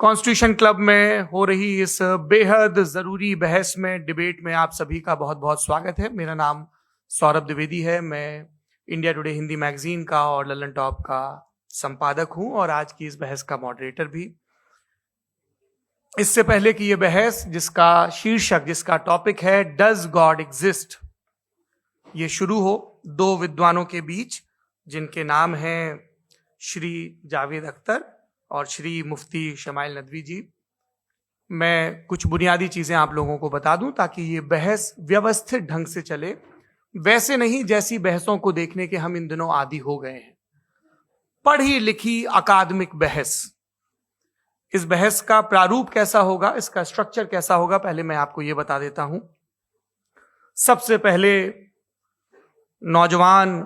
Constitution club में हो रही इस बेहद जरूरी बहस में, डिबेट में आप सभी का बहुत बहुत स्वागत है। मेरा नाम सौरभ द्विवेदी है। मैं इंडिया टुडे हिंदी मैगजीन का और ललन टॉप का संपादक हूं और आज की इस बहस का मॉडरेटर भी। इससे पहले कि यह बहस, जिसका शीर्षक, जिसका टॉपिक है डज गॉड एग्जिस्ट, ये शुरू हो दो विद्वानों के बीच जिनके नाम हैं श्री जावेद अख्तर और श्री मुफ्ती शमाइल नदवी जी, मैं कुछ बुनियादी चीजें आप लोगों को बता दूं ताकि ये बहस व्यवस्थित ढंग से चले, वैसे नहीं जैसी बहसों को देखने के हम इन दिनों आदी हो गए हैं। पढ़ी लिखी अकादमिक बहस। इस बहस का प्रारूप कैसा होगा, इसका स्ट्रक्चर कैसा होगा, पहले मैं आपको यह बता देता हूं। सबसे पहले नौजवान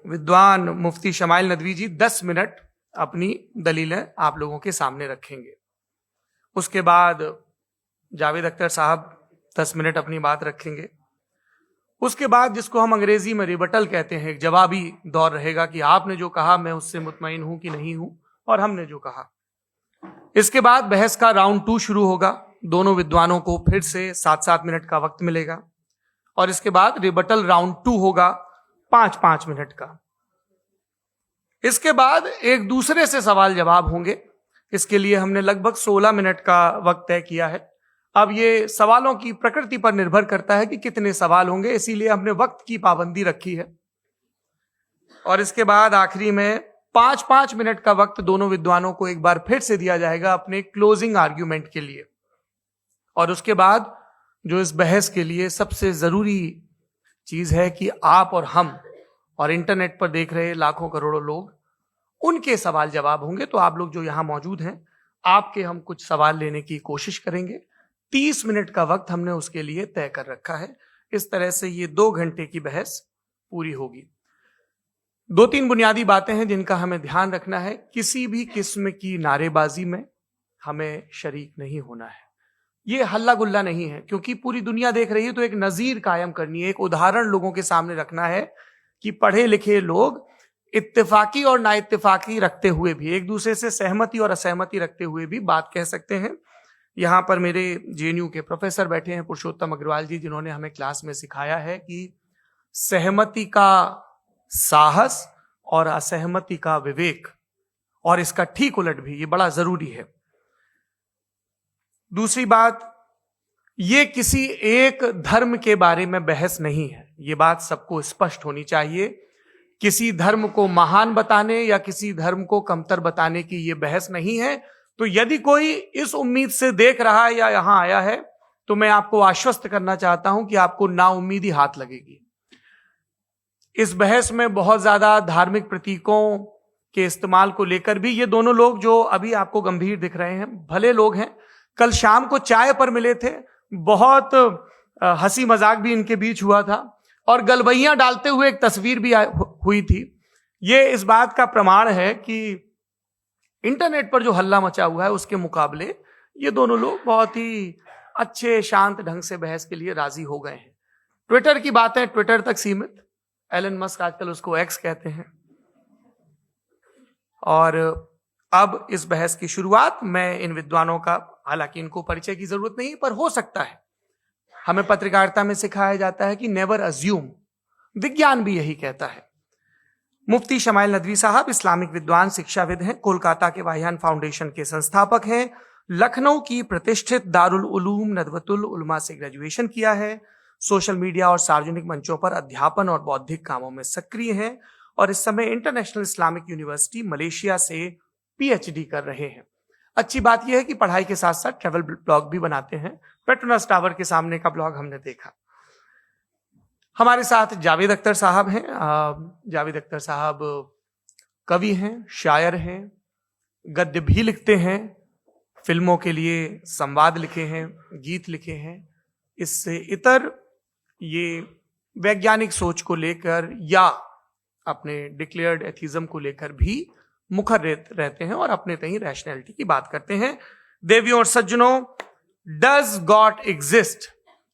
विद्वान मुफ्ती शमाइल नदवी जी 10 मिनट अपनी दलीलें आप लोगों के सामने रखेंगे। उसके बाद जावेद अख्तर साहब 10 मिनट अपनी बात रखेंगे। उसके बाद जिसको हम अंग्रेजी में रिबटल कहते हैं, एक जवाबी दौर रहेगा कि आपने जो कहा मैं उससे मुतमईन हूं कि नहीं हूं और हमने जो कहा। इसके बाद बहस का राउंड 2 शुरू होगा। दोनों विद्वानों को फिर से 7-7 मिनट का वक्त मिलेगा और इसके बाद रिबटल राउंड 2 होगा 5-5 मिनट का। इसके बाद एक दूसरे से सवाल जवाब होंगे। इसके लिए हमने लगभग 16 मिनट का वक्त तय किया है। अब ये सवालों की प्रकृति पर निर्भर करता है कि कितने सवाल होंगे, इसीलिए हमने वक्त की पाबंदी रखी है। और इसके बाद आखिरी में 5-5 मिनट का वक्त दोनों विद्वानों को एक बार फिर से दिया जाएगा अपने क्लोजिंग आर्ग्यूमेंट के लिए। और उसके बाद जो इस बहस के लिए सबसे जरूरी चीज है कि आप और हम और इंटरनेट पर देख रहे लाखों करोड़ों लोग, उनके सवाल जवाब होंगे। तो आप लोग जो यहां मौजूद हैं, आपके हम कुछ सवाल लेने की कोशिश करेंगे। 30 मिनट का वक्त हमने उसके लिए तय कर रखा है। इस तरह से ये 2 घंटे की बहस पूरी होगी। 2-3 बुनियादी बातें हैं जिनका हमें ध्यान रखना है। किसी भी किस्म की नारेबाजी में हमें शरीक नहीं होना है। ये हल्ला गुल्ला नहीं है, क्योंकि पूरी दुनिया देख रही है, तो एक नजीर कायम करनी है, एक उदाहरण लोगों के सामने रखना है कि पढ़े लिखे लोग इत्तेफाकी और ना इत्तेफाकी रखते हुए भी, एक दूसरे से सहमति और असहमति रखते हुए भी बात कह सकते हैं। यहां पर मेरे जेएनयू के प्रोफेसर बैठे हैं, पुरुषोत्तम अग्रवाल जी, जिन्होंने हमें क्लास में सिखाया है कि सहमति का साहस और असहमति का विवेक, और इसका ठीक उलट भी, ये बड़ा जरूरी है। दूसरी बात, ये किसी एक धर्म के बारे में बहस नहीं है, ये बात सबको स्पष्ट होनी चाहिए। किसी धर्म को महान बताने या किसी धर्म को कमतर बताने की ये बहस नहीं है। तो यदि कोई इस उम्मीद से देख रहा है या यहां आया है, तो मैं आपको आश्वस्त करना चाहता हूं कि आपको नाउम्मीदी हाथ लगेगी। इस बहस में बहुत ज्यादा धार्मिक प्रतीकों के इस्तेमाल को लेकर भी ये दोनों लोग जो अभी आपको गंभीर दिख रहे हैं, भले लोग हैं, कल शाम को चाय पर मिले थे, बहुत हंसी मजाक भी इनके बीच हुआ था और गलबैयां डालते हुए एक तस्वीर भी हुई थी। ये इस बात का प्रमाण है कि इंटरनेट पर जो हल्ला मचा हुआ है उसके मुकाबले ये दोनों लोग बहुत ही अच्छे शांत ढंग से बहस के लिए राजी हो गए हैं। ट्विटर की बातें ट्विटर तक सीमित, एलन मस्क आजकल उसको एक्स कहते हैं। और अब इस बहस की शुरुआत मैं इन विद्वानों का, हालांकि इनको परिचय की जरूरत नहीं, पर हो सकता है, हमें पत्रकारिता में सिखाया जाता है कि नेवर अज्यूम, विज्ञान भी यही कहता है। मुफ्ती शमाइल नदवी साहब इस्लामिक विद्वान, शिक्षाविद हैं, कोलकाता के वाहियान फाउंडेशन के संस्थापक हैं, लखनऊ की प्रतिष्ठित दारुल उलूम नदवतुल उलमा से ग्रेजुएशन किया है, सोशल मीडिया और सार्वजनिक मंचों पर अध्यापन और बौद्धिक कामों में सक्रिय हैं और इस समय इंटरनेशनल इस्लामिक यूनिवर्सिटी मलेशिया से पीएचडी कर रहे हैं। अच्छी बात यह है कि पढ़ाई के साथ साथ ट्रैवल ब्लॉग भी बनाते हैं। पेट्रोनास टावर के सामने का ब्लॉग हमने देखा। हमारे साथ जावेद अख्तर साहब हैं। जावेद अख्तर साहब कवि हैं, शायर हैं, गद्य भी लिखते हैं, फिल्मों के लिए संवाद लिखे हैं, गीत लिखे हैं। इससे इतर ये वैज्ञानिक सोच को लेकर या अपने डिक्लेयर्ड एथिज्म को लेकर भी मुखर रहते हैं और अपने तहीं रैशनैलिटी की बात करते हैं। देवियों और सज्जनों, डज गॉड एग्जिस्ट,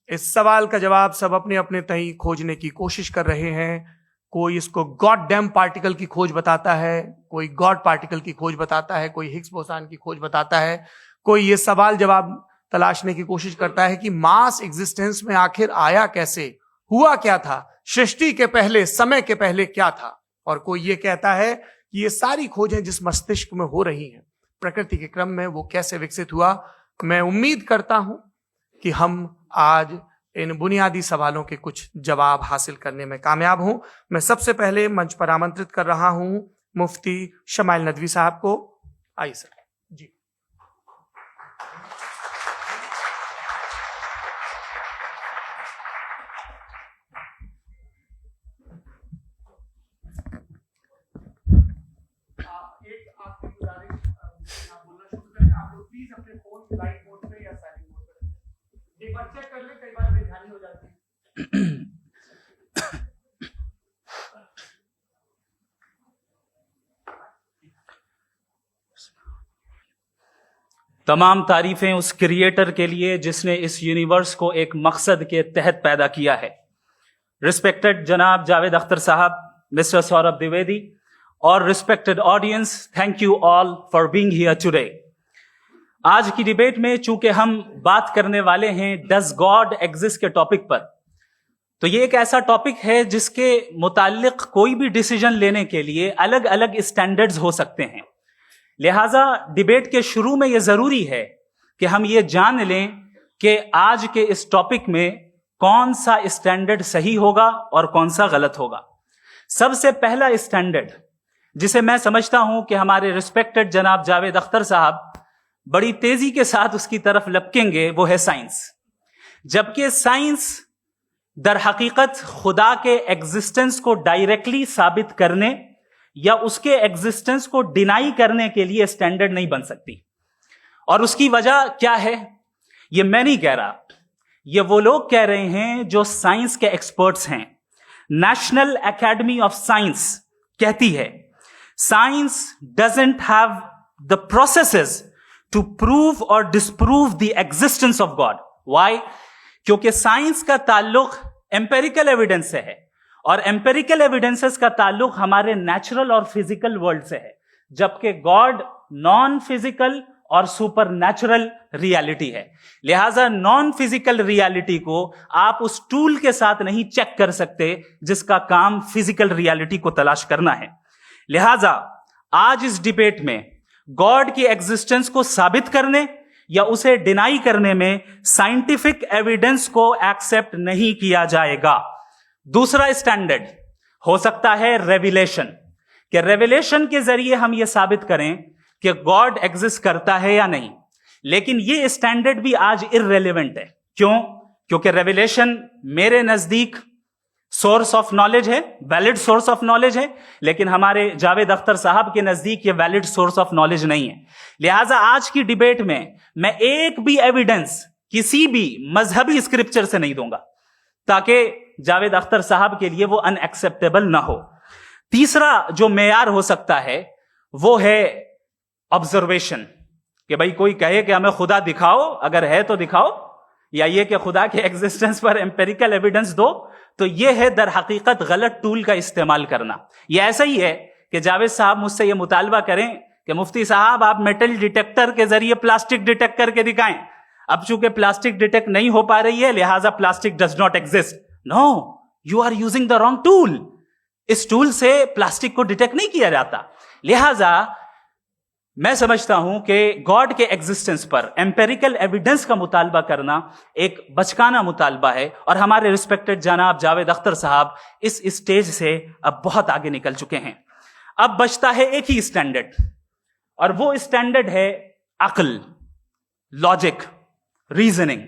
इस सवाल का जवाब सब अपने अपने तहीं खोजने की कोशिश कर रहे हैं। कोई इसको गॉड डैम पार्टिकल की खोज बताता है, कोई गॉड पार्टिकल की खोज बताता है, कोई हिग्स बोसान की खोज बताता है, कोई ये सवाल जवाब तलाशने की कोशिश करता है कि मास एग्जिस्टेंस में आखिर आया कैसे, हुआ क्या था, सृष्टि के पहले, समय के पहले क्या था। और कोई ये कहता है कि ये सारी खोजें जिस मस्तिष्क में हो रही हैं प्रकृति के क्रम में, वो कैसे विकसित हुआ। मैं उम्मीद करता हूं कि हम आज इन बुनियादी सवालों के कुछ जवाब हासिल करने में कामयाब हूं। मैं सबसे पहले मंच पर आमंत्रित कर रहा हूं मुफ्ती शमाइल नदवी साहब को। आइए सर जी। एक बार चेक कर ले, कई बार बेध्यानी हो जाती है। तमाम तारीफें उस क्रिएटर के लिए जिसने इस यूनिवर्स को एक मकसद के तहत पैदा किया है। रिस्पेक्टेड जनाब जावेद अख्तर साहब, मिस्टर सौरभ द्विवेदी और respected audience, thank you all for being here today. आज की डिबेट में चूंकि हम बात करने वाले हैं डज गॉड एग्जिस्ट के टॉपिक पर, तो ये एक ऐसा टॉपिक है जिसके मुताल्लिक कोई भी डिसीजन लेने के लिए अलग अलग स्टैंडर्ड्स हो सकते हैं। लिहाजा डिबेट के शुरू में यह जरूरी है कि हम ये जान लें कि आज के इस टॉपिक में कौन सा स्टैंडर्ड सही होगा और कौन सा गलत होगा। सबसे पहला स्टैंडर्ड जिसे मैं समझता हूं कि हमारे रिस्पेक्टेड जनाब जावेद अख्तर साहब बड़ी तेजी के साथ उसकी तरफ लपकेंगे, वो है साइंस। जबकि साइंस दर हकीकत खुदा के एग्जिस्टेंस को डायरेक्टली साबित करने या उसके एग्जिस्टेंस को डिनाई करने के लिए स्टैंडर्ड नहीं बन सकती। और उसकी वजह क्या है, ये मैं नहीं कह रहा, ये वो लोग कह रहे हैं जो साइंस के एक्सपर्ट्स हैं। नेशनल एकेडमी ऑफ साइंस कहती है science doesn't have the processes to prove और disprove the existence of God. Why? क्योंकि साइंस का ताल्लुक एम्पेरिकल एविडेंस से है और एम्पेरिकल एविडेंसेस का ताल्लुक हमारे नेचुरल और फिजिकल वर्ल्ड से है, जबकि गॉड नॉन फिजिकल और सुपर नेचुरल रियलिटी है। लिहाजा नॉन फिजिकल रियलिटी को आप उस टूल के साथ नहीं चेक कर सकते जिसका काम फिजिकल रियलिटी को तलाश करना है। लिहाजा आज इस डिबेट में गॉड की एग्जिस्टेंस को साबित करने या उसे डिनाई करने में साइंटिफिक एविडेंस को एक्सेप्ट नहीं किया जाएगा। दूसरा स्टैंडर्ड हो सकता है रेविलेशन, कि रेविलेशन के जरिए हम यह साबित करें कि गॉड एग्जिस्ट करता है या नहीं। लेकिन यह स्टैंडर्ड भी आज इररेलेवेंट है। क्यों? क्योंकि रेविलेशन मेरे नजदीक सोर्स ऑफ नॉलेज है, वैलिड सोर्स ऑफ नॉलेज है, लेकिन हमारे जावेद अख्तर साहब के नजदीक ये वैलिड सोर्स ऑफ नॉलेज नहीं है। लिहाजा आज की डिबेट में मैं एक भी एविडेंस किसी भी मजहबी स्क्रिप्चर से नहीं दूंगा ताकि जावेद अख्तर साहब के लिए वो अनएक्सेप्टेबल ना हो। तीसरा जो मेयार हो सकता है वो है ऑब्जर्वेशन, कि भाई कोई कहे कि हमें खुदा दिखाओ, अगर है तो दिखाओ, या ये कि खुदा के एग्जिस्टेंस पर एम्पेरिकल एविडेंस दो, तो यह है दर हकीकत गलत टूल का इस्तेमाल करना। यह ऐसा ही है कि जावेद साहब मुझसे यह मुतालबा करें कि मुफ्ती साहब आप मेटल डिटेक्टर के जरिए प्लास्टिक डिटेक्ट करके दिखाएं। अब चूंकि प्लास्टिक डिटेक्ट नहीं हो पा रही है लिहाजा plastic does not exist. No, you are using the wrong tool. इस टूल से प्लास्टिक को डिटेक्ट नहीं किया जाता। लिहाजा मैं समझता हूं कि गॉड के एग्जिस्टेंस पर एम्पेरिकल एविडेंस का मुतालबा करना एक बचकाना मुतालबा है और हमारे रिस्पेक्टेड जनाब जावेद अख्तर साहब इस स्टेज से अब बहुत आगे निकल चुके हैं। अब बचता है एक ही स्टैंडर्ड और वो स्टैंडर्ड है अक्ल, लॉजिक, रीजनिंग।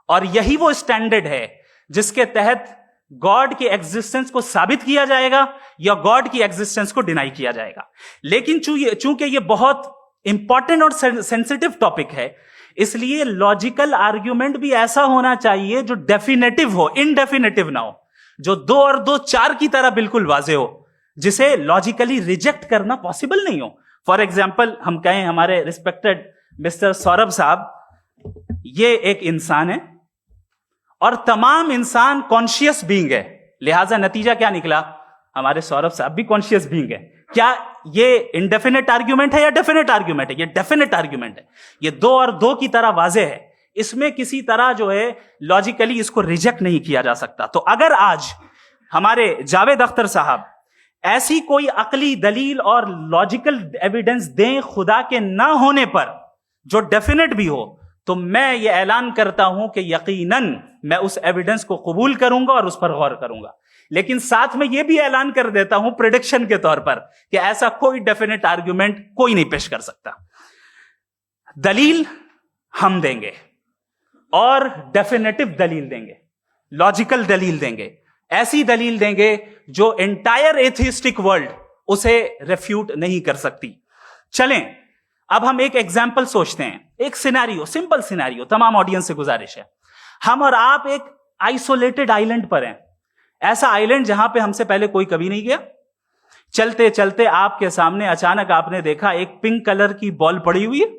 और यही वो स्टैंडर्ड है जिसके तहत गॉड की एग्जिस्टेंस को साबित किया जाएगा या गॉड की एग्जिस्टेंस को डिनाई किया जाएगा। लेकिन चूंकि ये बहुत इंपॉर्टेंट और सेंसिटिव टॉपिक है, इसलिए लॉजिकल आर्ग्यूमेंट भी ऐसा होना चाहिए जो डेफिनेटिव हो, इनडेफिनेटिव ना हो, जो 2 और 2 4 की तरह बिल्कुल वाजे हो, जिसे लॉजिकली रिजेक्ट करना पॉसिबल नहीं हो। फॉर एग्जाम्पल हम कहें हमारे रिस्पेक्टेड मिस्टर सौरभ साहब, ये एक इंसान है और तमाम इंसान कॉन्शियस बीइंग है। लिहाजा नतीजा क्या निकला? हमारे सौरभ साहब भी कॉन्शियस बीइंग है। क्या ये इंडेफिनेट आर्ग्यूमेंट है या डेफिनेट आर्ग्यूमेंट है? ये डेफिनेट आर्ग्यूमेंट है। ये 2 और 2 की तरह वाजे है। इसमें किसी तरह जो है लॉजिकली इसको रिजेक्ट नहीं किया जा सकता। तो अगर आज हमारे जावेद अख्तर साहब ऐसी कोई अकली दलील और लॉजिकल एविडेंस दें खुदा के ना होने पर जो डेफिनेट भी हो, तो मैं ये ऐलान करता हूं कि यकीनन मैं उस एविडेंस को कबूल करूंगा और उस पर गौर करूंगा। लेकिन साथ में यह भी ऐलान कर देता हूं प्रेडिक्शन के तौर पर कि ऐसा कोई डेफिनेट आर्ग्यूमेंट कोई नहीं पेश कर सकता। दलील हम देंगे और डेफिनेटिव दलील देंगे, लॉजिकल दलील देंगे, ऐसी दलील देंगे जो एंटायर एथिस्टिक वर्ल्ड उसे रेफ्यूट नहीं कर सकती। चलें अब हम एक एग्जाम्पल सोचते हैं, एक सिनेरियो, सिंपल सिनेरियो, तमाम ऑडियंस से गुजारिश है। हम और आप एक आइसोलेटेड आइलैंड पर हैं, ऐसा आइलैंड जहां पे हमसे पहले कोई कभी नहीं गया। चलते चलते आपके सामने अचानक आपने देखा एक पिंक कलर की बॉल पड़ी हुई है।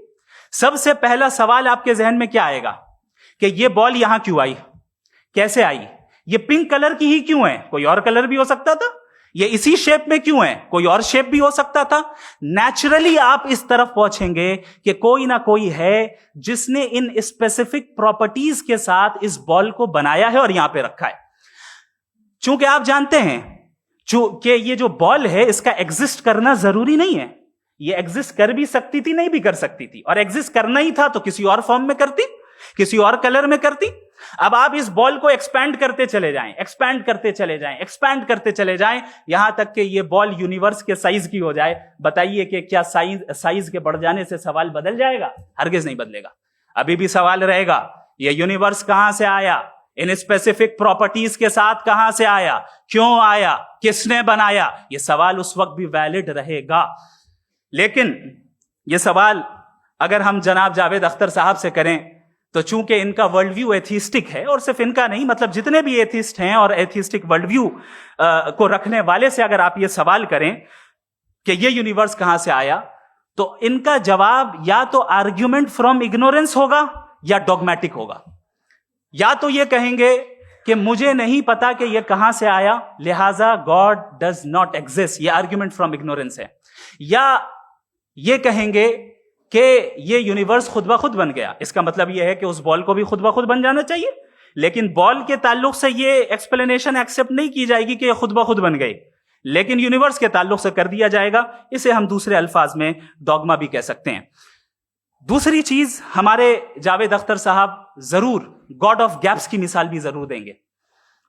सबसे पहला सवाल आपके जहन में क्या आएगा कि ये बॉल यहां क्यों आई, कैसे आई, ये पिंक कलर की ही क्यों है, कोई और कलर भी हो सकता था, ये इसी शेप में क्यों है, कोई और शेप भी हो सकता था। नेचुरली आप इस तरफ पहुंचेंगे कि कोई ना कोई है जिसने इन स्पेसिफिक प्रॉपर्टीज के साथ इस बॉल को बनाया है और यहां पे रखा है। चूंकि आप जानते हैं कि ये जो बॉल है इसका एग्जिस्ट करना जरूरी नहीं है, ये एग्जिस्ट कर भी सकती थी, नहीं भी कर सकती थी, और एग्जिस्ट करना ही था तो किसी और फॉर्म में करती, किसी और कलर में करती। अब आप इस बॉल को एक्सपैंड करते चले जाएं, एक्सपैंड करते चले जाएं, एक्सपैंड करते चले जाएं, यहां तक कि ये बॉल यूनिवर्स के साइज की हो जाए। बताइए कि क्या साइज के बढ़ जाने से सवाल बदल जाएगा? हरगिज नहीं बदलेगा। अभी भी सवाल रहेगा, ये यूनिवर्स कहां से आया, इन स्पेसिफिक प्रॉपर्टीज के साथ कहां से आया, क्यों आया, किसने बनाया, यह सवाल उस वक्त भी वैलिड रहेगा। लेकिन यह सवाल अगर हम जनाब जावेद अख्तर साहब से करें तो चूंकि इनका वर्ल्ड व्यू एथिस्टिक है, और सिर्फ इनका नहीं, मतलब जितने भी एथिस्ट हैं और एथिस्टिक वर्ल्ड व्यू को रखने वाले से अगर आप ये सवाल करें कि ये यूनिवर्स कहां से आया, तो इनका जवाब या तो आर्ग्यूमेंट फ्रॉम इग्नोरेंस होगा या डॉगमेटिक होगा। या तो ये कहेंगे कि मुझे नहीं पता कि ये कहां से आया, लिहाजा गॉड डज नॉट एग्जिस्ट, ये आर्ग्यूमेंट फ्रॉम इग्नोरेंस है। या ये कहेंगे कि ये यूनिवर्स खुद ब खुद बन गया, इसका मतलब ये है कि उस बॉल को भी खुद ब खुद बन जाना चाहिए। लेकिन बॉल के ताल्लुक से ये एक्सप्लेनेशन एक्सेप्ट नहीं की जाएगी कि ये खुद ब खुद बन गई, लेकिन यूनिवर्स के ताल्लुक से कर दिया जाएगा। इसे हम दूसरे अल्फाज में डॉगमा भी कह सकते हैं। दूसरी चीज, हमारे जावेद अख्तर साहब जरूर गॉड ऑफ गैप्स की मिसाल भी जरूर देंगे,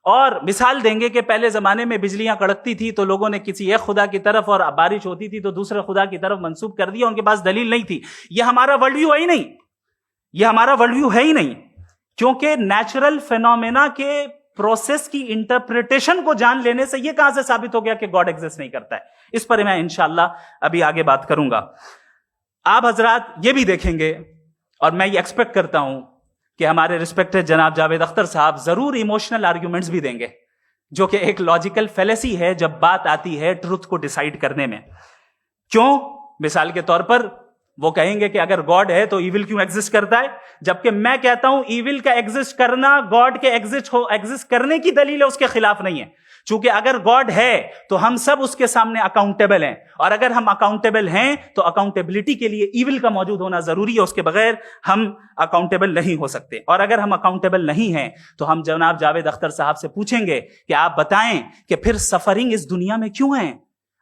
और मिसाल देंगे कि पहले जमाने में बिजलियां कड़कती थी तो लोगों ने किसी एक खुदा की तरफ, और बारिश होती थी तो दूसरे खुदा की तरफ मंसूब कर दिया, उनके पास दलील नहीं थी। यह हमारा वर्ल्ड व्यू है ही नहीं, यह हमारा वर्ल्ड व्यू है ही नहीं, क्योंकि नेचुरल फेनोमेना के प्रोसेस की इंटरप्रिटेशन को जान लेने से यह कहां से साबित हो गया कि गॉड एग्जिस्ट नहीं करता है। इस पर मैं इंशाअल्लाह अभी आगे बात करूंगा। आप हजरात ये भी देखेंगे, और मैं ये एक्सपेक्ट करता हूं कि हमारे रिस्पेक्टेड जनाब जावेद अख्तर साहब जरूर इमोशनल आर्ग्यूमेंट्स भी देंगे, जो कि एक लॉजिकल फेलेसी है जब बात आती है ट्रुथ को डिसाइड करने में। क्यों? मिसाल के तौर पर वो कहेंगे कि अगर गॉड है तो ईविल क्यों एग्जिस्ट करता है, जबकि मैं कहता हूं ईविल का एग्जिस्ट करना गॉड के एग्जिस्ट करने की दलील है, उसके खिलाफ नहीं है। चूंकि अगर गॉड है तो हम सब उसके सामने अकाउंटेबल हैं, और अगर हम अकाउंटेबल हैं तो अकाउंटेबिलिटी के लिए ईविल का मौजूद होना जरूरी है, उसके बगैर हम अकाउंटेबल नहीं हो सकते। और अगर हम अकाउंटेबल नहीं हैं तो हम जनाब जावेद अख्तर साहब से पूछेंगे कि आप बताएं कि फिर सफरिंग इस दुनिया में क्यों है?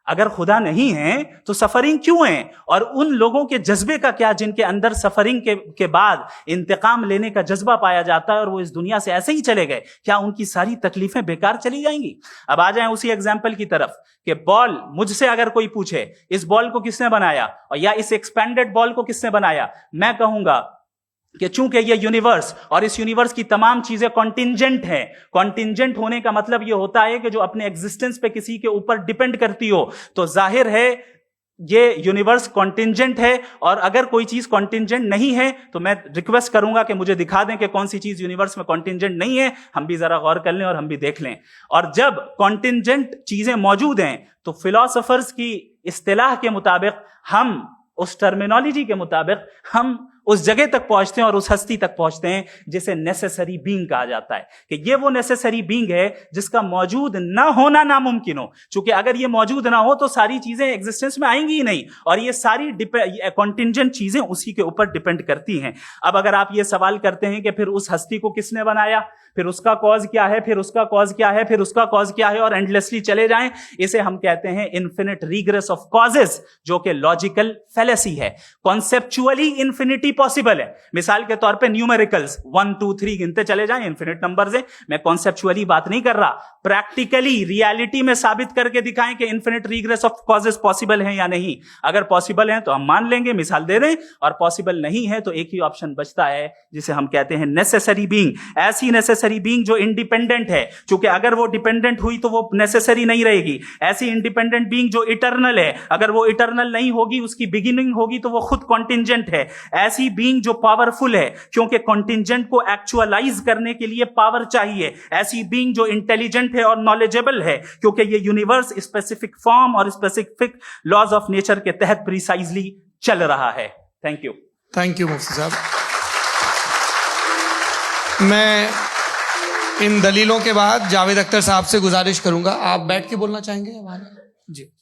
अगर खुदा नहीं है तो सफरिंग क्यों है? और उन लोगों के जज्बे का क्या जिनके अंदर सफरिंग के बाद इंतकाम लेने का जज्बा पाया जाता है और वो इस दुनिया से ऐसे ही चले गए, क्या उनकी सारी तकलीफें बेकार चली जाएंगी? अब आ जाएं उसी एग्जाम्पल की तरफ कि बॉल, मुझसे अगर कोई पूछे इस बॉल को किसने बनाया और या इस एक्सपेंडेड बॉल को किसने बनाया, मैं कहूंगा कि चूंकि ये यूनिवर्स और इस यूनिवर्स की तमाम चीजें कॉन्टिंजेंट हैं। कॉन्टिंजेंट होने का मतलब ये होता है कि जो अपने एग्जिस्टेंस पे किसी के ऊपर डिपेंड करती हो, तो जाहिर है ये यूनिवर्स कॉन्टिंजेंट है। और अगर कोई चीज कॉन्टिंजेंट नहीं है तो मैं रिक्वेस्ट करूंगा कि मुझे दिखा दें कि कौन सी चीज यूनिवर्स में कॉन्टिंजेंट नहीं है, हम भी जरा गौर कर लें और हम भी देख लें। और जब कॉन्टिंजेंट चीजें मौजूद हैं तो फिलोसोफर्स की इस्तिलाह के मुताबिक हम उस टर्मिनोलॉजी के मुताबिक हम उस जगह तक पहुंचते हैं और उस हस्ती तक पहुंचते हैं जिसे नेसेसरी बीइंग कहा जाता है, कि ये वो नेसेसरी बीइंग है जिसका मौजूद ना होना नामुमकिन हो। क्योंकि अगर ये मौजूद ना हो तो सारी चीजें एग्जिस्टेंस में आएंगी ही नहीं, और ये सारी कॉन्टिंजेंट चीजें उसी के ऊपर डिपेंड करती हैं। अब अगर आप ये सवाल करते हैं कि फिर उस हस्ती को किसने बनाया, फिर उसका कॉज क्या है, फिर उसका कॉज क्या है, फिर उसका कॉज क्या है, और एंडलेसली चले जाएं, इसे हम कहते हैं इन्फिनिट रिग्रेस ऑफ कॉजेस, जो कि लॉजिकल फैलेसी है। कॉन्सेप्चुअली इंफिनिटी पॉसिबल है। मिसाल के तौर पे न्यूमेरिकल्स 1 2 3 गिनते चले जाएं, इन्फिनिट नंबर्स हैं। मैं कॉन्सेप्चुअली बात नहीं कर रहा, प्रैक्टिकली रियलिटी में साबित करके दिखाएं कि infinite regress of causes possible है या नहीं। अगर पॉसिबल है तो हम मान लेंगे, मिसाल दे दें, और पॉसिबल नहीं है तो एक ही ऑप्शन बचता है जिसे हम कहते हैं नेसेसरी बीइंग। ऐसी नेसेसरी बीइंग जो इंडिपेंडेंट है, क्योंकि अगर वो डिपेंडेंट हुई तो वो नेसेसरी नहीं रहेगी। ऐसी इंडिपेंडेंट बीइंग जो इटर्नल है, अगर वो इटर्नल नहीं होगी, उसकी बिगिनिंग होगी तो वो खुद कॉन्टिंजेंट है। ऐसी बीइंग जो पावरफुल है, क्योंकि कॉन्टिंजेंट को एक्चुअलाइज करने के लिए पावर चाहिए। ऐसी बीइंग जो इंटेलिजेंट है और नॉलेजेबल है, क्योंकि ये यूनिवर्स स्पेसिफिक फॉर्म और स्पेसिफिक लॉज ऑफ नेचर के तहत प्रिसाइजली चल रहा है। Thank you. थैंक यू मुफ्ती साहब। मैं इन दलीलों के बाद जावेद अख्तर साहब से गुजारिश करूंगा, आप बैठ के बोलना चाहेंगे हमारे? जी।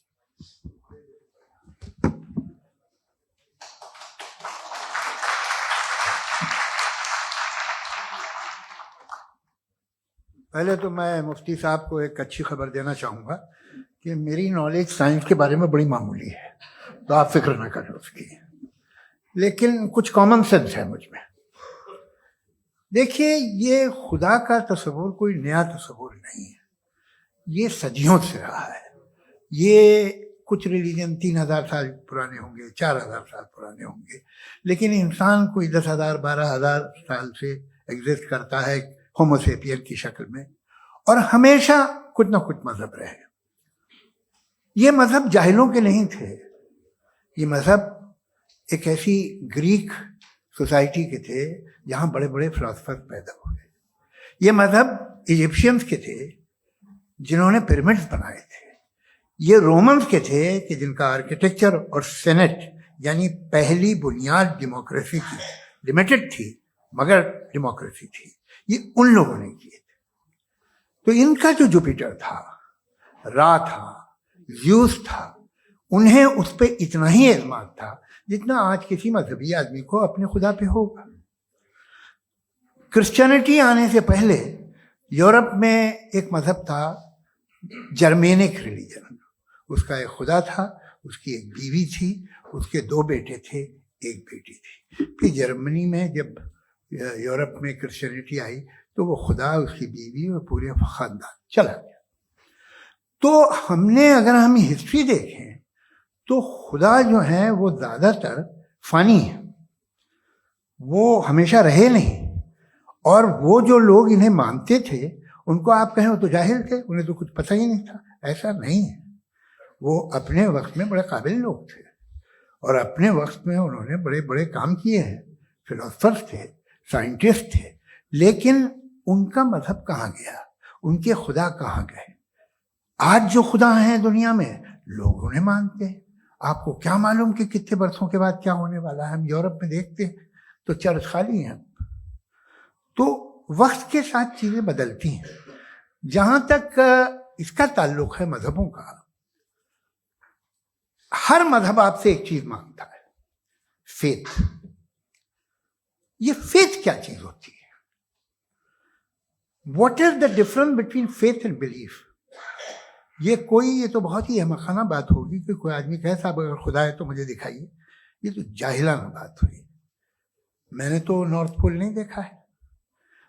पहले तो मैं मुफ्ती साहब को एक अच्छी खबर देना चाहूँगा कि मेरी नॉलेज साइंस के बारे में बड़ी मामूली है, तो आप फिक्र ना करें उसकी, लेकिन कुछ कॉमन सेंस है मुझ में। देखिए, ये खुदा का तस्वुर कोई नया तस्वुर नहीं है, ये सदियों से रहा है। ये कुछ रिलीजन 3000 साल पुराने होंगे, 4000 साल पुराने होंगे, लेकिन इंसान कोई 10,000 12,000 साल से एग्जिस्ट करता है होमोसेपियन की शक्ल में, और हमेशा कुछ ना कुछ मजहब रहे। ये मजहब जाहिलों के नहीं थे, ये मजहब एक ऐसी ग्रीक सोसाइटी के थे जहाँ बड़े बड़े फिलोसफर पैदा हुए। ये मजहब इजिप्शियंस के थे जिन्होंने पिरामिड्स बनाए थे। ये रोमन्स के थे कि जिनका आर्किटेक्चर और सेनेट यानी पहली बुनियाद डेमोक्रेसी की, लिमिटेड थी मगर डेमोक्रेसी थी, ये उन लोगों ने किए थे। तो इनका जो जुपिटर था, रा था, ज़्यूस था, उन्हें उस पर इतना ही एतमाद था जितना आज किसी मजहबी आदमी को अपने खुदा पे होगा। क्रिश्चियनिटी आने से पहले यूरोप में एक मजहब था, जर्मेनिक रिलीजन। उसका एक खुदा था, उसकी एक बीवी थी, उसके 2 बेटे थे, एक बेटी थी। फिर जर्मनी में जब यूरोप में क्रिश्चियनिटी आई तो वो खुदा, उसकी बीवी और पूरे खानदान चला गया। तो हमने, अगर हम हिस्ट्री देखें तो खुदा जो है वो ज़्यादातर फ़नी है, वो हमेशा रहे नहीं। और वो जो लोग इन्हें मानते थे उनको आप कहें वो तो जाहिल थे, उन्हें तो कुछ पता ही नहीं था, ऐसा नहीं है। वो अपने वक्त में बड़े काबिल लोग थे और अपने वक्त में उन्होंने बड़े बड़े काम किए हैं, फिलोसफर्स थे, साइंटिस्ट थे, लेकिन उनका मजहब कहाँ गया, उनके खुदा कहाँ गए? आज जो खुदा हैं दुनिया में लोग उन्हें मानते हैं। आपको क्या मालूम कि कितने बरसों के बाद क्या होने वाला है? हम यूरोप में देखते हैं तो चर्च खाली हैं। तो वक्त के साथ चीजें बदलती हैं। जहां तक इसका ताल्लुक है मजहबों का, हर मजहब आपसे एक चीज मांगता है, फेथ। ये फेथ क्या चीज होती है? What is the difference between faith and belief? ये तो बहुत ही अहमखाना बात होगी कि कोई आदमी कहे साहब अगर खुदा है तो मुझे दिखाइए। ये तो जाहिलाना बात हुई। मैंने तो नॉर्थ पोल नहीं देखा है,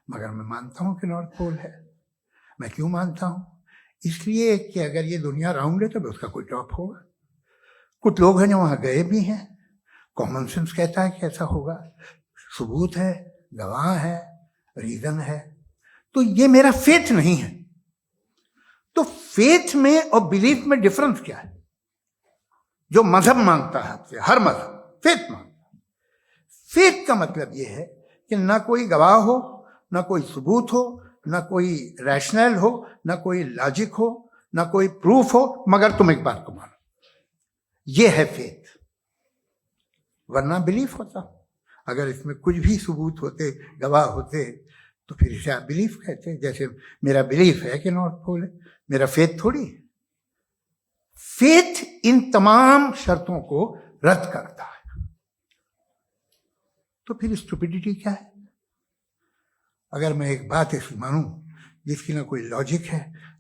मगर मैं मानता हूं कि नॉर्थ पोल है। मैं क्यों मानता हूं? इसलिए कि अगर ये दुनिया राउंड है तो उसका कोई टॉप होगा। कुछ लोग हैं जो वहां गए भी हैं, कॉमन सेंस कहता है कि ऐसा होगा, सबूत है, गवाह है, रीजन है। तो ये मेरा फेथ नहीं है। तो फेथ में और बिलीफ में डिफरेंस क्या है? जो मजहब मांगता है आपसे, हर मजहब फेथ मांगता है। फेथ का मतलब ये है कि ना कोई गवाह हो, ना कोई सबूत हो, ना कोई रैशनल हो, ना कोई लॉजिक हो, ना कोई प्रूफ हो, मगर तुम एक बात को मानो। ये है फेथ। वरना बिलीफ होता। अगर इसमें कुछ भी सबूत होते, गवाह होते, तो फिर इसे आप बिलीफ कहते। जैसे मेरा बिलीफ है कि नॉर्थ पोल है, मेरा फेथ थोड़ी है। फेथ इन तमाम शर्तों को रद्द करता है। तो फिर स्टुपिडिटी क्या है? अगर मैं एक बात ऐसी मानूं जिसकी ना कोई लॉजिक है,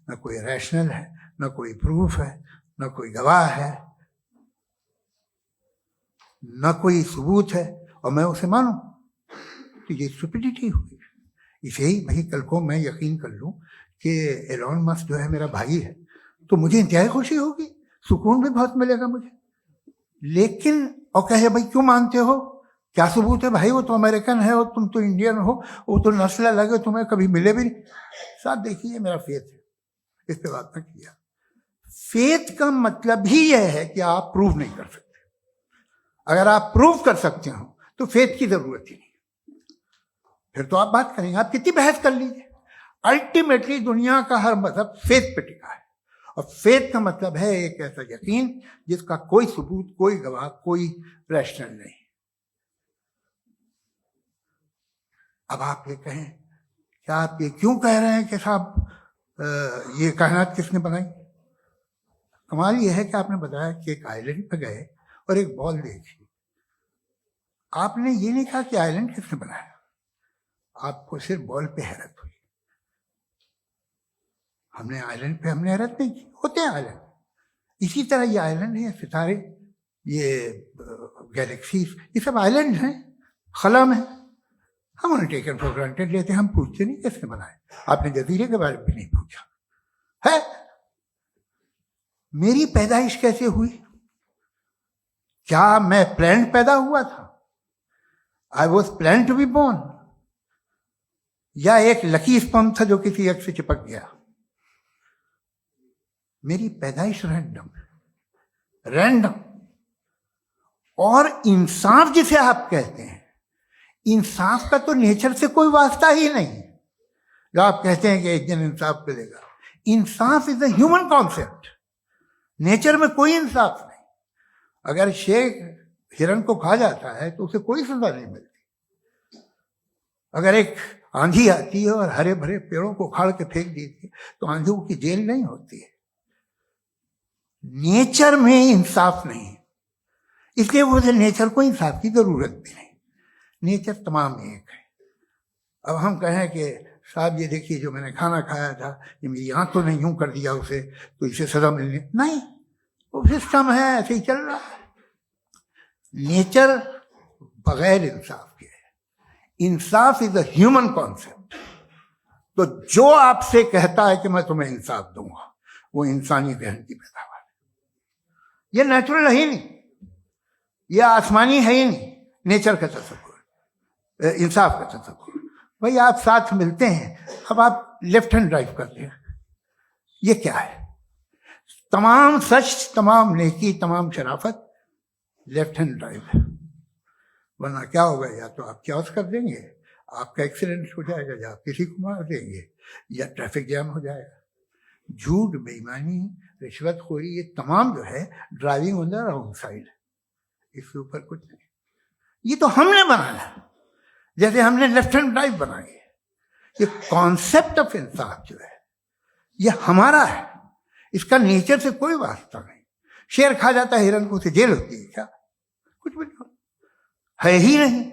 ना कोई रैशनल है, ना कोई प्रूफ है, ना कोई गवाह है, ना कोई सबूत है, और मैं उसे मानूं, तो ये स्टुपिडिटी हुई। इसे ही भाई कल को मैं यकीन कर लूं कि एलॉन मस्क जो है मेरा भाई है, तो मुझे इंतहाई खुशी होगी, सुकून भी बहुत मिलेगा मुझे। लेकिन और कहे भाई क्यों मानते हो, क्या सबूत है भाई, वो तो अमेरिकन है और तुम तो इंडियन हो, वो तो नस्ल अलग है, तुम्हें कभी मिले भी नहीं। साहब देखिए मेरा फेथ है, इस पे बात न किया। फेथ का मतलब ही यह है कि आप प्रूव नहीं कर सकते। अगर आप प्रूव कर सकते हो तो फेथ की जरूरत ही नहीं, फिर तो आप बात करेंगे, आप कितनी बहस कर लीजिए। अल्टीमेटली दुनिया का हर मजहब फेथ पे टिका है, और फेथ का मतलब है एक ऐसा यकीन जिसका कोई सबूत, कोई गवाह, कोई रैशनल नहीं। अब आप ये कहें, क्या आप ये क्यों कह रहे हैं कि साहब ये कायनात किसने बनाई? कमाल ये है कि आपने बताया कि एक आइलैंड पे गए और एक बॉल देखी। आपने ये नहीं कहा कि आइलैंड किसने बनाया, आपको सिर्फ बॉल पे हैरत हुई। हमने आइलैंड पे हमने हैरत नहीं की, होते हैं आइलैंड। इसी तरह ये आइलैंड है, सितारे, ये गैलेक्सीज, ये सब आइलैंड हैं, खला में। हम उन्हें टेकन फॉर ग्रांटेड लेते हैं, हम पूछते नहीं किसने बनाए। आपने जजीरे के बारे में भी नहीं पूछा है। मेरी पैदाइश कैसे हुई? क्या मैं प्लान पैदा हुआ था? I was plan to be born, या एक लकी स्पर्म था जो किसी एक से चिपक गया? मेरी पैदाइश रैंडम। और इंसाफ जिसे आप कहते हैं, इंसाफ का तो नेचर से कोई वास्ता ही नहीं। जो आप कहते हैं कि एक दिन इंसाफ मिलेगा, इंसाफ is a human concept, nature में कोई इंसाफ नहीं। अगर शेर हिरन को खा जाता है तो उसे कोई सजा नहीं मिलती। अगर एक आंधी आती है और हरे भरे पेड़ों को उखाड़ के फेंक देती है तो आंधियों की जेल नहीं होती है। नेचर में इंसाफ नहीं, इसलिए मुझे नेचर को इंसाफ की जरूरत भी नहीं। नेचर तमाम एक है। अब हम कहें कि साहब ये देखिए जो मैंने खाना खाया था, ये मेरी आंख तो नहीं यूं कर दिया उसे, तो इसे सजा मिलनी नहीं, वो सिस्टम है, ऐसे ही चल रहा है। नेचर बगैर इंसाफ के है। इंसाफ इज अ ह्यूमन कॉन्सेप्ट। तो जो आपसे कहता है कि मैं तुम्हें इंसाफ दूंगा, वो इंसानी जहन की पैदावार है। ये नेचुरल है ही नहीं, ये आसमानी है ही नहीं। नेचर का तसव्वुर, इंसाफ का तसव्वुर। भाई आप साथ मिलते हैं, अब आप लेफ्ट हैंड ड्राइव करते हैं, ये क्या है? तमाम सच, तमाम नेकी, तमाम शराफत लेफ्ट हैंड ड्राइव है। वरना क्या होगा, या तो आप क्रॉस कर देंगे, आपका एक्सीडेंट हो जाएगा, या आप किसी को मार देंगे, या ट्रैफिक जैम हो जाएगा। झूठ, बेईमानी, रिश्वतखोरी, ये तमाम जो है driving on the wrong side, इसके ऊपर कुछ नहीं। ये तो हमने बनाया, जैसे हमने लेफ्ट हैंड ड्राइव बनाई है। ये कॉन्सेप्ट ऑफ इंसाफ जो है ये हमारा है, इसका नेचर से कोई वास्ता नहीं। शेर खा जाता है हिरन को, उसे जेल होती है क्या? कुछ भी नहीं, है ही नहीं।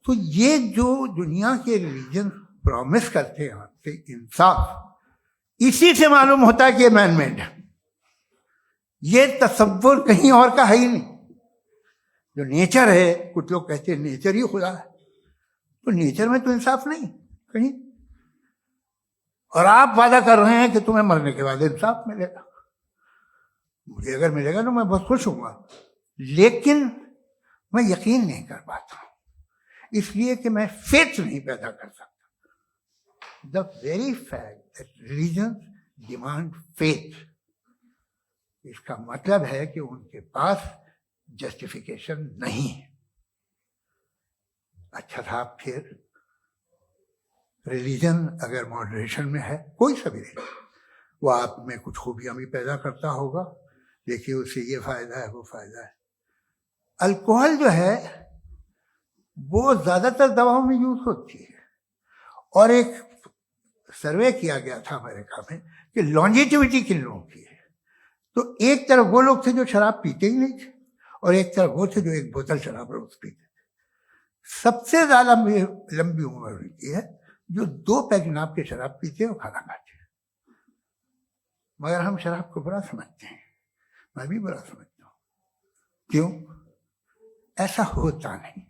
तो ये जो दुनिया के रिलीजन प्रॉमिस करते हैं आपसे इंसाफ, इसी से मालूम होता है कि ये मैन मेड है। ये तसव्वुर कहीं और का है ही नहीं। जो नेचर है, कुछ लोग कहते हैं नेचर ही खुदा है, तो नेचर में तो इंसाफ नहीं कहीं। और आप वादा कर रहे हैं कि तुम्हें मरने के बाद इंसाफ मिलेगा। मुझे अगर मिलेगा तो मैं बहुत खुश हूंगा, लेकिन मैं यकीन नहीं कर पाता हूं, इसलिए कि मैं फेथ नहीं पैदा कर सकता। The very fact that religion demand faith, इसका मतलब है कि उनके पास जस्टिफिकेशन नहीं है। अच्छा था, फिर रिलीजन अगर मॉडरेशन में है, कोई सा भी रिलीजन, वो आप में कुछ खूबियां भी पैदा करता होगा, देखिए उससे ये फायदा है, वो फायदा है। अल्कोहल जो है वो ज्यादातर दवाओं में यूज होती है, और एक सर्वे किया गया था अमेरिका में कि लॉन्जेटिविटी किन लोगों की है, तो एक तरफ वो लोग थे जो शराब पीते ही नहीं थे, और एक तरफ वो थे जो एक बोतल शराब रोज पीते थे। सबसे ज्यादा लंबी उम्र होती है जो 2 पैक नाप के शराब पीते हैं और खाना खाते हैं। मगर हम शराब को बुरा समझते हैं, मैं भी बुरा समझता हूँ। क्यों? ऐसा होता नहीं।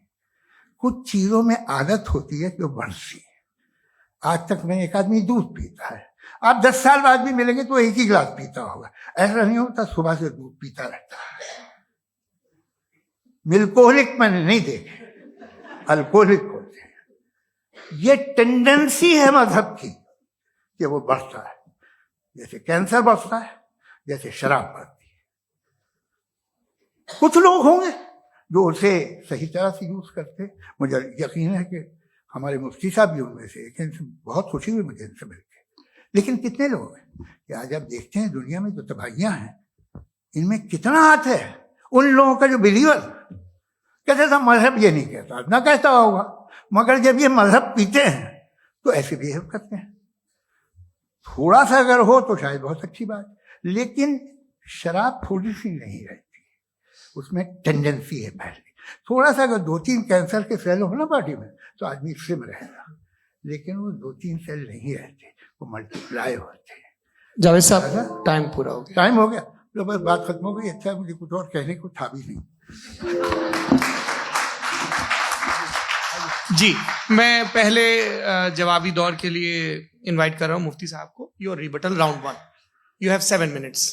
कुछ चीजों में आदत होती है जो बढ़ती है। आज तक में एक आदमी दूध पीता है, आप 10 साल बाद भी मिलेंगे तो एक ही गिलास पीता होगा। ऐसा नहीं होता, सुबह से दूध पीता रहता है। मिल्कोहलिक मैंने नहीं देखे, अल्कोहलिक होते हैं। ये टेंडेंसी है मजहब की कि वो बढ़ता है, जैसे कैंसर बढ़ता है, जैसे शराब बढ़ती है। कुछ लोग होंगे जो उसे सही तरह से यूज करते। मुझे यकीन है कि हमारे मुफ्ती साहब भी उनमें से एक, इनसे बहुत खुशी हुई मुझे इनसे मिलकर। लेकिन कितने लोग हैं कि आज आप देखते हैं दुनिया में जो तबाहियां हैं, इनमें कितना हाथ है उन लोगों का जो बिलीवर कहते था मजहब ये नहीं कहता, ना कहता होगा, मगर जब ये मजहब पीते हैं तो ऐसे बिहेव करते हैं। थोड़ा सा अगर हो तो शायद बहुत अच्छी बात, लेकिन शराब थोड़ी सी नहीं रहती, उसमें टेंडेंसी है पहले। थोड़ा सा अगर 2-3 कैंसर के सेल हो ना बॉडी में तो आदमी स्लिम रहेगा, लेकिन वो 2-3 सेल नहीं रहते, वो मल्टीप्लाई होते हैं। जावेद साहब टाइम पूरा हो गया। टाइम हो गया तो बस बात खत्म हो गई। अच्छा, मुझे कुछ और कहने को था भी नहीं। जी, मैं पहले जवाबी दौर के लिए इनवाइट कर रहा हूं मुफ्ती साहब को। Your rebuttal round 1, you have 7 minutes।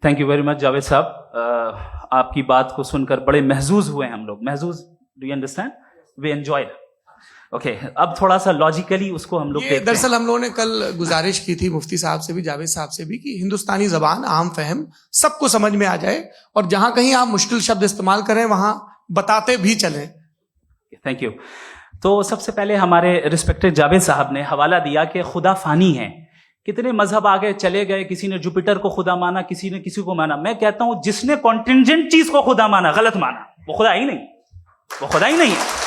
Thank you very much Javed साहब। आपकी बात को सुनकर बड़े महजूज हुए हम लोग। महजूज, do you understand? We enjoyed. Okay, अब थोड़ा सा लॉजिकली उसको हम लोग देखते हैं। दरअसल हम लोगों ने कल गुजारिश की थी मुफ्ती साहब से भी, जावेद साहब से भी, कि हिंदुस्तानी जबान आम फहम सबको समझ में आ जाए, और जहां कहीं आप मुश्किल शब्द इस्तेमाल करें वहां बताते भी चलें। Thank you. तो सबसे पहले हमारे रिस्पेक्टेड जावेद साहब ने हवाला दिया कि खुदा फानी है। कितने मजहब आगे चले गए, किसी ने जुपिटर को खुदा माना, किसी ने किसी को माना। मैं कहता हूं जिसने कॉन्टिंजेंट चीज को खुदा माना, गलत माना, वो खुदा ही नहीं, वो खुदा ही नहीं है।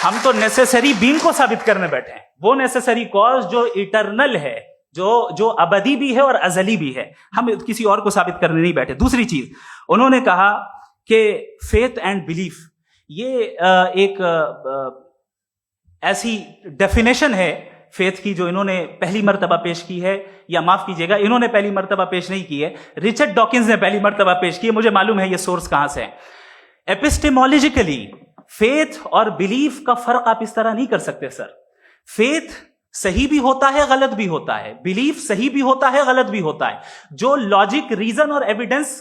हम तो नेसेसरी बीइंग को साबित करने बैठे हैं, वो नेसेसरी कॉज जो इटरनल है, जो अबदी भी है और अजली भी है। हम किसी और को साबित करने नहीं बैठे। दूसरी चीज उन्होंने कहा कि फेथ एंड बिलीफ, ये एक ऐसी डेफिनेशन है फेथ की जो इन्होंने पहली मर्तबा पेश की है, या माफ कीजिएगा, इन्होंने पहली मर्तबा पेश नहीं की है, रिचर्ड डॉकिंस ने पहली मर्तबा पेश की है। मुझे मालूम है ये सोर्स कहां से है। एपिस्टेमोलॉजिकली फेथ और बिलीफ का फर्क आप इस तरह नहीं कर सकते सर। फेथ सही भी होता है, गलत भी होता है। बिलीफ सही भी होता है, गलत भी होता है। जो लॉजिक, रीजन और एविडेंस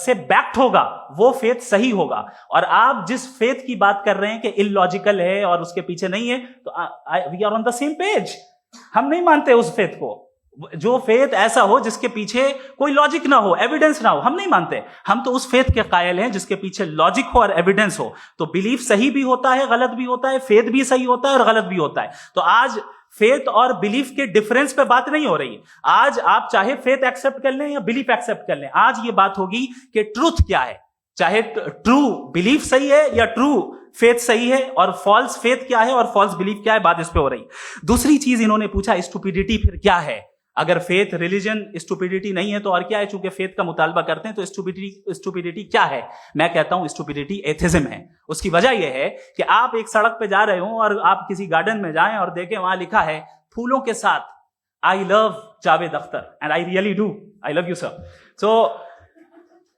से बैक्ड होगा वो फेथ सही होगा। और आप जिस फेथ की बात कर रहे हैं कि इलॉजिकल है और उसके पीछे नहीं है, तो we are on the same page. हम नहीं मानते उस फेथ को। जो फेथ ऐसा हो जिसके पीछे कोई लॉजिक ना हो, एविडेंस ना हो, हम नहीं मानते। हम तो उस फेथ के कायल हैं जिसके पीछे लॉजिक हो और एविडेंस हो। तो बिलीफ सही भी होता है, गलत भी होता है, फेथ भी सही होता है और गलत भी होता है। तो आज फेथ और बिलीफ के डिफरेंस पे बात नहीं हो रही है। आज आप चाहे फेथ एक्सेप्ट कर लें या बिलीफ एक्सेप्ट कर लें, आज ये बात होगी कि ट्रूथ क्या है। चाहे ट्रू बिलीफ सही है या ट्रू फेथ सही है, और फॉल्स फेथ क्या है और फॉल्स बिलीफ क्या है, बात इस पे हो रही। दूसरी चीज इन्होंने पूछा, स्टुपिडिटी फिर क्या है? अगर फेथ रिलीजन स्टुपिडिटी नहीं है तो और क्या है? चूंकि फेथ का मुतालबा करते हैं तो स्टुपिडिटी क्या है? मैं कहता हूं स्टुपिडिटी एथिज्म है। उसकी वजह यह है कि आप एक सड़क पे जा रहे हो और आप किसी गार्डन में जाएं और देखें वहां लिखा है फूलों के साथ, I love Javed Akhtar, and I really do, I love you sir. So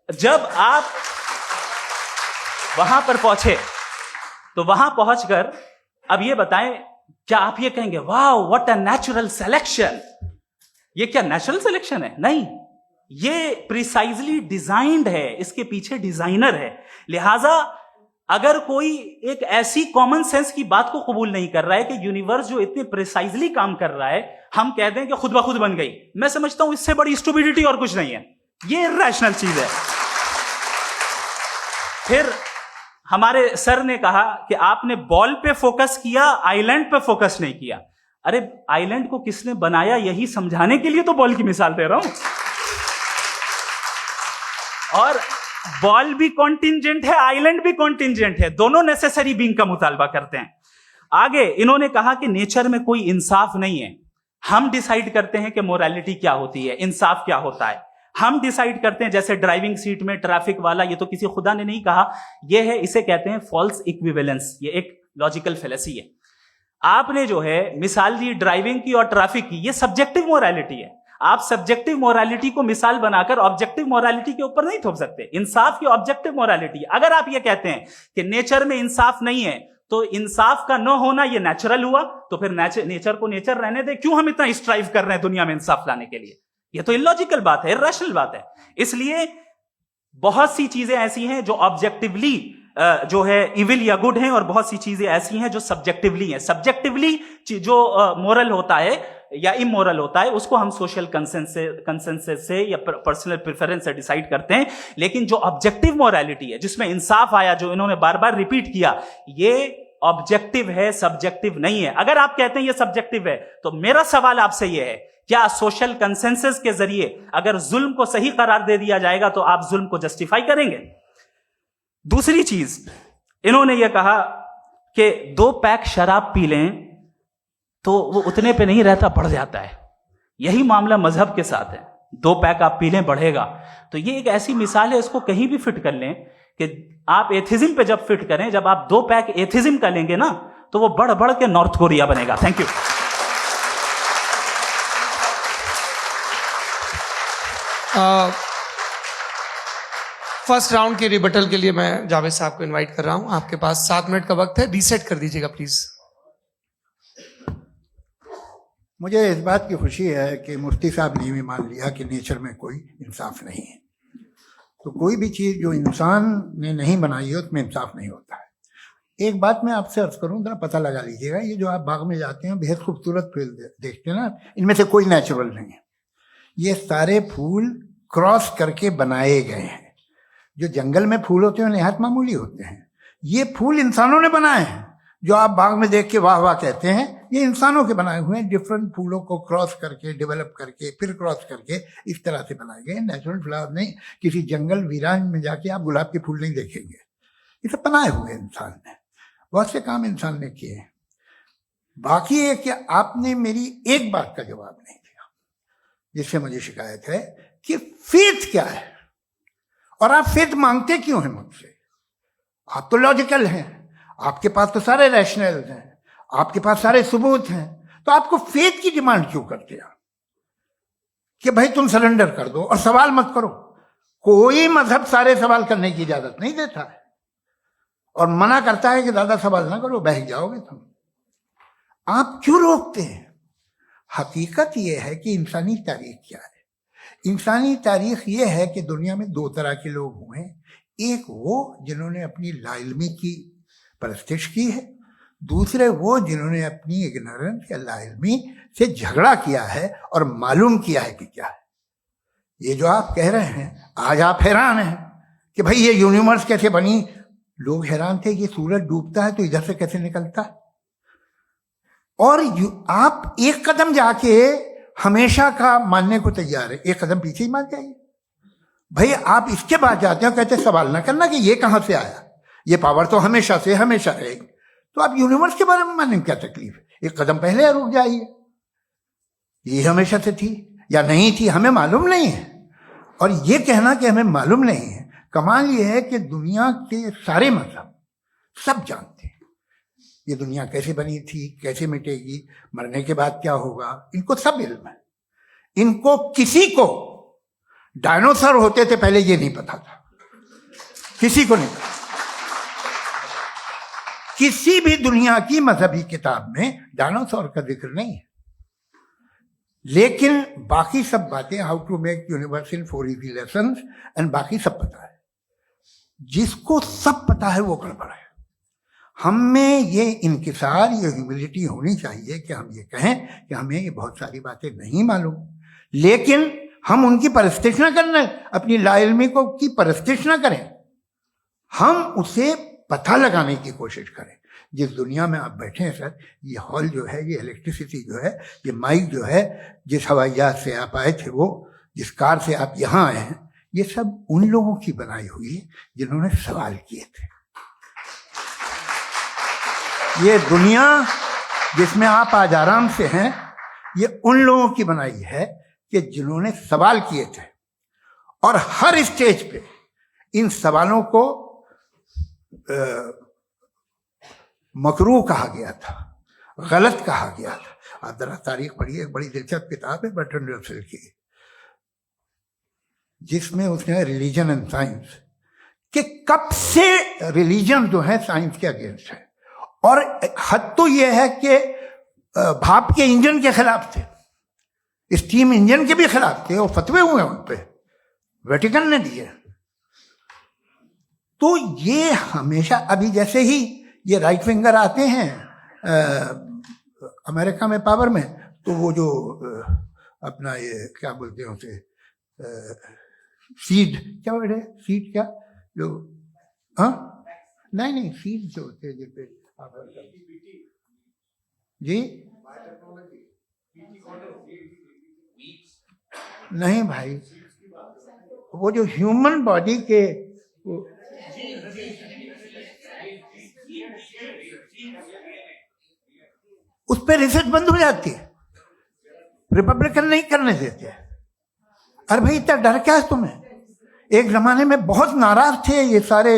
जब आप वहां पर पहुंचे तो वहां पहुंचकर अब ये बताएं, क्या आप ये कहेंगे wow what a natural selection? ये क्या नेचुरल सिलेक्शन है? नहीं, ये प्रिसाइजली डिजाइंड है, इसके पीछे डिजाइनर है। लिहाजा अगर कोई एक ऐसी कॉमन सेंस की बात को कबूल नहीं कर रहा है कि यूनिवर्स जो इतने प्रिसाइजली काम कर रहा है, हम कह दें कि खुद ब खुद बन गई, मैं समझता हूं इससे बड़ी स्टुपिडिटी और कुछ नहीं है। ये इरैशनल चीज है। फिर हमारे सर ने कहा कि आपने बॉल पे फोकस किया, आइलैंड पे फोकस नहीं किया। अरे आइलैंड को किसने बनाया यही समझाने के लिए तो बॉल की मिसाल दे रहा हूं। और बॉल भी कॉन्टिंजेंट है, आइलैंड भी कॉन्टिंजेंट है, दोनों नेसेसरी बीइंग का मुतालबा करते हैं। आगे इन्होंने कहा कि नेचर में कोई इंसाफ नहीं है, हम डिसाइड करते हैं कि मोरालिटी क्या होती है, इंसाफ क्या होता है, हम डिसाइड करते हैं। जैसे ड्राइविंग सीट में ट्रैफिक वाला, ये तो किसी खुदा ने नहीं कहा, ये है, इसे कहते हैं फॉल्स इक्विवेलेंस, ये एक लॉजिकल फेलेसी है। आपने जो है मिसाल दी ड्राइविंग की और ट्रैफिक की, ये सब्जेक्टिव मोरालिटी है। आप सब्जेक्टिव मोरालिटी को मिसाल बनाकर ऑब्जेक्टिव मोरालिटी के ऊपर नहीं थोप सकते। इंसाफ की ऑब्जेक्टिव मोरालिटी, अगर आप ये कहते हैं कि नेचर में इंसाफ नहीं है तो इंसाफ का न होना ये नेचुरल हुआ, तो फिर नेचर को नेचर रहने दे, क्यों हम इतना स्ट्राइव कर रहे हैं दुनिया में इंसाफ लाने के लिए? ये तो इलॉजिकल बात है, इरैशनल बात है। इसलिए बहुत सी चीजें ऐसी हैं जो ऑब्जेक्टिवली जो है इविल या गुड हैं, और बहुत सी चीजें ऐसी हैं जो सब्जेक्टिवली हैं। सब्जेक्टिवली जो मोरल होता है या इमोरल होता है उसको हम सोशल कंसेंसस से या पर्सनल प्रेफरेंस से डिसाइड करते हैं। लेकिन जो ऑब्जेक्टिव मोरालिटी है जिसमें इंसाफ आया, जो इन्होंने बार बार रिपीट किया, ये ऑब्जेक्टिव है, सब्जेक्टिव नहीं है। अगर आप कहते हैं ये सब्जेक्टिव है तो मेरा सवाल आपसे ये है, क्या सोशल कंसेंसस के जरिए अगर जुल्म को सही करार दे दिया जाएगा तो आप जुल्म को जस्टिफाई करेंगे? दूसरी चीज इन्होंने ये कहा कि 2 पैक शराब पी लें तो वो उतने पे नहीं रहता, बढ़ जाता है। यही मामला मजहब के साथ है, 2 पैक आप पी लें बढ़ेगा। तो ये एक ऐसी मिसाल है, इसको कहीं भी फिट कर लें कि आप एथिज्म पे जब फिट करें, जब आप 2 पैक एथिज्म का लेंगे ना तो वो बढ़ बढ़ के नॉर्थ कोरिया बनेगा। Thank you. फर्स्ट राउंड के रिबटल के लिए मैं जावेद साहब को इनवाइट कर रहा हूं। आपके पास 7 मिनट का वक्त है, रीसेट कर दीजिएगा प्लीज। मुझे इस बात की खुशी है कि मुफ्ती साहब ने भी मान लिया कि नेचर में कोई इंसाफ नहीं है। तो कोई भी चीज़ जो इंसान ने नहीं बनाई है उसमें इंसाफ नहीं होता है। एक बात मैं आपसे अर्ज करूं, जरा पता लगा लीजिएगा, ये जो आप बाग में जाते हैं बेहद खूबसूरत फूल देखते हैं ना, इनमें से कोई नेचुरल नहीं है। ये सारे फूल क्रॉस करके बनाए गए हैं। जो जंगल में फूल होते हैं निहायत मामूली होते हैं, ये फूल इंसानों ने बनाए हैं। जो आप बाग में देख के वाह वाह कहते हैं, ये इंसानों के बनाए हुए हैं। डिफरेंट फूलों को क्रॉस करके, डेवलप करके, फिर क्रॉस करके इस तरह से बनाए गए। नेचुरल फ्लावर नहीं। किसी जंगल वीरान में जाके आप गुलाब के फूल नहीं देखेंगे, ये सब बनाए हुए इंसान ने। बहुत से काम इंसान ने किए हैं। बाकी है कि आपने मेरी एक बात का जवाब नहीं दिया, जिससे मुझे शिकायत है कि फेथ क्या है और आप फेथ मांगते क्यों हैं मुझसे? आप तो लॉजिकल हैं, आपके पास तो सारे रैशनल हैं, आपके पास सारे सबूत हैं, तो आपको फेथ की डिमांड क्यों करते हैं कि भाई तुम सरेंडर कर दो और सवाल मत करो? कोई मजहब सारे सवाल करने की इजाजत नहीं देता है और मना करता है कि ज्यादा सवाल ना करो, बह जाओगे तुम। आप क्यों रोकते हैं? हकीकत यह है कि इंसानी तारीख क्या है। इंसानी तारीख यह है कि दुनिया में 2 तरह के लोग हुए। एक वो जिन्होंने अपनी लाइल्मी की परस्तिश की है, दूसरे वो जिन्होंने अपनी इग्नोरेंस या लाइल्मी से झगड़ा किया है और मालूम किया है कि क्या है। ये जो आप कह रहे हैं, आज आप हैरान हैं कि भाई ये यूनिवर्स कैसे बनी। लोग हैरान थे कि सूरज डूबता है तो इधर से कैसे निकलता है। और आप एक कदम जाके हमेशा का मानने को तैयार है, एक कदम पीछे ही मान जाइए। भाई आप इसके बाद जाते हो, कहते सवाल ना करना कि ये कहां से आया, ये पावर तो हमेशा से हमेशा रहेगी। तो आप यूनिवर्स के बारे में मानने में क्या तकलीफ है? एक कदम पहले रुक जाइए। ये हमेशा से थी या नहीं थी हमें मालूम नहीं है। और ये कहना कि हमें मालूम नहीं है, कमाल ये है कि दुनिया के सारे मजहब सब जानते हैं ये दुनिया कैसे बनी थी, कैसे मिटेगी, मरने के बाद क्या होगा, इनको सब इल्म है। इनको किसी को डायनासोर होते थे पहले ये नहीं पता था, किसी को नहीं पता। किसी भी दुनिया की मजहबी किताब में डायनासोर का जिक्र नहीं है। लेकिन बाकी सब बातें, how to make universe in 4 easy lessons and बाकी सब पता है। जिसको सब पता है वो गड़बड़ है। हम में ये इंकिसार, ये ह्यूमिलिटी होनी चाहिए कि हम ये कहें कि हमें ये बहुत सारी बातें नहीं मालूम, लेकिन हम उनकी परस्तिश न करें, अपनी लाइल्मी को की परस्तिश न करें, हम उसे पता लगाने की कोशिश करें। जिस दुनिया में आप बैठे हैं सर, ये हॉल जो है, ये इलेक्ट्रिसिटी जो है, ये माइक जो है, जिस हवाई जहाज से आप आए थे, वो जिस कार से आप यहाँ आए हैं, ये सब उन लोगों की बनाई हुई है जिन्होंने सवाल किए थे। ये दुनिया जिसमें आप आज आराम से हैं, ये उन लोगों की बनाई है कि जिन्होंने सवाल किए थे, और हर स्टेज पे इन सवालों को मकरूह कहा गया था, गलत कहा गया था। आप जरा तारीख पढ़िए, एक बड़ी दिलचस्प किताब है बर्ट्रैंड रसेल की, जिसमें उसने रिलीजन एंड साइंस कि कब से रिलीजन जो है साइंस के अगेंस्ट है, और हद तो यह है कि भाप के इंजन के खिलाफ थे, स्टीम इंजन के भी खिलाफ थे, और फतवे हुए उन पे, वेटिकन ने दिए। तो ये हमेशा, अभी जैसे ही ये राइट विंगर आते हैं अमेरिका में पावर में, तो वो जो अपना ये क्या बोलते हैं उसे, सीड क्या बोलते हैं, सीड क्या जो, हाँ नहीं सीड जो होते हैं जिसपे जी, नहीं भाई, वो जो ह्यूमन बॉडी के उस पर रिसर्च बंद हो जाती है, रिपब्लिकन नहीं करने देते। अरे भाई इतना डर क्या है तुम्हें? एक जमाने में बहुत नाराज थे ये सारे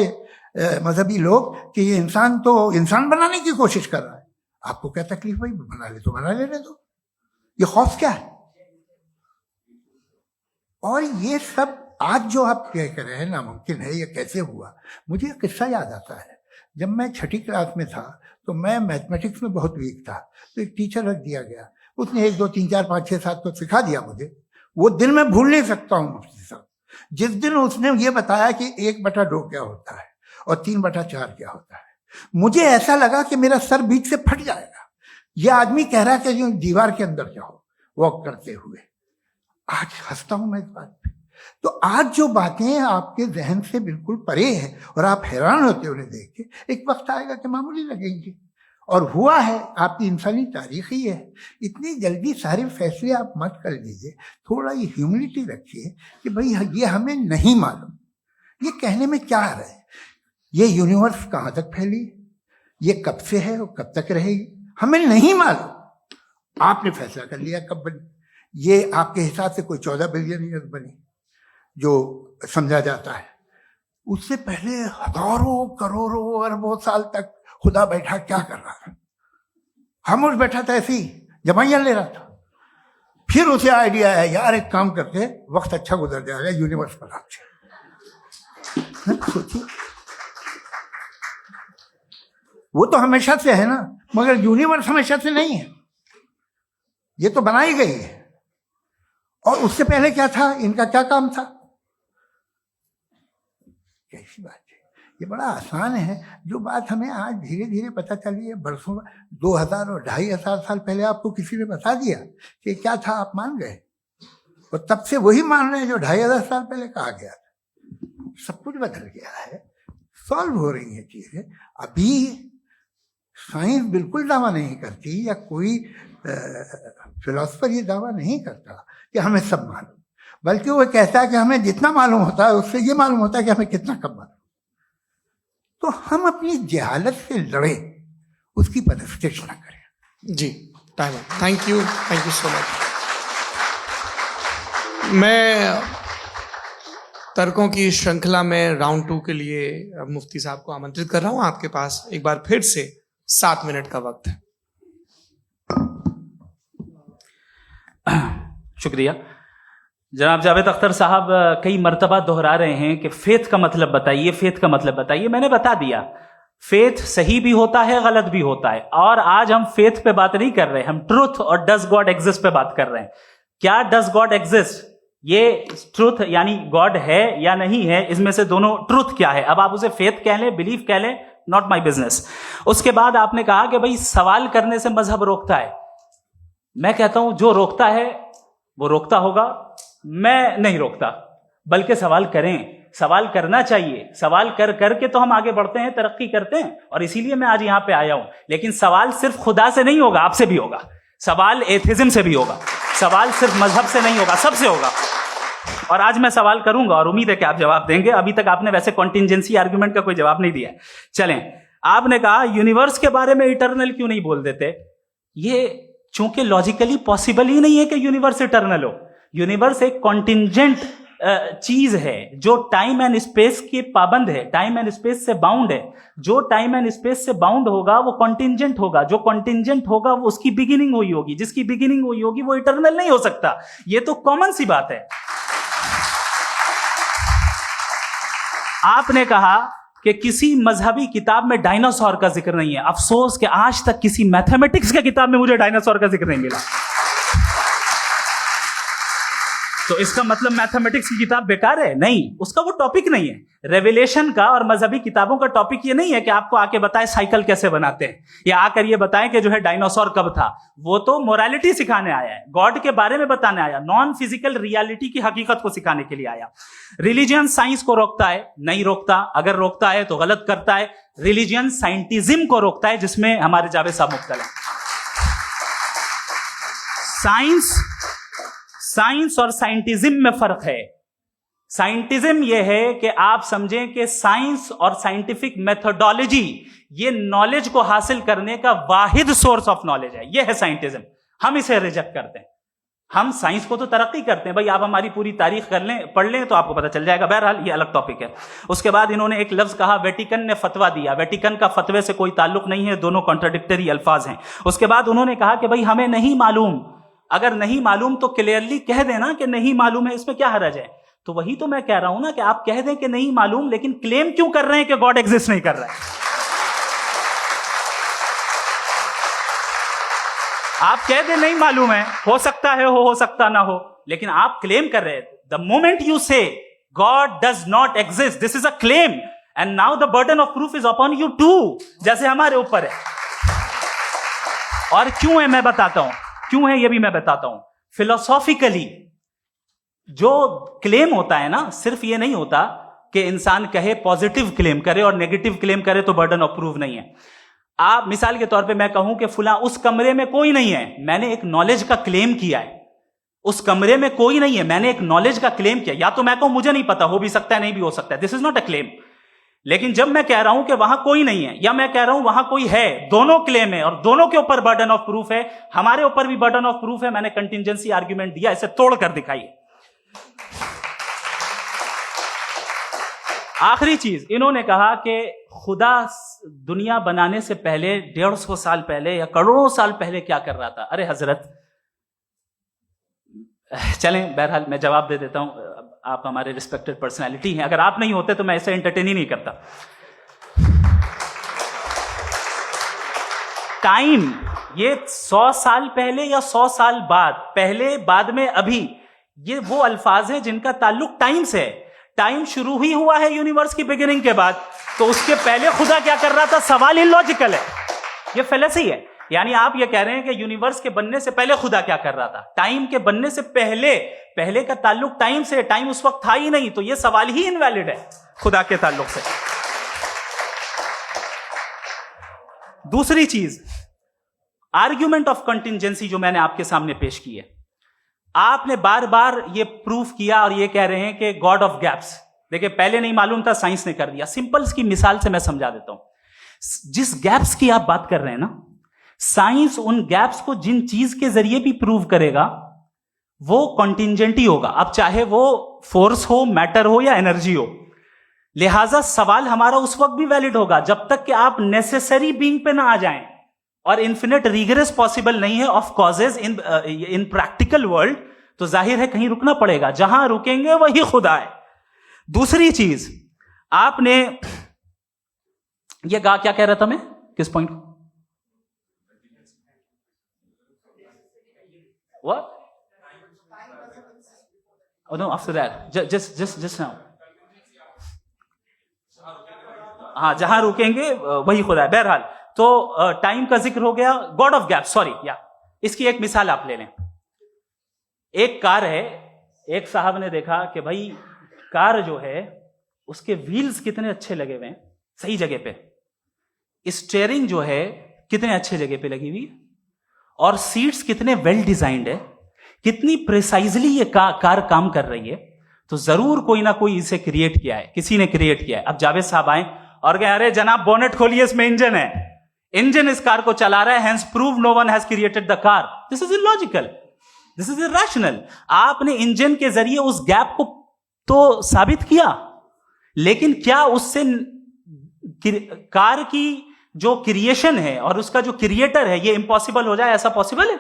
मजहबी लोग कि ये इंसान तो इंसान बनाने की कोशिश कर रहा है। आपको क्या तकलीफ भाई, बना ले तो बना लेने दो, ये खौफ क्या है? और ये सब आज जो आप कह रहे हैं नामुमकिन है, ये कैसे हुआ? मुझे एक किस्सा याद आता है। जब मैं 6ठी क्लास में था तो मैं मैथमेटिक्स में बहुत वीक था, तो एक टीचर रख दिया गया, उसने 1 2 3 4 5 6 7 को सिखा दिया मुझे। वो दिन मैं भूल नहीं सकता हूँ मुफ्ती साहब, जिस दिन उसने ये बताया कि 1/2 क्या होता है और 3/4 क्या होता है, मुझे ऐसा लगा कि मेरा सर बीच से फट जाएगा। ये आदमी कह रहा है कि जो दीवार के अंदर जाओ वॉक करते हुए। आज हंसता हूं मैं इस बात पे। तो आज जो बातें आपके जहन से बिल्कुल परे हैं और आप हैरान होते उन्हें देख के, एक वक्त आएगा कि मामूली लगेंगे। और हुआ है, आपकी इंसानी तारीख ही है। इतनी जल्दी सारे फैसले आप मत कर लीजिए, थोड़ा ये ह्यूमिलिटी रखिए कि भाई ये हमें नहीं मालूम। ये कहने में क्या आ रहा है? ये यूनिवर्स कहाँ तक फैली, ये कब से है और कब तक रहेगी, हमें नहीं मालूम। आपने फैसला कर लिया कब बनी। ये आपके हिसाब से कोई 14 बिलियन ईयर बनी जो समझा जाता है। उससे पहले हजारों करोड़ों अरबों साल तक खुदा बैठा क्या कर रहा था? खामोश बैठा था, ऐसी जमाइयां ले रहा था। फिर उसे आइडिया है, यार एक काम करते, वक्त अच्छा गुजर जाएगा, यूनिवर्स पर सोचिए। वो तो हमेशा से है ना, मगर यूनिवर्स हमेशा से नहीं है, ये तो बनाई गई है। और उससे पहले क्या था, इनका क्या काम था? कैसी बात है, ये बड़ा आसान है। जो बात हमें आज धीरे धीरे पता चली है, बरसों 2000 और 2500 साल पहले आपको किसी ने बता दिया कि क्या था, आप मान गए, और तब से वही मान रहे हैं जो 2500 साल पहले कहा गया था। सब कुछ बदल गया है, सॉल्व हो रही है चीजें। अभी साइंस बिल्कुल दावा नहीं करती, या कोई फिलोसफर ये दावा नहीं करता कि हमें सब मालूम, बल्कि वो कहता है कि हमें जितना मालूम होता है उससे ये मालूम होता है कि हमें कितना कम मालूम। तो हम अपनी जहालत से लड़े, उसकी परस्तिश ना करें। जी, time. Thank you so much. मैं तर्कों की श्रृंखला में राउंड 2 के लिए मुफ्ती साहब को आमंत्रित कर रहा हूं। आपके पास एक बार फिर से 7 मिनट का वक्त है। शुक्रिया। जनाब जावेद अख्तर साहब कई मर्तबा दोहरा रहे हैं कि फेथ का मतलब बताइए, फेथ का मतलब बताइए। मैंने बता दिया, फेथ सही भी होता है, गलत भी होता है। और आज हम फेथ पे बात नहीं कर रहे, हम ट्रुथ और डज गॉड एग्जिस्ट पे बात कर रहे हैं। क्या डज गॉड एग्जिस्ट, ये ट्रुथ यानी गॉड है या नहीं है, इसमें से दोनों ट्रुथ क्या है। अब आप उसे फेथ कह लें, बिलीफ कह लें, नॉट माई बिजनेस। उसके बाद आपने कहा कि भाई सवाल करने से मजहब रोकता है। मैं कहता हूं जो रोकता है वो रोकता होगा, मैं नहीं रोकता, बल्कि सवाल करें। सवाल करना चाहिए, सवाल कर करके तो हम आगे बढ़ते हैं, तरक्की करते हैं, और इसीलिए मैं आज यहां पे आया हूं। लेकिन सवाल सिर्फ खुदा से नहीं होगा, आपसे भी होगा, सवाल एथिज्म से भी होगा, सवाल सिर्फ मजहब से नहीं होगा, सबसे होगा। और आज मैं सवाल करूंगा और उम्मीद है कि आप जवाब देंगे। अभी तक आपने वैसे कॉन्टिंजेंसी आर्गुमेंट का कोई जवाब नहीं दिया। चलें, आपने कहा यूनिवर्स के बारे में इटर्नल क्यों नहीं बोल देते। ये चूंकि लॉजिकली पॉसिबल ही नहीं है कि यूनिवर्स इटर्नल हो। यूनिवर्स एक कॉन्टिंजेंट चीज है जो टाइम एंड स्पेस के पाबंद है, टाइम एंड स्पेस से बाउंड है। जो टाइम एंड स्पेस से बाउंड होगा वो कॉन्टिंजेंट होगा, जो कॉन्टिंजेंट होगा वो उसकी बिगिनिंग हुई होगी, जिसकी बिगिनिंग हुई होगी वो इटर्नल नहीं हो सकता। ये तो कॉमन सी बात है। आपने कहा कि किसी मजहबी किताब में डायनासोर का जिक्र नहीं है। अफसोस कि आज तक किसी मैथमेटिक्स के किताब में मुझे डायनासोर का जिक्र नहीं मिला। तो इसका मतलब मैथमेटिक्स की किताब बेकार है? नहीं, उसका वो टॉपिक नहीं है। रेवलेशन का और मजहबी किताबों का टॉपिक ये नहीं है कि आपको आके बताए साइकिल कैसे बनाते हैं, या आकर ये बताएं कि जो है डायनासोर कब था। वो तो मोरालिटी सिखाने आया है, गॉड के बारे में बताने आया, नॉन फिजिकल रियलिटी की हकीकत को सिखाने के लिए आया। रिलीजियन साइंस को रोकता है? नहीं रोकता। अगर रोकता है तो गलत करता है। रिलीजियन साइंटिज्म को रोकता है, जिसमें हमारे जावेद साहब मुब्तला हैं। साइंस और साइंटिज्म में फर्क है। साइंटिज्म यह है कि आप समझें कि साइंस और साइंटिफिक मेथोडोलॉजी ये नॉलेज को हासिल करने का वाहिद सोर्स ऑफ नॉलेज है। यह है साइंटिज्म। हम इसे रिजेक्ट करते हैं। हम साइंस को तो तरक्की करते हैं। भाई आप हमारी पूरी तारीख कर लें, पढ़ लें तो आपको पता चल जाएगा। बहरहाल ये अलग टॉपिक है। उसके बाद इन्होंने एक लफ्ज कहा, वेटिकन ने फतवा दिया। वेटिकन का फतवे से कोई ताल्लुक नहीं है, दोनों कॉन्ट्राडिक्टरी अल्फाज हैं। उसके बाद उन्होंने कहा कि भाई हमें नहीं मालूम। अगर नहीं मालूम तो क्लियरली कह देना कि नहीं मालूम है, इसमें क्या हर्ज है। तो वही तो मैं कह रहा हूं ना कि आप कह दें कि नहीं मालूम, लेकिन क्लेम क्यों कर रहे हैं कि गॉड एग्जिस्ट नहीं कर रहा है। आप कह दें नहीं मालूम है, हो सकता है हो सकता ना हो, लेकिन आप क्लेम कर रहे हैं। The moment you say God does not exist, this is a claim, and now the burden of proof is upon you too, जैसे हमारे ऊपर है। और क्यों है मैं बताता हूं, क्यों है ये भी मैं बताता हूं। फिलोसॉफिकली जो क्लेम होता है ना, सिर्फ ये नहीं होता कि इंसान कहे पॉजिटिव क्लेम करे और नेगेटिव क्लेम करे तो बर्डन ऑफ प्रूफ नहीं है। आप मिसाल के तौर पे मैं कहूं कि फुला उस कमरे में कोई नहीं है, मैंने एक नॉलेज का क्लेम किया है। उस कमरे में कोई नहीं है, मैंने एक नॉलेज का क्लेम किया। या तो मैं कहूं मुझे नहीं पता, हो भी सकता है नहीं भी हो सकता है, this is not a claim. लेकिन जब मैं कह रहा हूं कि वहां कोई नहीं है, या मैं कह रहा हूं वहां कोई है, दोनों क्लेम है और दोनों के ऊपर बर्डन ऑफ प्रूफ है। हमारे ऊपर भी बर्डन ऑफ प्रूफ है। मैंने कंटिंजेंसी आर्ग्यूमेंट दिया, इसे तोड़कर दिखाइए। आखिरी चीज, इन्होंने कहा कि खुदा दुनिया बनाने से पहले 150 साल पहले या करोड़ों साल पहले क्या कर रहा था। अरे हजरत, चलें, बहरहाल मैं जवाब दे देता हूं। आप हमारे रिस्पेक्टेड पर्सनैलिटी हैं, अगर आप नहीं होते तो मैं इसे एंटरटेन ही नहीं करता। टाइम, ये 100 साल पहले या 100 साल बाद, पहले बाद में अभी, ये वो अल्फाज हैं जिनका ताल्लुक टाइम से है। टाइम शुरू ही हुआ है यूनिवर्स की बिगिनिंग के बाद, तो उसके पहले खुदा क्या कर रहा था, सवाल इलॉजिकल है, ये फेलेसी है। यानी आप ये कह रहे हैं कि यूनिवर्स के बनने से पहले खुदा क्या कर रहा था। टाइम के बनने से पहले, पहले का ताल्लुक टाइम से, टाइम उस वक्त था ही नहीं, तो ये सवाल ही इनवैलिड है खुदा के ताल्लुक से। दूसरी चीज, आर्ग्यूमेंट ऑफ कंटिंजेंसी जो मैंने आपके सामने पेश की है, आपने बार बार ये प्रूफ किया और ये कह रहे हैं कि गॉड ऑफ गैप्स। देखिए, पहले नहीं मालूम था, साइंस ने कर दिया। सिंपल की मिसाल से मैं समझा देता हूं। जिस गैप्स की आप बात कर रहे हैं ना, साइंस उन गैप्स को जिन चीज के जरिए भी प्रूव करेगा वो कॉन्टिंजेंट ही होगा। अब चाहे वो फोर्स हो, मैटर हो या एनर्जी हो। लिहाजा सवाल हमारा उस वक्त भी वैलिड होगा जब तक कि आप नेसेसरी बीइंग पे ना आ जाएं। और इन्फिनिट रिग्रेस पॉसिबल नहीं है of causes in practical world, तो जाहिर है कहीं रुकना पड़ेगा। जहां रुकेंगे वही खुदा है। दूसरी चीज, आपने ये कहा, क्या कह रहा था मैं, किस पॉइंट को? What? Oh no, after that. Just now. हाँ, जहां रुकेंगे वही खुदा है। बहरहाल, तो टाइम का जिक्र हो गया, गॉड ऑफ गैप, सॉरी, या इसकी एक मिसाल आप ले लें। एक कार है, एक साहब ने देखा कि भाई कार जो है उसके व्हील्स कितने अच्छे लगे हुए हैं, सही जगह पे। स्टीयरिंग जो है कितने अच्छे जगह पे लगी हुई, और सीट्स कितने वेल डिजाइंड है, कितनी प्रिसाइजली ये कार काम कर रही है। तो जरूर कोई ना कोई इसे क्रिएट किया है, किसी ने क्रिएट किया है। अब जावेद साहब आए और कहे अरे जनाब बोनेट खोलिए, इसमें इंजन है, इंजन इस कार को चला रहा है, hence prove no one has created the car. This is illogical, this is irrational. आपने इंजन के जरिए उस गैप को तो साबित किया, लेकिन क्या उससे कार की जो क्रिएशन है और उसका जो क्रिएटर है ये इम्पॉसिबल हो जाए? ऐसा पॉसिबल है?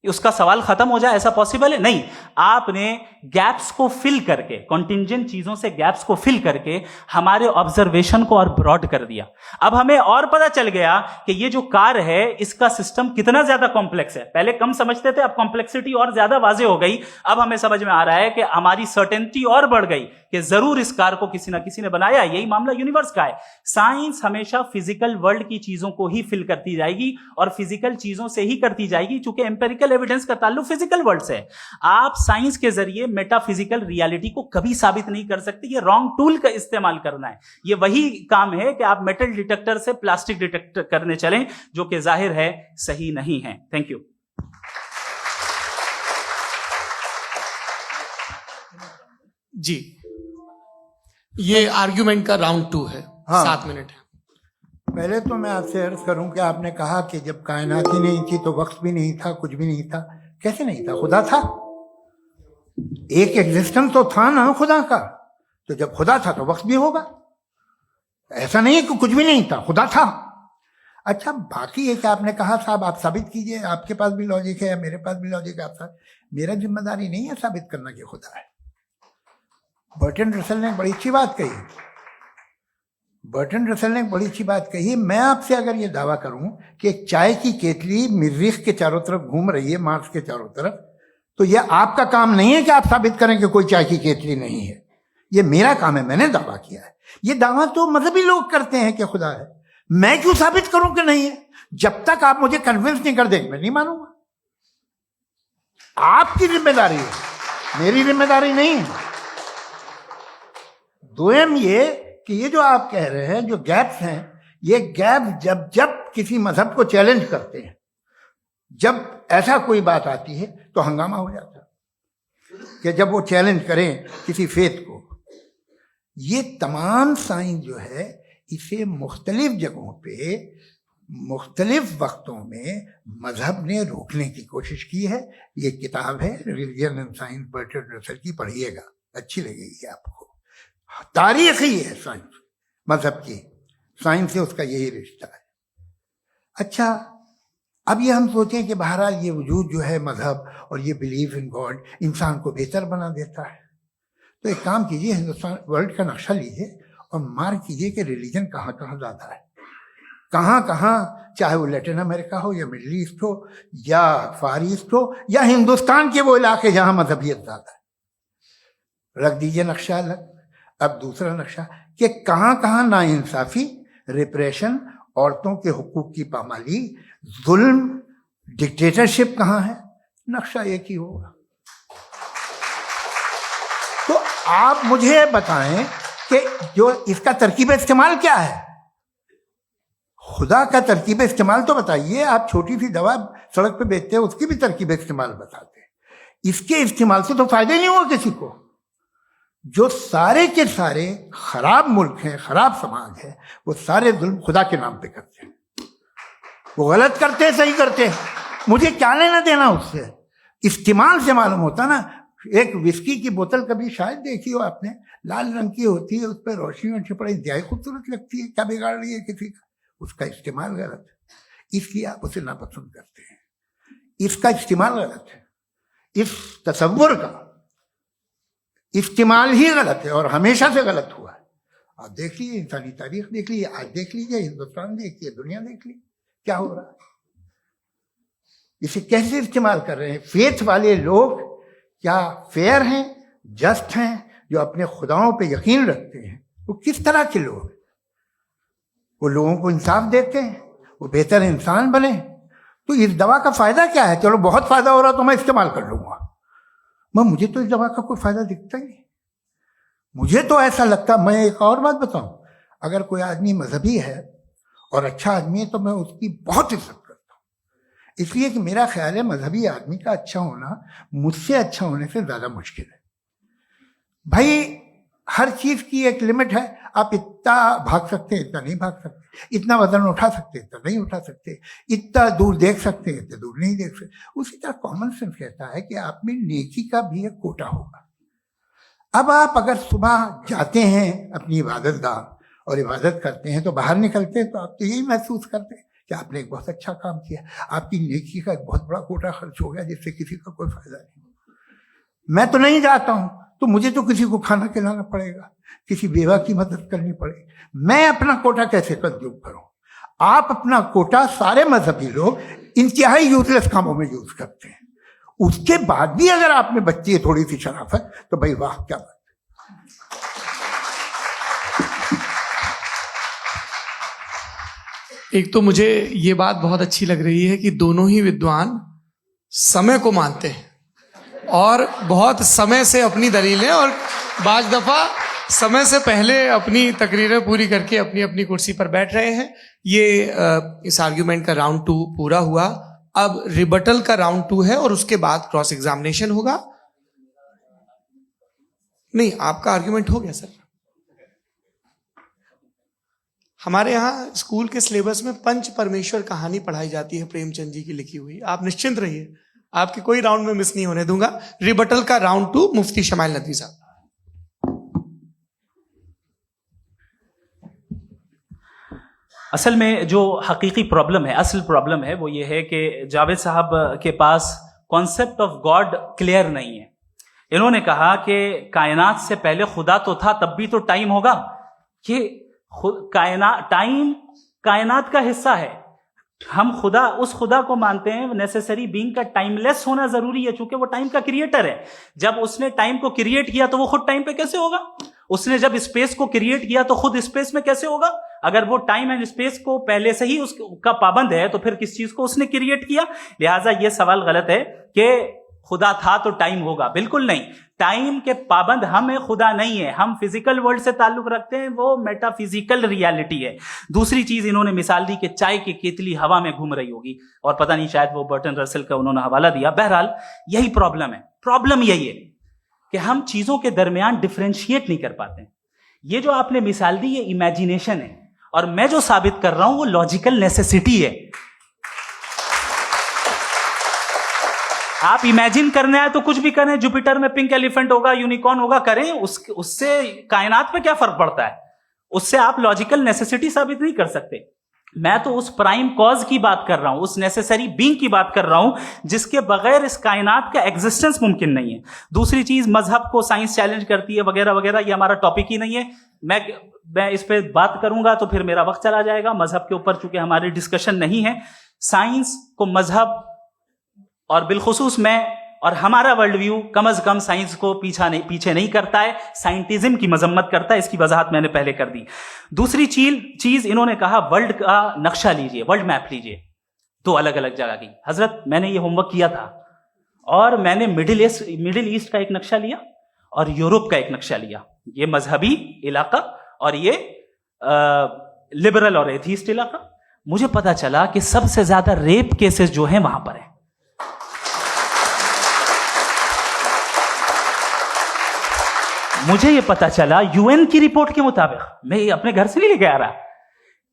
उसका सवाल खत्म हो जाए, ऐसा पॉसिबल है? नहीं। आपने गैप्स को फिल करके, कॉन्टिंजेंट चीजों से गैप्स को फिल करके हमारे ऑब्जर्वेशन को और ब्रॉड कर दिया। अब हमें और पता चल गया कि ये जो कार है इसका सिस्टम कितना ज्यादा कॉम्प्लेक्स है। पहले कम समझते थे, अब कॉम्प्लेक्सिटी और ज्यादा वाजे हो गई। अब हमें समझ में आ रहा है कि हमारी सर्टेनिटी और बढ़ गई कि जरूर इस कार को किसी ना किसी ने बनाया। यही मामला यूनिवर्स का है। साइंस हमेशा फिजिकल वर्ल्ड की चीजों को ही फिल करती जाएगी और फिजिकल चीजों से ही करती जाएगी, क्योंकि एम्पेरिकल एविडेंस का ताल्लुक फिजिकल वर्ल्ड से है। आप साइंस के जरिए मेटाफिजिकल रियलिटी को कभी साबित नहीं कर सकते। ये रॉन्ग टूल का इस्तेमाल करना है। ये वही काम है कि आप मेटल डिटेक्टर से प्लास्टिक डिटेक्टर करने चलें, जो कि जाहिर है सही नहीं है। Thank you. जी, ये आर्ग्यूमेंट का राउंड 2 है। हाँ। 7 मिनट है। पहले तो मैं आपसे अर्ज करूं कि आपने कहा कि जब कायनात ही नहीं थी तो वक्त भी नहीं था, कुछ भी नहीं था। कैसे नहीं था? खुदा था। एक एग्जिस्टेंस तो था ना खुदा का। तो जब खुदा था तो वक्त भी होगा। ऐसा नहीं है कि कुछ भी नहीं था, खुदा था। अच्छा, बाकी एक आपने कहा साहब आप साबित कीजिए, आपके पास भी लॉजिक है या मेरे पास भी लॉजिक है। आप मेरा जिम्मेदारी नहीं है साबित करना कि खुदा है। बर्टन रसल ने बड़ी अच्छी बात कही। बर्टन रसल ने बड़ी अच्छी बात कही। मैं आपसे अगर ये दावा करूं कि एक चाय की केतली मरीख के चारों तरफ घूम रही है, मार्स के चारों तरफ, तो ये आपका काम नहीं है कि आप साबित करें कि कोई चाय की केतली नहीं है। ये मेरा काम है, मैंने दावा किया है। ये दावा तो मजहबी लोग करते हैं कि खुदा है। मैं क्यों साबित करूं कि नहीं है? जब तक आप मुझे कन्विंस नहीं कर देंगे मैं नहीं मानूंगा। आपकी जिम्मेदारी है, मेरी जिम्मेदारी नहीं है। दोयम ये कि ये जो आप कह रहे हैं, जो गैप्स हैं, ये गैप जब जब किसी मजहब को चैलेंज करते हैं, जब ऐसा कोई बात आती है तो हंगामा हो जाता है कि जब वो चैलेंज करें किसी फेथ को। ये तमाम साइंस जो है इसे मुख्तलिफ जगहों पे मुख्तलिफ वक्तों में मजहब ने रोकने की कोशिश की है। ये किताब है religion and science, Burton Russell की, पढ़िएगा, अच्छी लगेगी आपको। तारीख ही है साइंस, मजहब की साइंस से उसका यही रिश्ता है। अच्छा, अब ये हम सोचें कि बहरहाल ये वजूद जो है मजहब और ये बिलीव इन गॉड इंसान को बेहतर बना देता है। तो एक काम कीजिए, हिंदुस्तान वर्ल्ड का नक्शा लीजिए और मार्क कीजिए कि रिलीजन कहाँ कहाँ ज़्यादा है, कहाँ कहाँ, चाहे वो लैटिन अमेरिका हो या मिडल ईस्ट हो या फार ईस्ट हो या हिंदुस्तान के वो इलाके जहाँ मजहबियत ज़्यादा है। रख दीजिए नक्शा अलग। अब दूसरा नक्शा कि कहाँ कहाँ नाइंसाफी, रिप्रेशन, औरतों के हुकूक की पामाली, जुल्म, डिक्टेटरशिप कहाँ है, नक्शा एक ही होगा। तो आप मुझे बताएं कि जो इसका तरकीब इस्तेमाल क्या है? खुदा का तरकीब इस्तेमाल तो बताइए। आप छोटी सी दवा सड़क पे बेचते हैं, उसकी भी तरकीब इस्तेमाल बताते हैं। इसके इस्तेमाल से तो फायदा नहीं हुआ किसी को। जो सारे के सारे खराब मुल्क हैं, खराब समाज है, वो सारे जुल्म खुदा के नाम पे करते हैं। वो गलत करते हैं, सही करते हैं, मुझे क्या लेना देना उससे। इस्तेमाल से मालूम होता ना। एक विस्की की बोतल कभी शायद देखी हो आपने, लाल रंग की होती है, उस पर रोशनी वोशनी पड़ी, इंतहाई खूबसूरत लगती है, क्या बिगाड़ रही है किसी का? उसका इस्तेमाल गलत है, इसलिए आप उसे नापसंद करते हैं। इसका इस्तेमाल गलत है, इस तसव्वुर का इस्तेमाल ही गलत है और हमेशा से गलत हुआ है। आप देख लीजिए, इंसानी तारीख देख लीजिए, आज देख लीजिए, हिंदुस्तान देखिए, दुनिया देख लीजिए, क्या हो रहा है। इसे कैसे इस्तेमाल कर रहे हैं? फेथ वाले लोग क्या फेयर हैं, जस्ट हैं, जो अपने खुदाओं पे यकीन रखते हैं, वो किस तरह के लोग? वो लोगों को इंसाफ देते हैं, वो बेहतर इंसान बने। तो इस दवा का फायदा क्या है? चलो बहुत फायदा हो रहा तो मैं इस्तेमाल कर लूंगा, मैं मुझे तो इस दवा का कोई फायदा दिखता ही नहीं। मुझे तो ऐसा लगता, मैं एक और बात बताऊं, अगर कोई आदमी मजहबी है और अच्छा आदमी है तो मैं उसकी बहुत इज्जत करता हूं, इसलिए कि मेरा ख्याल है मजहबी आदमी का अच्छा होना मुझसे अच्छा होने से ज्यादा मुश्किल है। भाई हर चीज की एक लिमिट है, आप इतना भाग सकते हैं, इतना नहीं भाग सकते, इतना वजन उठा सकते, इतना नहीं उठा सकते, इतना दूर देख सकते हैं, इतना दूर नहीं देख सकते। उसी तरह कॉमन सेंस कहता है कि आप में नेकी का भी एक कोटा होगा। अब आप अगर सुबह जाते हैं अपनी इबादत गाह और इबादत करते हैं, तो बाहर निकलते हैं तो आप तो यही महसूस करते हैं कि आपने एक बहुत अच्छा काम किया, आपकी नेकी का एक बहुत बड़ा कोटा खर्च हो गया जिससे किसी का कोई फायदा नहीं। मैं तो नहीं जाता हूं तो मुझे तो किसी को खाना खिलाना पड़ेगा, किसी बेवा की मदद करनी पड़ेगी। मैं अपना कोटा कैसे कंज्यूम करूं? आप अपना कोटा, सारे मजहबी लोग इंतहाई यूजलेस कामों में यूज करते हैं। उसके बाद भी अगर आप में बच्ची है थोड़ी सी शराफत, तो भाई वाह क्या बात। एक तो मुझे ये बात बहुत अच्छी लग रही है कि दोनों ही विद्वान समय को मानते हैं और बहुत समय से अपनी दलीलें और बाज दफा समय से पहले अपनी तकरीरें पूरी करके अपनी अपनी कुर्सी पर बैठ रहे हैं। ये इस आर्ग्यूमेंट का राउंड 2 पूरा हुआ। अब रिबटल का राउंड 2 है और उसके बाद क्रॉस एग्जामिनेशन होगा। नहीं, आपका आर्ग्यूमेंट हो गया सर। हमारे यहाँ स्कूल के सिलेबस में पंच परमेश्वर कहानी पढ़ाई जाती है, प्रेमचंद जी की लिखी हुई। आप निश्चिंत रहिए, आपके कोई राउंड में मिस नहीं होने दूंगा। रिबटल का राउंड 2 मुफ्ती शमाइल नदवी साहब। असल में जो हकीकी प्रॉब्लम है, असल प्रॉब्लम है वो ये है कि जावेद साहब के पास कॉन्सेप्ट ऑफ गॉड क्लियर नहीं है। इन्होंने कहा कि कायनात से पहले खुदा तो था, तब भी तो टाइम होगा। ये टाइम कायनात का हिस्सा है। हम खुदा, उस खुदा को मानते हैं, नेसेसरी बीइंग का टाइमलेस होना जरूरी है, चूंकि वो टाइम का क्रिएटर है। जब उसने टाइम को क्रिएट किया तो वो खुद टाइम पे कैसे होगा? उसने जब स्पेस को क्रिएट किया तो खुद स्पेस में कैसे होगा? अगर वो टाइम एंड स्पेस को पहले से ही उसका पाबंद है तो फिर किस चीज को उसने क्रिएट किया? लिहाजा ये सवाल गलत है कि खुदा था तो टाइम होगा। बिल्कुल नहीं, टाइम के पाबंद हम है, खुदा नहीं है। हम फिजिकल वर्ल्ड से ताल्लुक रखते हैं, वो मेटाफिजिकल रियलिटी है। दूसरी चीज इन्होंने मिसाल दी कि चाय की केतली हवा में घूम रही होगी, और पता नहीं शायद वो बर्टन रसेल का उन्होंने हवाला दिया। बहरहाल यही प्रॉब्लम है। प्रॉब्लम यही है कि हम चीजों के दरमियान डिफरेंशिएट नहीं कर पाते। ये जो आपने मिसाल दी ये इमेजिनेशन है, और मैं जो साबित कर रहा हूं वो लॉजिकल नेसेसिटी है। आप इमेजिन करने आए तो कुछ भी करें, जुपिटर में पिंक एलिफेंट होगा, यूनिकॉर्न होगा, करें, उससे कायनात पे क्या फर्क पड़ता है? उससे आप लॉजिकल नेसेसिटी साबित नहीं कर सकते। मैं तो उस प्राइम कॉज की बात कर रहा हूं, उस नेसेसरी बीइंग की बात कर रहा हूं जिसके बगैर इस कायनात का एग्जिस्टेंस मुमकिन नहीं है। दूसरी चीज, मजहब को साइंस चैलेंज करती है वगैरह वगैरह, ये हमारा टॉपिक ही नहीं है। मैं इस पे बात करूंगा तो फिर मेरा वक्त चला जाएगा। मजहब के ऊपर चूंकि हमारी डिस्कशन नहीं है, साइंस को मजहब और बिलखुसूस मैं और हमारा वर्ल्ड व्यू कम अज कम साइंस को पीछे नहीं करता है, साइंटिज्म की मजम्मत करता है। इसकी वजाहत मैंने पहले कर दी। दूसरी चीज इन्होंने कहा वर्ल्ड का नक्शा लीजिए, वर्ल्ड मैप लीजिए, 2 अलग अलग जगह की। हजरत, मैंने ये होमवर्क किया था और मैंने मिडिल ईस्ट का एक नक्शा लिया और यूरोप का एक नक्शा लिया। ये मजहबी इलाका और ये लिबरल और एथीस्ट इलाका। मुझे पता चला कि सबसे ज्यादा रेप केसेस जो हैं वहां पर है। मुझे ये पता चला यूएन की रिपोर्ट के मुताबिक, मैं ये अपने घर से नहीं लेके आ रहा,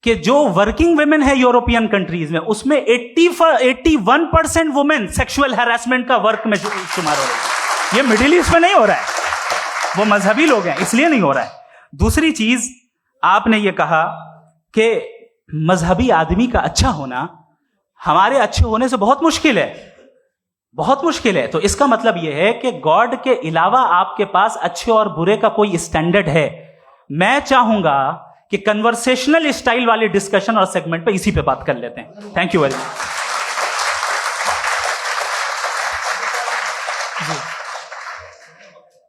कि जो वर्किंग वुमेन है यूरोपियन कंट्रीज में, उसमें 81% वुमेन सेक्सुअल हैरेसमेंट का वर्क में शुमार हो रही है। ये मिडिल ईस्ट में नहीं हो रहा है, वो मजहबी लोग हैं इसलिए नहीं हो रहा है। दूसरी चीज, आपने ये कहा कि मजहबी आदमी का अच्छा होना हमारे अच्छे होने से बहुत मुश्किल है, बहुत मुश्किल है। तो इसका मतलब यह है कि गॉड के अलावा आपके पास अच्छे और बुरे का कोई स्टैंडर्ड है। मैं चाहूंगा कि कन्वर्सेशनल स्टाइल वाले डिस्कशन और सेगमेंट पे इसी पे बात कर लेते हैं। Thank you very much.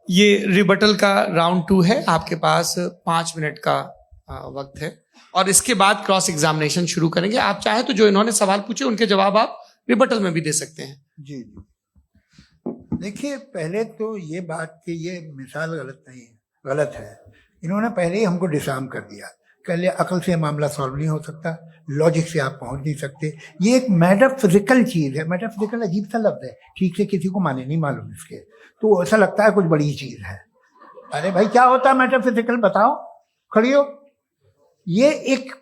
ये रिबटल का राउंड 2 है। आपके पास 5 मिनट का वक्त है और इसके बाद क्रॉस एग्जामिनेशन शुरू करेंगे। आप चाहें तो जो इन्होंने सवाल पूछे उनके जवाब आप रिबटल में भी दे सकते हैं। जी जी, देखिए, पहले तो ये बात कि ये मिसाल गलत नहीं है। गलत है। इन्होंने पहले ही हमको डिसआर्म कर दिया, कह लिया अकल से मामला सॉल्व नहीं हो सकता, लॉजिक से आप पहुंच नहीं सकते, ये एक मेटाफिजिकल चीज है। मेटाफिजिकल अजीब सा लफ्ज है, ठीक से किसी को माने नहीं मालूम इसके, तो ऐसा लगता है कुछ बड़ी चीज है। अरे भाई क्या होता है मेटाफिजिकल, बताओ, खड़ी हो। ये एक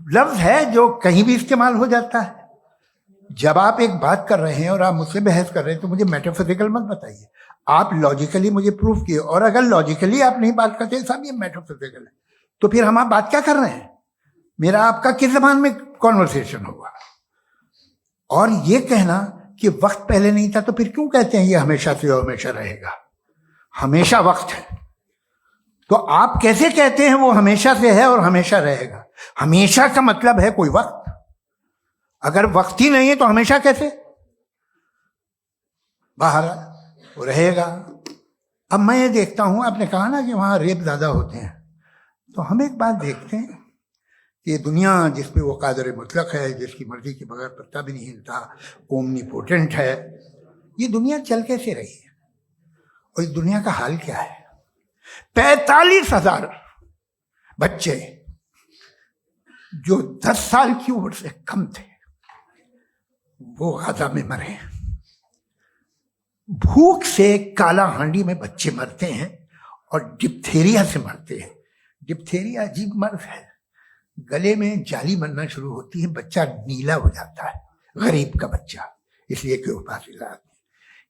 लफ्ज है जो कहीं भी इस्तेमाल हो जाता है। जब आप एक बात कर रहे हैं और आप मुझसे बहस कर रहे हैं तो मुझे मेटाफिजिकल मत बताइए, आप लॉजिकली मुझे प्रूफ किए। और अगर लॉजिकली आप नहीं बात करते साहब ये मेटाफिजिकल है, तो फिर हम आप बात क्या कर रहे हैं? मेरा आपका किस जबान में कॉन्वर्सेशन होगा? और ये कहना कि वक्त पहले नहीं था, तो फिर क्यों कहते हैं ये हमेशा से और हमेशा रहेगा? हमेशा वक्त है, तो आप कैसे कहते हैं वो हमेशा से है और हमेशा रहेगा? हमेशा का मतलब है कोई वक्त, अगर वक्त ही नहीं है तो हमेशा कैसे? बाहर वो रहेगा। अब मैं ये देखता हूं, आपने कहा ना कि वहां रेप ज्यादा होते हैं, तो हम एक बात देखते हैं कि दुनिया जिसपे वो कादर मुतलक है, जिसकी मर्जी के बगैर पत्ता भी नहीं हिलता, ओमनीपोटेंट है, ये दुनिया चल कैसे रही है? और इस दुनिया का हाल क्या है? 45,000 बच्चे जो 10 साल की उम्र से कम थे वो गाजा में मरे। भूख से काला हांडी में बच्चे मरते हैं और डिप्थेरिया से मरते हैं। डिप्थेरिया अजीब मर्ज है, गले में जाली बनना शुरू होती है, बच्चा नीला हो जाता है, गरीब का बच्चा, इसलिए कि उपास इलाज।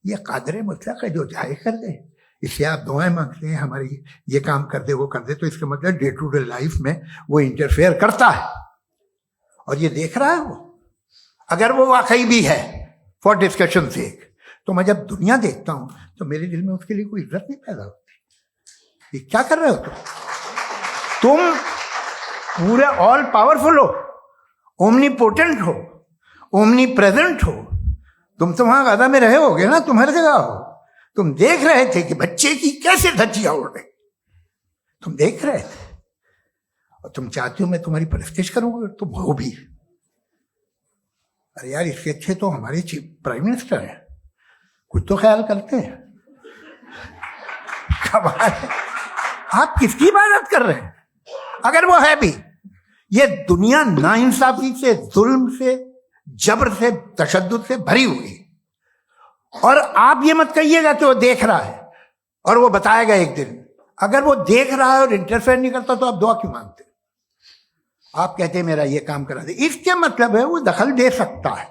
ये कादर मुतलक है जो जाए कर दे, इससे आप दुआएं मांगते हैं हमारी ये काम कर दे वो कर दे, तो इसका मतलब डे टू डे लाइफ में वो इंटरफेयर करता है और ये देख रहा है वो। अगर वो वाकई भी है फॉर डिस्कशन सेक, तो मैं जब दुनिया देखता हूं तो मेरे दिल में उसके लिए कोई इज्जत नहीं पैदा होती। ये क्या कर रहे हो तुम पूरे ऑल पावरफुल हो, ओमनीपोटेंट हो, ओमनी प्रेजेंट हो। तुम तो वहां गाजा में रहे होगे ना, तुम हर जगह हो। तुम देख रहे थे कि बच्चे की कैसे धज्जियां उड़ रही, तुम देख रहे थे और तुम चाहते हो मैं तुम्हारी परस्तिश करूंगा, तुम हो भी। अरे यार, इसके अच्छे तो हमारे चीफ प्राइम मिनिस्टर हैं, कुछ तो ख्याल करते हैं। कमाल है, आप किसकी इबादत कर रहे हैं? अगर वो है भी, ये दुनिया नाइंसाफी से, जुल्म से, जबर से, तशद्दुद से भरी हुई, और आप ये मत कहिएगा कि वो देख रहा है और वो बताएगा एक दिन। अगर वो देख रहा है और इंटरफेयर नहीं करता तो आप दुआ क्यों मांगते? आप कहते हैं मेरा ये काम करा दे, इसके मतलब है वो दखल दे सकता है,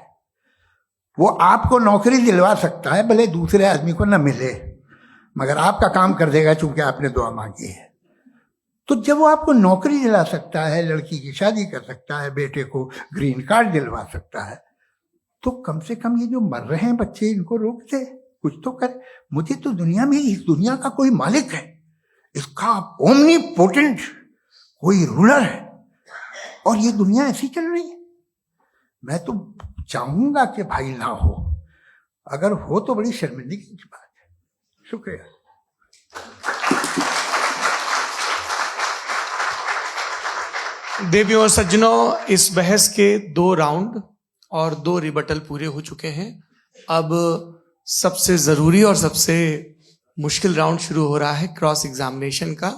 वो आपको नौकरी दिलवा सकता है, भले दूसरे आदमी को न मिले, मगर आपका काम कर देगा चूंकि आपने दुआ मांगी है। तो जब वो आपको नौकरी दिला सकता है, लड़की की शादी कर सकता है, बेटे को ग्रीन कार्ड दिलवा सकता है, तो कम से कम ये जो मर रहे हैं बच्चे, इनको रोक दे, कुछ तो कर। मुझे तो दुनिया में, इस दुनिया का कोई मालिक है, इसका ओमनीपोटेंट कोई रूलर है, और ये दुनिया ऐसी चल रही है। मैं तो चाहूंगा कि भाई ना हो, अगर हो तो बड़ी शर्मिंदगी की बात है। शुक्रिया। देवियों और सज्जनों, इस बहस के 2 राउंड और 2 रिबटल पूरे हो चुके हैं। अब सबसे जरूरी और सबसे मुश्किल राउंड शुरू हो रहा है, क्रॉस एग्जामिनेशन का।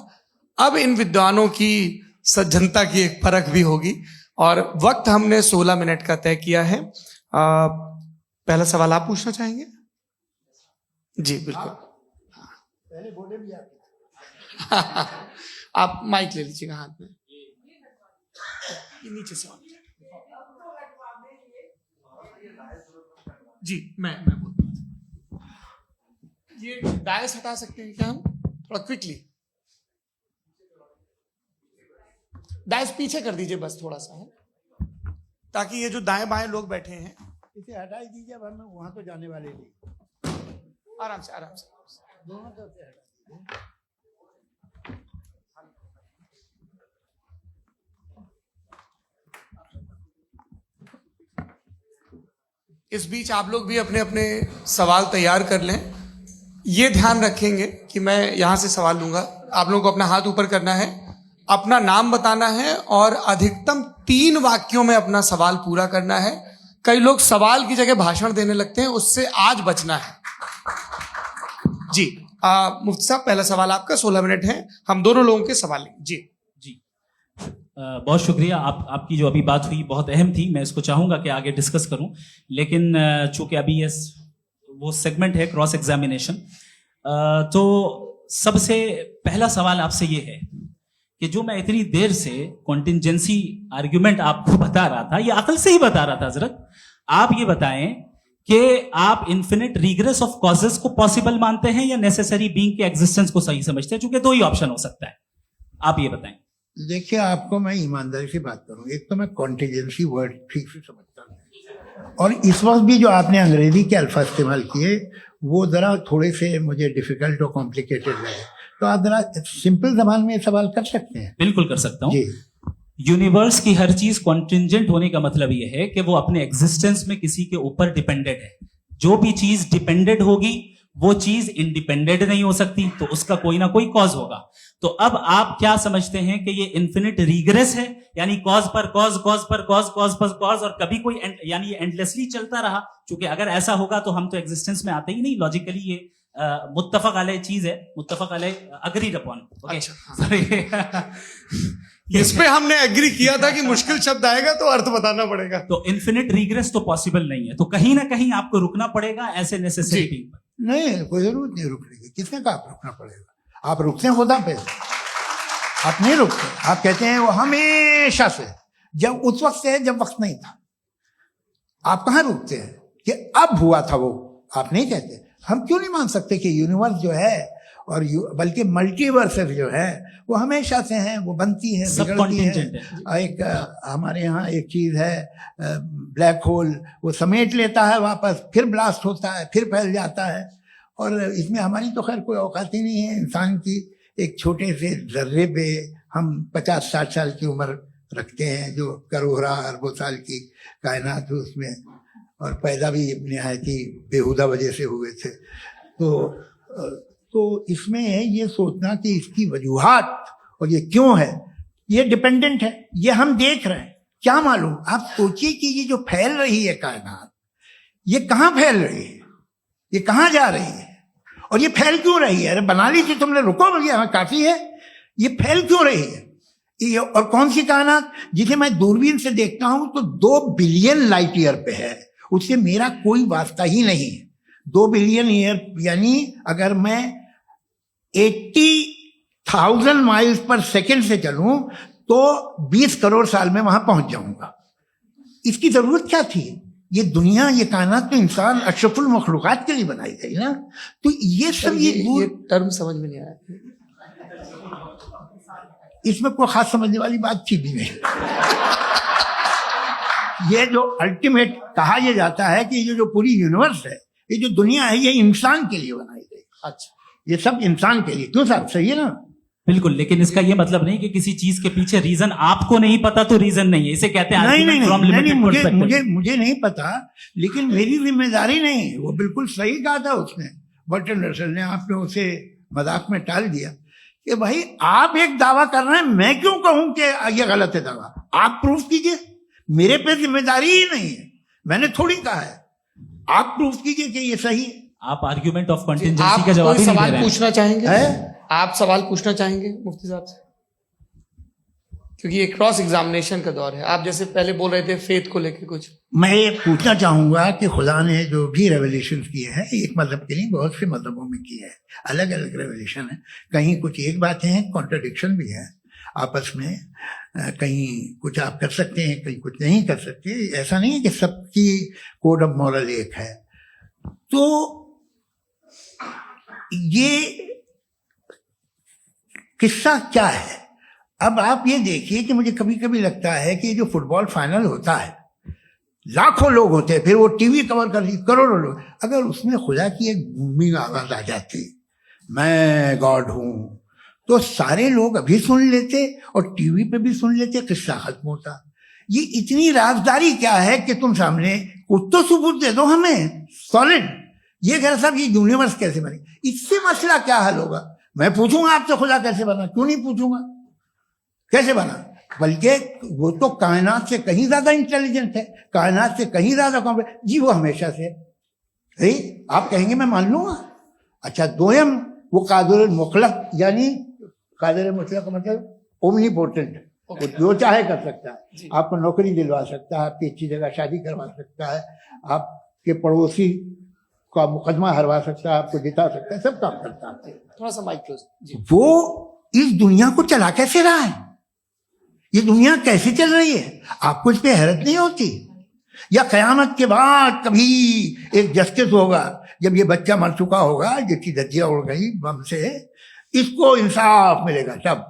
अब इन विद्वानों की सज्जनता की एक परख भी होगी, और वक्त हमने 16 मिनट का तय किया है। पहला सवाल आप पूछना चाहेंगे? जी बिल्कुल। पहले बोले भी आप माइक ले लीजिएगा हाथ में, नीचे से। जी मैं बोलता हूँ, ये डायस हटा सकते हैं क्या हम थोड़ा क्विकली? डायस पीछे कर दीजिए बस थोड़ा सा, ताकि ये जो दाएं बाएं लोग बैठे हैं, इसे हटा ही दीजिए, वरना वहां तो जाने वाले नहीं। आराम से आराम से दोनों तरफ से हटा। इस बीच आप लोग भी अपने अपने सवाल तैयार कर लें। ये ध्यान रखेंगे कि मैं यहां से सवाल लूंगा, आप लोगों को अपना हाथ ऊपर करना है, अपना नाम बताना है और अधिकतम 3 वाक्यों में अपना सवाल पूरा करना है। कई लोग सवाल की जगह भाषण देने लगते हैं, उससे आज बचना है। जी मुफ्ती साहब, पहला सवाल आपका, 16 मिनट है, हम दोनों लोगों के सवाल लेंगे। जी जी, बहुत शुक्रिया। आपकी जो अभी बात हुई बहुत अहम थी, मैं इसको चाहूंगा कि आगे डिस्कस करूं, लेकिन चूंकि अभी ये वो सेगमेंट है क्रॉस एग्जामिनेशन, तो सबसे पहला सवाल आपसे ये है कि जो मैं इतनी देर से कॉन्टिंजेंसी आर्ग्यूमेंट आपको बता रहा था, ये अकल से ही बता रहा था हजरत, आप ये बताएं कि आप इन्फिनिट रिग्रेस ऑफ कॉजेस को पॉसिबल मानते हैं या नेसेसरी बीइंग के एग्जिस्टेंस को सही समझते हैं, चूंकि दो ही ऑप्शन हो सकता है, आप ये बताएं। देखिए, आपको मैं ईमानदारी से बात करूं, एक तो मैं कॉन्टिजेंसी वर्ड ठीक से समझता हूं, और इस वक्त भी जो आपने अंग्रेजी के अल्फाज इस्तेमाल किए वो जरा थोड़े से मुझे डिफिकल्ट और कॉम्प्लिकेटेड लगे, तो आप जरा सिंपल जबान में सवाल कर सकते हैं। बिल्कुल कर सकता हूं। जी, यूनिवर्स की हर चीज कॉन्टिंजेंट होने का मतलब यह है कि वो अपने एग्जिस्टेंस में किसी के ऊपर डिपेंडेंट है। जो भी चीज डिपेंडेंट होगी वो चीज इंडिपेंडेंट नहीं हो सकती, तो उसका कोई ना कोई कॉज होगा। तो अब आप क्या समझते हैं कि ये इन्फिनिट रिग्रेस है, यानी कॉज पर कॉज, कॉज पर कॉज, कॉज पर कॉज, और कभी कोई यानी ये एंडलेसली चलता रहा? क्योंकि अगर ऐसा होगा तो हम तो एग्जिस्टेंस में आते ही नहीं, लॉजिकली ये मुत्तफक अलैह चीज है, मुत्तफक अलैह, अग्रीड अपॉन। इस पे हमने एग्री किया था कि मुश्किल शब्द आएगा तो अर्थ बताना पड़ेगा। तो इन्फिनिट रिग्रेस तो पॉसिबल नहीं है, तो कहीं ना कहीं आपको रुकना पड़ेगा ऐसे नेसेसिटी पर। नहीं, कोई जरूरत नहीं रुकने की। किसने कहा आप रुकना पड़ेगा? आप रुकते हैं खुदा पे, आप नहीं रुकते। आप कहते हैं वो हमेशा से, जब उस वक्त से है जब वक्त नहीं था। आप कहाँ रुकते हैं कि अब हुआ था वो? आप नहीं कहते। हम क्यों नहीं मान सकते कि यूनिवर्स जो है और बल्कि मल्टीवर्सेस जो है वो हमेशा से हैं, वो बनती है, बिगड़ती है। एक हमारे यहाँ एक चीज है ब्लैक होल, वो समेट लेता है वापस, फिर ब्लास्ट होता है, फिर फैल जाता है। और इसमें हमारी तो खैर कोई औकात ही नहीं है। इंसान की एक छोटे से जर्रे पे हम 50-60 साल की उम्र रखते हैं, जो करोड़ों अरबों साल की कायनात है उसमें, और पैदा भी निहायत ही बेहुदा वजह से हुए थे। तो इसमें है ये सोचना कि इसकी वजूहात और ये क्यों है, ये डिपेंडेंट है, ये हम देख रहे हैं। क्या मालूम, आप सोचिए कि ये जो फैल रही है कायनात, ये कहाँ फैल रही है, ये कहाँ जा रही है, और ये फैल क्यों रही है? अरे बना ली थी तुमने, रुको भैया, काफी है। ये फैल क्यों रही है? ये और कौन सी कायनात जिसे मैं दूरबीन से देखता हूं तो 2 बिलियन लाइट ईयर पे है, उससे मेरा कोई वास्ता ही नहीं है। 2 बिलियन ईयर यानी अगर मैं 80,000 माइल्स पर सेकेंड से चलूं तो 20 करोड़ साल में वहां पहुंच जाऊंगा। इसकी जरूरत क्या थी? ये दुनिया, ये कायनात तो इंसान अशरफुल मखलूकात के लिए बनाई गई ना। तो ये सब ये टर्म समझ में नहीं आया, इसमें कोई खास समझने वाली बात थी भी नहीं। ये जो अल्टीमेट कहा यह जाता है कि ये जो पूरी यूनिवर्स है, ये जो दुनिया है, ये इंसान के लिए बनाई गई। अच्छा, ये सब इंसान के लिए। क्यों साहब, सही है ना? बिल्कुल, लेकिन इसका ये मतलब नहीं कि किसी चीज के पीछे रीजन आपको नहीं पता तो रीजन नहीं है, इसे कहते हैं नहीं, मुझे नहीं पता, लेकिन मेरी जिम्मेदारी नहीं। वो बिल्कुल सही कहा था उसने, बर्टन रसल ने। आपने उसे मजाक में टाल दिया कि भाई आप एक दावा कर रहे हैं, मैं क्यों कहूं कि ये गलत है दावा? आप प्रूफ कीजिए, मेरे पे जिम्मेदारी ही नहीं है, मैंने थोड़ी कहा है। आप प्रूफ कीजिए कि ये सही है। आप आर्ग्यूमेंट ऑफ कंटिजेंसी का जवाब ही नहीं दे रहे हैं। पूछना चाहेंगे है? आप सवाल पूछना चाहेंगे मुफ्ती साहब से? क्योंकि ये क्रॉस एग्जामिनेशन का दौर है। आप जैसे पहले बोल रहे थे फेथ को लेके कुछ, मैं ये पूछना चाहूंगा कि खुदा ने जो भी रेवल्यूशन किए हैं, एक मजहब के नहीं बहुत से मजहबों में किए हैं, अलग अलग रेवल्यूशन है। कहीं कुछ एक बातें हैं, कॉन्ट्रडिक्शन भी है आपस में, कहीं कुछ आप कर सकते हैं, कहीं कुछ नहीं कर सकते। ऐसा नहीं है कि सबकी कोड ऑफ मॉरल एक है। तो ये किस्सा क्या है? अब आप ये देखिए कि मुझे कभी कभी लगता है कि जो फुटबॉल फाइनल होता है, लाखों लोग होते हैं, फिर वो टीवी कवर कर रही करोड़ों लोग, अगर उसमें खुदा की एक बूमिंग आवाज आ जाती, मैं गॉड हूं, तो सारे लोग अभी सुन लेते और टीवी पे भी सुन लेते, किस्सा खत्म होता। ये इतनी राजदारी क्या है कि तुम सामने कुछ तो सबूत दे दो हमें सॉलिड। ये कह साहब ये यूनिवर्स कैसे बनी, इससे मसला क्या हल होगा? मैं पूछूंगा आपसे खुदा कैसे बना? क्यों नहीं पूछूंगा कैसे बना? बल्कि वो तो कायनात से कहीं ज्यादा इंटेलिजेंट है, कायनात से कहीं ज्यादा कॉम्प्लेक्स। जी वो हमेशा से है। आप कहेंगे मैं मान लूंगा। अच्छा, दोयम वो कादिर मुतलक, यानी कादिर मुतलक का मतलब ओमनीपोटेंट, वो जो चाहे कर सकता है। आपको नौकरी दिलवा सकता है, आपकी अच्छी जगह शादी करवा सकता है, आपके पड़ोसी का मुकदमा हरवा सकता है, आपको जिता सकता है, सब काम करता है। थोड़ा सा माइक क्लोज जी। वो इस दुनिया को चला कैसे रहा है, ये दुनिया कैसे चल रही है, आपको इस पे हैरत नहीं होती? या कयामत के बाद कभी एक जस्टिस होगा, जब ये बच्चा मर चुका होगा, जिसकी धज्जियां उड़ गई बम से, इसको इंसाफ मिलेगा सब।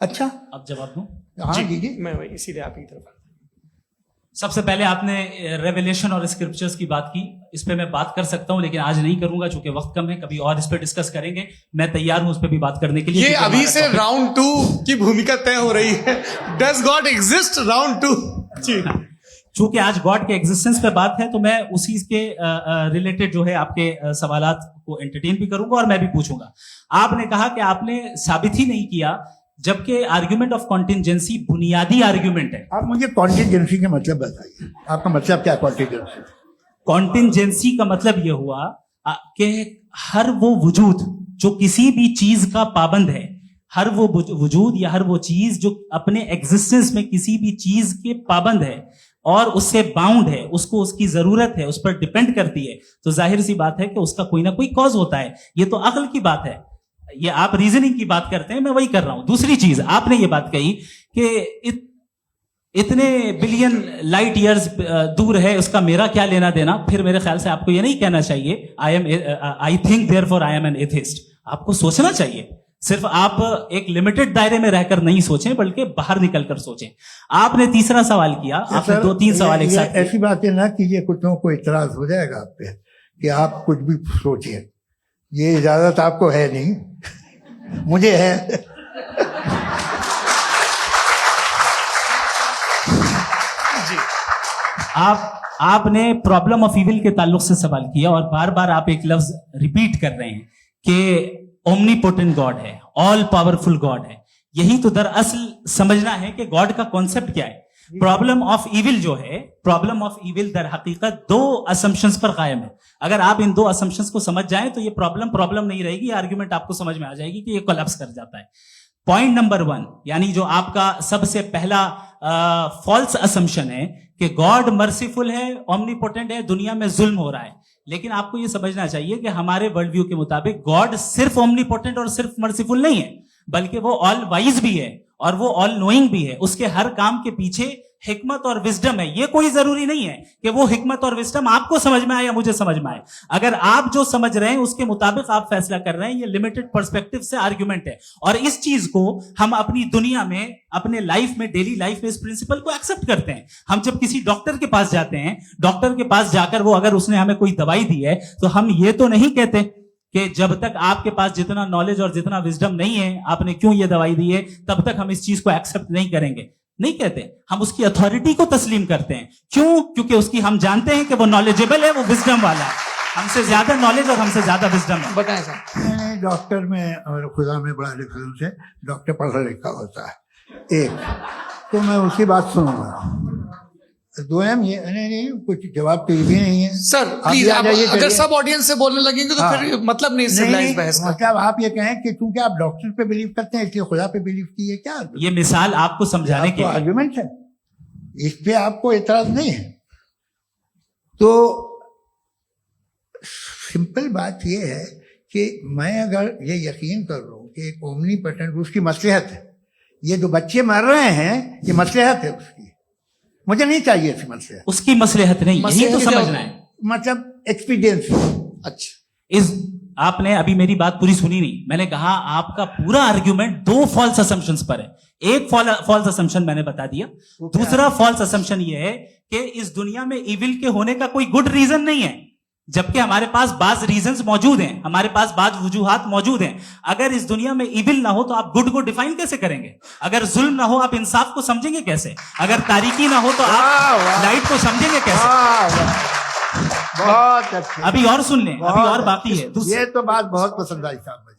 अच्छा, अब जवाब दूं? हाँ दीजिए। मैं वही इसीलिए आप ही की तरफ। सबसे पहले आपने रेवलेशन और स्क्रिप्चर्स की बात की, इस पे मैं बात कर सकता हूं लेकिन आज नहीं करूंगा चूंकि वक्त कम है, कभी और इस पे डिस्कस करेंगे। मैं तैयार हूं उस पे भी बात करने के लिए। ये अभी से राउंड 2 की भूमिका तय हो रही है। डज गॉड एग्जिस्ट राउंड 2 जी। चूंकि आज गॉड के एग्जिस्टेंस पे बात है तो मैं उसी के रिलेटेड जो है आपके सवालात को एंटरटेन भी करूंगा और मैं भी पूछूंगा। आपने कहा कि आपने साबित ही नहीं किया, जबकि आर्ग्यूमेंट ऑफ कॉन्टिजेंसी बुनियादी आर्ग्यूमेंट है। आप मुझे कॉन्टिजेंसी का मतलब बताइए, आपका मतलब क्या कॉन्टिजेंसी? कॉन्टिजेंसी का मतलब यह हुआ कि हर वो वजूद जो किसी भी चीज का पाबंद है, हर वो वजूद या हर वो चीज जो अपने एग्जिस्टेंस में किसी भी चीज के पाबंद है और उससे बाउंड है, उसको उसकी जरूरत है, उस पर डिपेंड करती है, तो जाहिर सी बात है कि उसका कोई ना कोई कॉज होता है। ये तो अक्ल की बात है, ये आप रीजनिंग की बात करते हैं, मैं वही कर रहा हूं। दूसरी चीज, आपने ये बात कही कि इतने बिलियन लाइट ईयर्स दूर है, उसका मेरा क्या लेना देना। फिर मेरे ख्याल से आपको ये नहीं कहना चाहिए I think therefore I am an atheist. आपको सोचना चाहिए, सिर्फ आप एक लिमिटेड दायरे में रहकर नहीं सोचें बल्कि बाहर निकलकर सोचें। आपने तीसरा सवाल किया, आपने 2-3 सवाल एक साथ। ऐसी बातें ना कीजिए, कुत्तों को इतराज हो जाएगा आप पे कि आप कुछ भी सोचिए, ये इजाजत आपको है नहीं, मुझे है। आपने प्रॉब्लम ऑफ इविल के ताल्लुक से सवाल किया और बार बार आप एक लफ्ज रिपीट कर रहे हैं कि ओमनीपोटेंट गॉड है, ऑल पावरफुल गॉड है। यही तो दरअसल समझना है कि गॉड का कॉन्सेप्ट क्या है। प्रॉब्लम ऑफ इविल जो है, प्रॉब्लम ऑफ इविल दर हकीकत 2 असम्पशंस पर कायम है। अगर आप इन 2 असम्पशंस को समझ जाएं तो ये प्रॉब्लम नहीं रहेगी, आर्ग्यूमेंट आपको समझ में आ जाएगी कि ये कोलैप्स कर जाता है। पॉइंट नंबर 1, यानी जो आपका सबसे पहला फॉल्स असम्पशन है कि गॉड मर्सीफुल है, ओमनीपोटेंट है, दुनिया में जुल्म हो रहा है। लेकिन आपको यह समझना चाहिए कि हमारे वर्ल्ड व्यू के मुताबिक गॉड सिर्फ ओमनीपोटेंट और सिर्फ मर्सीफुल नहीं है, बल्कि वो ऑल वाइज भी है और वो ऑल नोइंग भी है। उसके हर काम के पीछे हिकमत और विजडम है। ये कोई जरूरी नहीं है कि वो हिकमत और विजडम आपको समझ में आए या मुझे समझ में आए। अगर आप जो समझ रहे हैं उसके मुताबिक आप फैसला कर रहे हैं, ये लिमिटेड पर्सपेक्टिव से आर्ग्यूमेंट है। और इस चीज को हम अपनी दुनिया में, अपने लाइफ में, डेली लाइफ में इस प्रिंसिपल को एक्सेप्ट करते हैं। हम जब किसी डॉक्टर के पास जाते हैं, डॉक्टर के पास जाकर वो अगर उसने हमें कोई दवाई दी है तो हम ये तो नहीं कहते कि जब तक आपके पास जितना नॉलेज और जितना विजडम नहीं है, आपने क्यों ये दवाई दी है, तब तक हम इस चीज को एक्सेप्ट नहीं करेंगे। नहीं कहते, हम उसकी अथॉरिटी को तस्लीम करते हैं। क्यों? क्योंकि उसकी हम जानते हैं कि वो नॉलेजेबल है, वो विजडम वाला है, हमसे ज्यादा नॉलेज और हमसे ज्यादा विजडम है। बताएं सर। डॉक्टर में और खुदा में बड़ा डिफरेंस है। डॉक्टर पढ़ा लिखा होता है एक, तो मैं उसकी बात सुनूंगा। दोयम ये नहीं, कुछ जवाब तो ये भी नहीं है। सर प्लीज, अगर सब ऑडियंस से बोलने लगेंगे तो फिर मतलब नहीं सिविलाइज्ड बहस का। मतलब आप ये कहें कि क्योंकि आप डॉक्टर पे बिलीव करते हैं इसलिए खुदा पे बिलीव कीजिए, क्या ये मिसाल आपको समझाने के आर्गुमेंट है, इस पे आपको इतराज नहीं है। तो सिंपल बात ये है कि मैं अगर ये यकीन कर लूं कि एक ओमनीपोटेंट, उसकी मसलहत है, ये जो बच्चे मर रहे हैं ये मसलहत है उसकी, मुझे नहीं चाहिए इसकी मसलहत। उसकी मसलहत नहीं, यही तो समझना है, मतलब एक्सपीरियंस। अच्छा, इस आपने अभी मेरी बात पूरी सुनी नहीं। मैंने कहा आपका पूरा आर्ग्यूमेंट 2 फॉल्स असम्पशंस पर है। एक फॉल्स असम्पशन मैंने बता दिया, दूसरा फॉल्स असम्पशन ये है कि इस दुनिया में इविल के होने का कोई गुड रीजन नहीं है, जबकि हमारे पास बाज रीजंस मौजूद हैं, हमारे पास बाज वजूहात मौजूद हैं। अगर इस दुनिया में इविल ना हो तो आप गुड को डिफाइन कैसे करेंगे? अगर जुल्म ना हो आप इंसाफ को समझेंगे कैसे? अगर तारीकी ना हो तो आप लाइट को समझेंगे कैसे? बहुत अच्छे। अभी और सुन लें, अभी और बाकी है। ये तो बात बहुत पसंद आई साहब मुझे,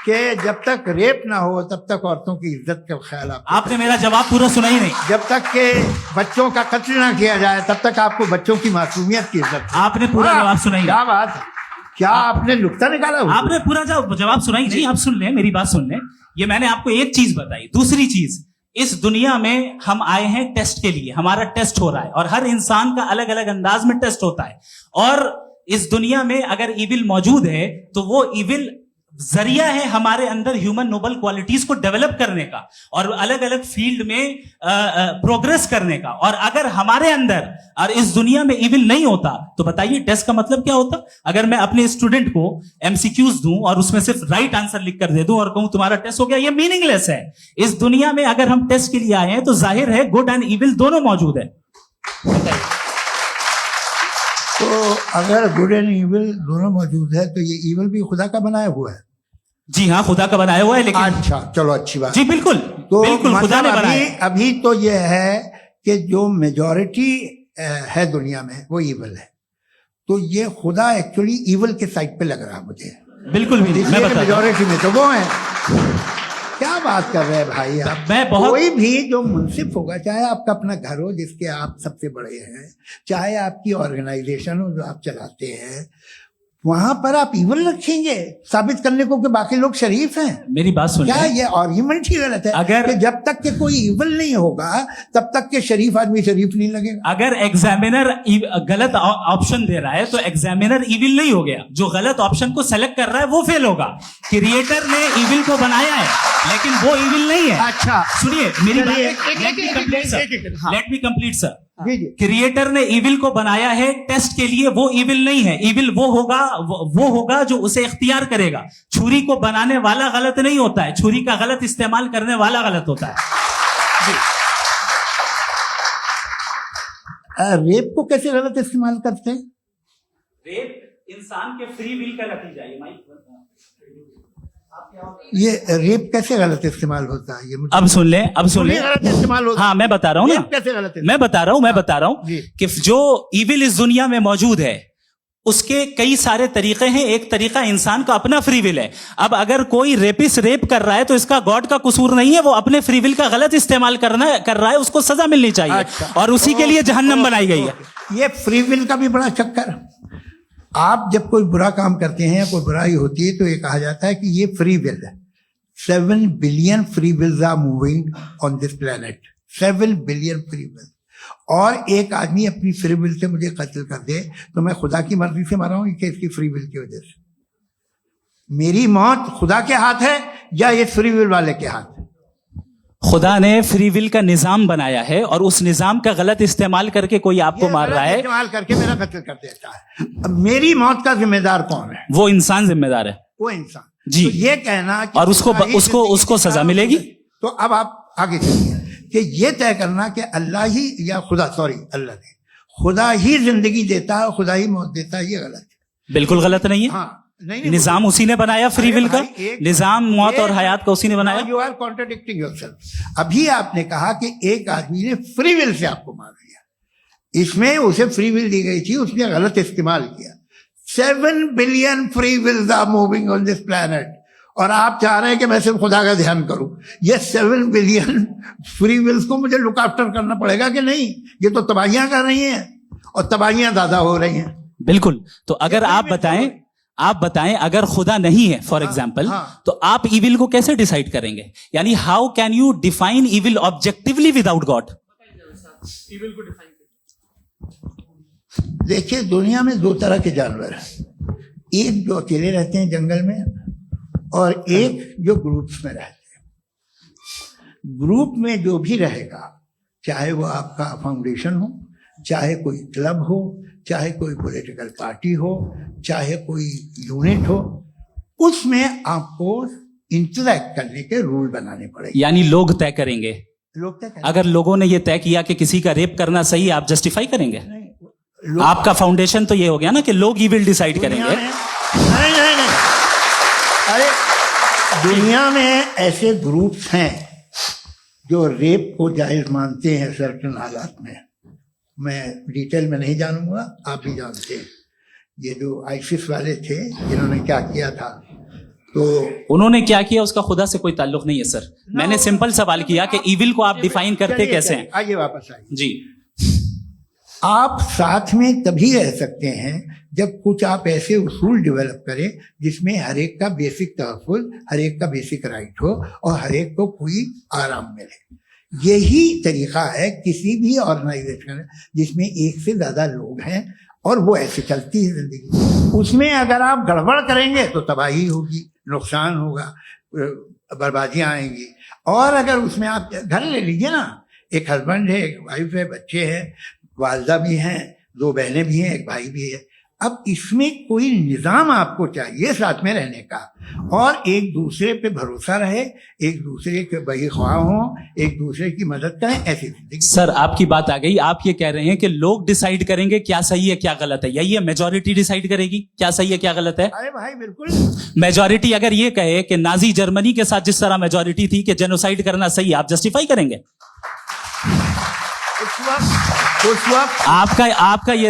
कि जब तक रेप ना हो तब तक औरतों की इज्जत का ख्याल आपने मेरा जवाब पूरा सुना ही नहीं। जब तक के बच्चों का कत्ल ना किया जाए तब तक आपको बच्चों की मासूमियत की इज्जत। आपने पूरा जवाब सुना ही नहीं। क्या बात है, क्या आपने नुक्ता निकाला हुआ? आपने पूरा जवाब सुनाई नहीं, आप सुन लें, मेरी बात सुन लें। ये मैंने आपको एक चीज बताई। दूसरी चीज, इस दुनिया में हम आए हैं टेस्ट के लिए, हमारा टेस्ट हो रहा है और हर इंसान का अलग अलग अंदाज में टेस्ट होता है। और इस दुनिया में अगर इविल मौजूद है तो वो इविल जरिया है हमारे अंदर ह्यूमन नोबल क्वालिटीज को डेवलप करने का और अलग अलग फील्ड में प्रोग्रेस करने का। और अगर हमारे अंदर और इस दुनिया में इविल नहीं होता तो बताइए टेस्ट का मतलब क्या होता? अगर मैं अपने स्टूडेंट को एमसीक्यूज दूं और उसमें सिर्फ राइट आंसर लिख कर दे दूं और कहूं तुम्हारा टेस्ट हो गया, ये मीनिंगलेस है। इस दुनिया में अगर हम टेस्ट के लिए आए हैं तो जाहिर है गुड एंड इविल दोनों मौजूद है। तो अगर गुड एंड इविल दोनों मौजूद है तो ये इविल भी खुदा का बनाया हुआ है। जी हाँ, खुदा का बनाया हुआ है, लेकिन अच्छा चलो अच्छी बात। जी बिल्कुल, तो बिल्कुल खुदा ने मतलब बनाया। अभी तो ये है कि जो मेजॉरिटी है दुनिया में वो इविल है, तो ये खुदा एक्चुअली इविल के साइड पे लग रहा मुझे। बिल्कुल भी नहीं, मैं बताता हूं। मेजॉरिटी में तो वो है। क्या बात कर रहे हैं भाई आप? मैं बहुत कोई भी जो मुंसिफ होगा, चाहे आपका अपना घर हो जिसके आप सबसे बड़े हैं, चाहे आपकी ऑर्गेनाइजेशन हो जो आप चलाते हैं, वहां पर आप इविल रखेंगे साबित करने को कि बाकी लोग शरीफ हैं। मेरी बात सुन क्या लें। ये आर्ग्यूमेंट ही गलत है? अगर- कि जब तक के कोई इविल नहीं होगा तब तक के शरीफ आदमी शरीफ नहीं लगेगा। अगर एग्जामिनर गलत ऑप्शन दे रहा है तो एग्जामिनर इविल नहीं हो गया, जो गलत ऑप्शन को सेलेक्ट कर रहा है वो फेल होगा। क्रिएटर ने इविल को बनाया है लेकिन वो इविल नहीं है। अच्छा सुनिए मेरी बात, चलिए, let me complete sir, let me complete sir. जी जी क्रिएटर ने इविल को बनाया है टेस्ट के लिए, वो इविल नहीं है। इविल वो होगा जो उसे इख्तियार करेगा। छुरी को बनाने वाला गलत नहीं होता है, छुरी का गलत इस्तेमाल करने वाला गलत होता है। रेप को कैसे गलत इस्तेमाल करते हैं? रेप इंसान के फ्री विल का नतीजा है। माइक ये रेप कैसे गलत इस्तेमाल होता है? ये मुझे अब सुन ले, अब सुन ले। गलत इस्तेमाल होता हाँ, मैं बता रहा हूँ ना, रेप कैसे गलत इस्तेमाल? मैं बता रहा हूँ जी। कि जो इविल इस दुनिया में मौजूद है उसके कई सारे तरीके हैं। एक तरीका इंसान का अपना फ्री विल है। अब अगर कोई रेपिस्ट रेप कर रहा है तो इसका गॉड का कसूर नहीं है, वो अपने फ्री विल का गलत इस्तेमाल कर रहा है, उसको सजा मिलनी चाहिए। अच्छा। और उसी के लिए जहन्नम बनाई गई है। ये फ्री विल का भी बड़ा चक्कर। आप जब कोई बुरा काम करते हैं या कोई बुराई होती है तो ये कहा जाता है कि ये फ्री विल है। 7 billion free wills are moving on this planet. 7 billion free will. और एक आदमी अपनी फ्री विल से मुझे कत्ल कर दे तो मैं खुदा की मर्जी से मरा हूं कि इसकी फ्री विल की वजह से? मेरी मौत खुदा के हाथ है या ये फ्री विल वाले के हाथ है? खुदा ने फ्री विल का निजाम बनाया है और उस निजाम का गलत इस्तेमाल करके कोई आपको ये मार रहा गलत है, इस्तेमाल करके मेरा कत्ल कर देता है। अब मेरी मौत का जिम्मेदार कौन है? वो इंसान जिम्मेदार है। वो इंसान। जी। तो ये कहना कि और उसको खुदा ही उसको जिंदगी उसको देता सजा है, मिलेगी। तो अब आप आगे चलिए कि ये तय करना कि अल्लाह ही या खुदा, सॉरी अल्लाह ने, खुदा ही जिंदगी देता है, खुदा ही मौत देता है, ये गलत है। बिल्कुल गलत नहीं है। हाँ नहीं निजाम उसी ने बनाया फ्री विल का। निजाम मौत और हयात का उसी ने बनाया। You are contradicting yourself. अभी आपने कहा कि एक आदमी ने फ्री विल से आपको मार दिया, इसमें उसे फ्री विल दी गई थी, उसने गलत इस्तेमाल किया। 7 billion free wills are moving on this planet और आप चाह रहे हैं कि मैं सिर्फ खुदा का ध्यान करूं। ये 7 बिलियन फ्री विल्स को मुझे लुक आफ्टर करना पड़ेगा कि नहीं? ये तो तबाहियां कर रही हैं और तबाहियां ज्यादा हो रही हैं। बिल्कुल। तो अगर आप बताएं अगर खुदा नहीं है फॉर एग्जाम्पल, हाँ। तो आप इविल को कैसे डिसाइड करेंगे? यानी how can you define evil objectively without God? देखिए दुनिया में 2 तरह के जानवर हैं। एक जो अकेले रहते हैं जंगल में और एक जो ग्रुप्स में रहते हैं। ग्रुप में जो भी रहेगा, चाहे वो आपका फाउंडेशन हो, चाहे कोई क्लब हो, चाहे कोई पॉलिटिकल पार्टी हो, चाहे कोई यूनिट हो, उसमें आपको इंटरैक्ट करने के रूल बनाने पड़ेंगे। यानी लोग तय करेंगे। लोग तय अगर लोगों ने ये तय किया कि किसी का रेप करना सही है, आप जस्टिफाई करेंगे? लोग आपका फाउंडेशन तो ये हो गया ना कि लोग इविल डिसाइड करेंगे। नहीं। अरे दुनिया में ऐसे ग्रुप्स हैं जो रेप को जायज मानते हैं सर्टेन हालात में। मैं डिटेल में नहीं जानूंगा, आप भी जानते हैं। ये जो आईसिस वाले थे जिन्होंने क्या किया था, तो उन्होंने क्या किया उसका खुदा से कोई ताल्लुक नहीं है सर। मैंने सिंपल सवाल किया कि इविल को आप डिफाइन करते कैसे हैं? आइए वापस आइए। जी। आप साथ में तभी रह सकते हैं जब कुछ आप ऐसे उसूल डेवलप करें जिसमें हर एक का बेसिक तहफ़्फ़ुज़, हर एक का बेसिक राइट हो और हर एक को कोई आराम मिले। यही तरीका है किसी भी ऑर्गेनाइजेशन जिसमें एक से ज़्यादा लोग हैं और वो ऐसे चलती है जिंदगी। उसमें अगर आप गड़बड़ करेंगे तो तबाही होगी, नुकसान होगा, बर्बादियां आएंगी। और अगर उसमें आप घर ले लीजिए ना, एक हस्बैंड है, एक वाइफ है, बच्चे हैं, वालदा भी हैं, 2 बहनें भी हैं, एक भाई भी है। अब इसमें कोई निज़ाम आपको चाहिए साथ में रहने का, और एक दूसरे पे भरोसा रहे, एक दूसरे के बहीख्वाह हों, एक दूसरे की मदद करें, ऐसी जिंदगी। सर आपकी बात आ गई, आप ये कह रहे हैं कि लोग डिसाइड करेंगे क्या सही है क्या गलत है, यही है मेजॉरिटी डिसाइड करेगी क्या सही है क्या गलत है? अरे भाई बिल्कुल। मेजॉरिटी अगर ये कहे कि नाजी जर्मनी के साथ जिस तरह मेजॉरिटी थी कि जेनोसाइड करना सही, आप जस्टिफाई करेंगे? उस वक्त आपका ये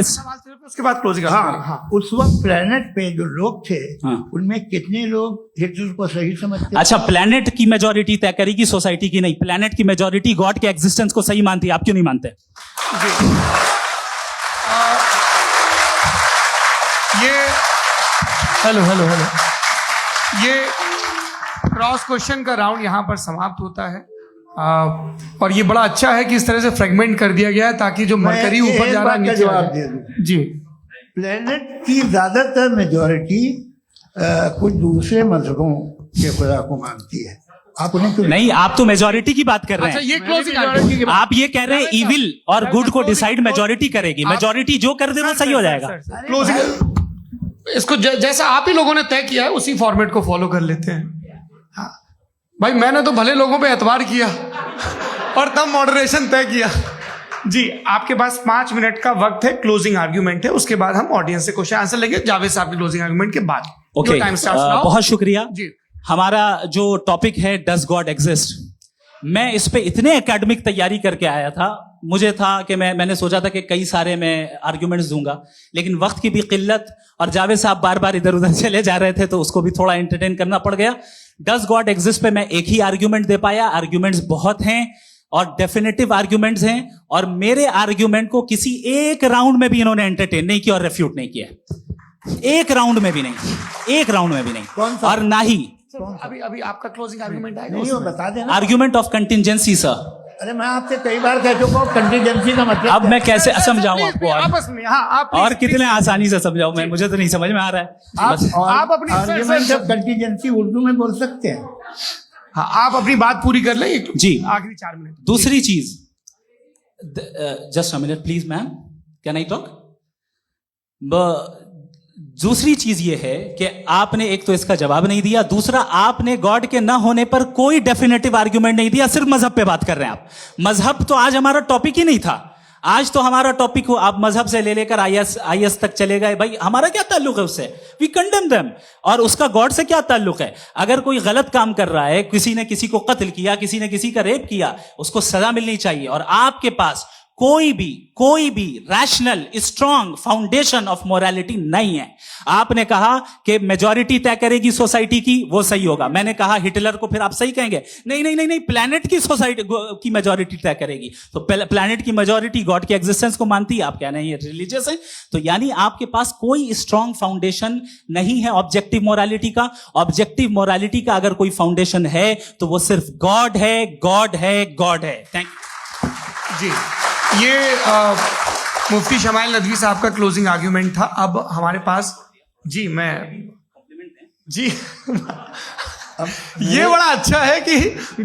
उसके बाद क्लोजिंग। हाँ, उस वक्त प्लेनेट पे जो लोग थे, हाँ। उनमें कितने लोग हिटलर को सही समझते? अच्छा, प्लेनेट की मेजॉरिटी तय करेगी, सोसाइटी की नहीं। प्लेनेट की मेजॉरिटी गॉड के एग्जिस्टेंस को सही मानती है, आप क्यों नहीं मानते? ये हेलो ये क्रॉस क्वेश्चन का राउंड यहाँ पर समाप्त होता है। और ये बड़ा अच्छा है कि इस तरह से फ्रेगमेंट कर दिया गया है ताकि जो मरकरी ऊपर जा रहा है नीचे जवाब आ दे जाए। दूं। जी, प्लेनेट की ज्यादातर मेजॉरिटी कुछ दूसरे मजहबों के खुदा को मानती है। आप उन्हें क्यों नहीं, आप तो मेजॉरिटी की बात कर रहे अच्छा हैं। ये क्लोजिंग आप ये कह रहे हैं इविल और गुड को डिसाइड मेजॉरिटी करेगी, मेजॉरिटी जो कर दे वो सही हो जाएगा। क्लोजिंग इसको जैसा आप ही लोगों ने तय किया है उसी फॉर्मेट को फॉलो कर लेते हैं। हाँ भाई, मैंने तो भले लोगों पे एतबार किया और तब मॉडरेशन तय किया। जी, आपके पास 5 मिनट का वक्त है, क्लोजिंग आर्ग्यूमेंट है, उसके बाद हम ऑडियंस से क्वेश्चन आंसर लेंगे जावेद साहब की क्लोजिंग आर्ग्यूमेंट के बाद। ओके, बहुत शुक्रिया जी। हमारा जो टॉपिक है डज गॉड एग्जिस्ट, मैं इस पे इतने एकेडमिक तैयारी करके आया था, मुझे था कि मैंने सोचा था कि कई सारे मैं आर्ग्यूमेंट्स दूंगा, लेकिन वक्त की भी किल्लत और जावेद साहब बार बार इधर उधर चले जा रहे थे तो उसको भी थोड़ा एंटरटेन करना पड़ गया। डज गॉड एग्जिस्ट पे मैं एक ही आर्ग्यूमेंट दे पाया, आर्ग्यूमेंट्स बहुत हैं और डेफिनेटिव आर्ग्यूमेंट्स हैं, और मेरे आर्ग्यूमेंट को किसी एक राउंड में भी इन्होंने एंटरटेन नहीं किया और रेफ्यूट नहीं किया, एक राउंड में भी नहीं, एक राउंड में भी नहीं, और ना ही अभी आपका क्लोजिंग आर्ग्यूमेंट आएगा, नहीं हो बता देना। Argument of contingency. सर अरे मैं आपसे कई बार कह चुका हूँ कंटीजेंसी का मतलब अब मैं कैसे समझाऊं आपको, आपस में। हाँ, आप और कितने आसानी से समझाऊं मैं, मुझे तो नहीं समझ में आ रहा है। आप अपनी आर्ग्यूमेंट ऑफ कंटीजेंसी उर्दू में बोल सकते हैं। हाँ, आप अपनी बात पूरी कर लें जी, आखिरी 4 मिनट। दूसरी चीज, just a minute please ma'am, can I talk? दूसरी चीज ये है कि आपने एक तो इसका जवाब नहीं दिया, दूसरा आपने गॉड के ना होने पर कोई डेफिनेटिव आर्ग्यूमेंट नहीं दिया, सिर्फ मजहब पे बात कर रहे हैं आप। मजहब तो आज हमारा टॉपिक ही नहीं था, आज तो हमारा टॉपिक हो, आप मजहब से ले लेकर आईएस तक चले गए। भाई हमारा क्या ताल्लुक है उससे? We condemn them. और उसका गॉड से क्या ताल्लुक है? अगर कोई गलत काम कर रहा है, किसी ने किसी को कत्ल किया, किसी ने किसी का रेप किया, उसको सजा मिलनी चाहिए। और आपके पास कोई भी rational strong foundation of morality नहीं है। आपने कहा कि मेजॉरिटी तय करेगी सोसाइटी की, वो सही होगा। मैंने कहा हिटलर को फिर आप सही कहेंगे, नहीं, प्लैनेट की सोसाइटी की मेजॉरिटी तय करेगी। तो प्लैनेट की मेजॉरिटी गॉड के एग्जिस्टेंस को मानती है, आप कह रहे हैं ये रिलीजियस है। तो यानी आपके पास कोई स्ट्रॉन्ग फाउंडेशन नहीं है ऑब्जेक्टिव मोरालिटी का। ऑब्जेक्टिव मोरालिटी का अगर कोई फाउंडेशन है तो वो सिर्फ गॉड है, गॉड है, गॉड है। थैंक यू जी। ये मुफ्ती शमाइल नदवी साहब का क्लोजिंग आर्ग्यूमेंट था। अब हमारे पास जी ये बड़ा अच्छा है कि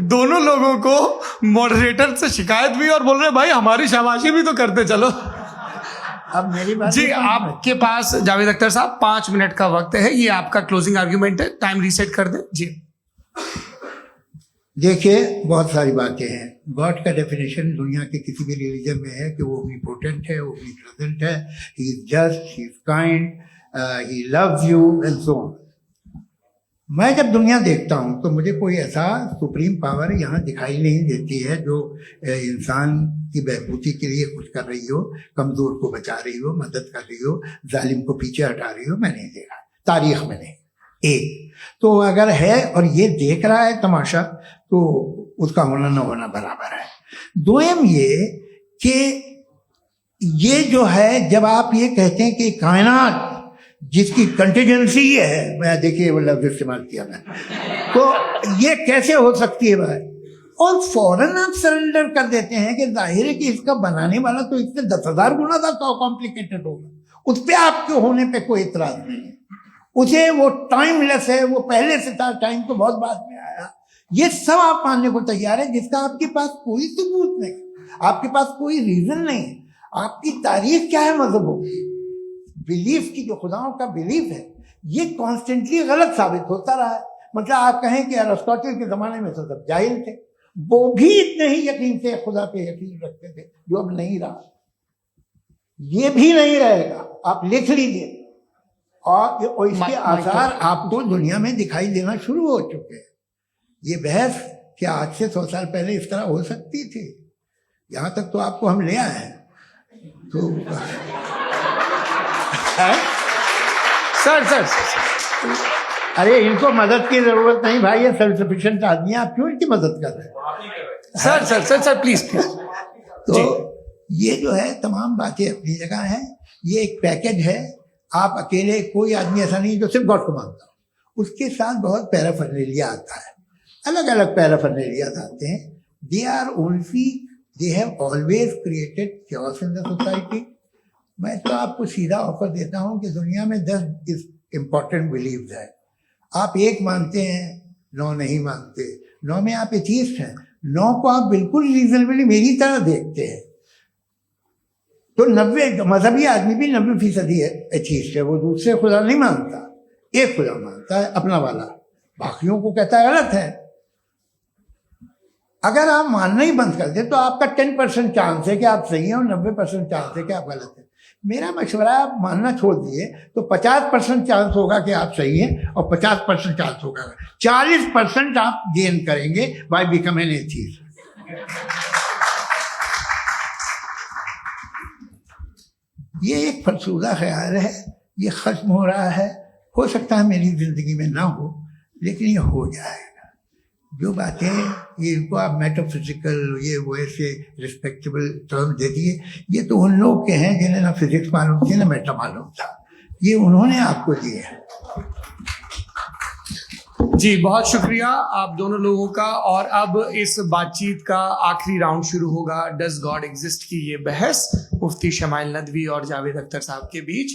दोनों लोगों को मॉडरेटर से शिकायत भी और बोल रहे भाई हमारी शाबाशी भी तो करते चलो। अब मेरी बात जी, आपके पास जावेद अख्तर साहब 5 मिनट का वक्त है, ये आपका क्लोजिंग आर्ग्यूमेंट है, टाइम रीसेट कर दें। जी देखिए, बहुत सारी बातें हैं। गॉड का डेफिनेशन दुनिया के किसी भी रिलीजन में है कि वो ओमनीपोटेंट है, ओमनीप्रेजेंट है, he is just, he is kind, he loves you and so on. मैं जब दुनिया देखता हूँ तो मुझे कोई ऐसा सुप्रीम पावर यहाँ दिखाई नहीं देती है जो इंसान की बहबूदी के लिए कुछ कर रही हो, कमजोर को बचा रही हो, मदद कर रही हो, जालिम को पीछे हटा रही हो। मैं नहीं देखा, तारीख में नहीं। एक तो अगर है और ये देख रहा है तमाशा, तो उसका होना न होना बराबर है। दोयम ये कि ये जो है, जब आप ये कहते हैं कि कायनात जिसकी कंटीजेंसी है, मैं देखिए वो लफ्ज इस्तेमाल किया मैं, तो ये कैसे हो सकती है भाई? और फौरन आप सरेंडर कर देते हैं कि जाहिर है कि इसका बनाने वाला तो इससे 10,000 गुना था तो कॉम्प्लिकेटेड होगा, उस पर आपके होने पे कोई इतराज नहीं है। उसे वो टाइमलेस है, वो पहले से था, टाइम तो बहुत बाद में आया, ये सब आप मानने को तैयार है, जिसका आपके पास कोई सबूत नहीं, आपके पास कोई रीजन नहीं है। आपकी तारीख क्या है मजहबों की, बिलीफ की, जो खुदाओं का बिलीफ है, ये कॉन्स्टेंटली गलत साबित होता रहा है। मतलब आप कहें कि अरिस्टोटल के जमाने में तो सब जाहिल थे, वो भी इतने ही यकीन से खुदा पे यकीन रखते थे, जो अब नहीं रहा, ये भी नहीं रहेगा, आप लिख लीजिए। और इसके आसार आपको दुनिया में दिखाई देना शुरू हो चुके हैं। ये बहस क्या आज से 100 साल पहले इस तरह हो सकती थी? यहां तक तो आपको हम ले आए हैं। तो सर अरे इनको मदद की जरूरत नहीं भाई, ये सेल्फ सफिशिएंट आदमी है, आप क्यों इनकी मदद कर रहे हैं? Sir please. तो ये जो है तमाम बातें अपनी जगह हैं, ये एक पैकेज है। आप अकेले, कोई आदमी ऐसा नहीं जो सिर्फ गॉड को मानता हो, उसके साथ बहुत पैराफर्नेलिया आता है, अलग अलग पैराफर्नेलिया आते हैं। They have always created chaos in the society. मैं तो आपको सीधा ऑफर देता हूं कि दुनिया में 10 इंपॉर्टेंट बिलीव्स है, आप एक मानते हैं, 9 नहीं मानते, 9 में आप एथीस्ट हैं, 9 को आप बिल्कुल रीजनेबली मेरी तरह देखते हैं। तो 90 मजहबी आदमी भी 90% एथीस्ट है, वो दूसरे खुदा नहीं मानता, एक खुदा मानता है अपना वाला, बाकियों को कहता है गलत है। अगर आप मानना ही बंद कर दे तो आपका 10% चांस है कि आप सही हैं और 90% चांस है कि आप गलत हैं। मेरा मशवरा है, आप मानना छोड़ दिए तो 50% चांस होगा कि आप सही हैं और 50% चांस होगा, 40% आप गेन करेंगे बाय बिकमिंग एन एथीस्ट। ये एक फरसूदा ख्याल है, ये खत्म हो रहा है, हो सकता है मेरी जिंदगी में ना हो, लेकिन ये हो जाएगा। जो बातें ये इनको आप मेटाफिजिकल ये वो ऐसे रिस्पेक्टेबल टर्म दे दिए, ये तो उन लोग के हैं जिन्हें ना फिजिक्स मालूम थी ना मेटा मालूम था, ये उन्होंने आपको दिए हैं। जी बहुत शुक्रिया आप दोनों लोगों का। और अब इस बातचीत का आखिरी राउंड शुरू होगा, डज गॉड एग्जिस्ट की ये बहस मुफ्ती शमाइल नदवी और जावेद अख्तर साहब के बीच।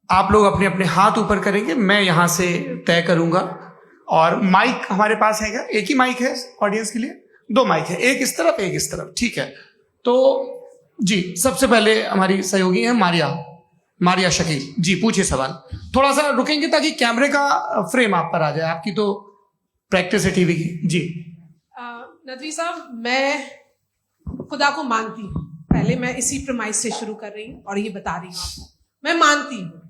आप लोग अपने अपने हाथ ऊपर करेंगे, मैं यहाँ से तय करूंगा। और माइक हमारे पास है क्या? एक ही माइक है ऑडियंस के लिए? 2 माइक है, एक इस तरफ एक इस तरफ, ठीक है। तो जी सबसे पहले हमारी सहयोगी है मारिया शकील जी, पूछिए सवाल। थोड़ा सा रुकेंगे ताकि कैमरे का फ्रेम आप पर आ जाए, आपकी तो प्रैक्टिस है टीवी की। जी नदवी साहब, मैं खुदा को मानती हूँ, पहले मैं इसी प्रमाइस से शुरू कर रही हूँ और ये बता रही हूँ, मैं मानती हूँ,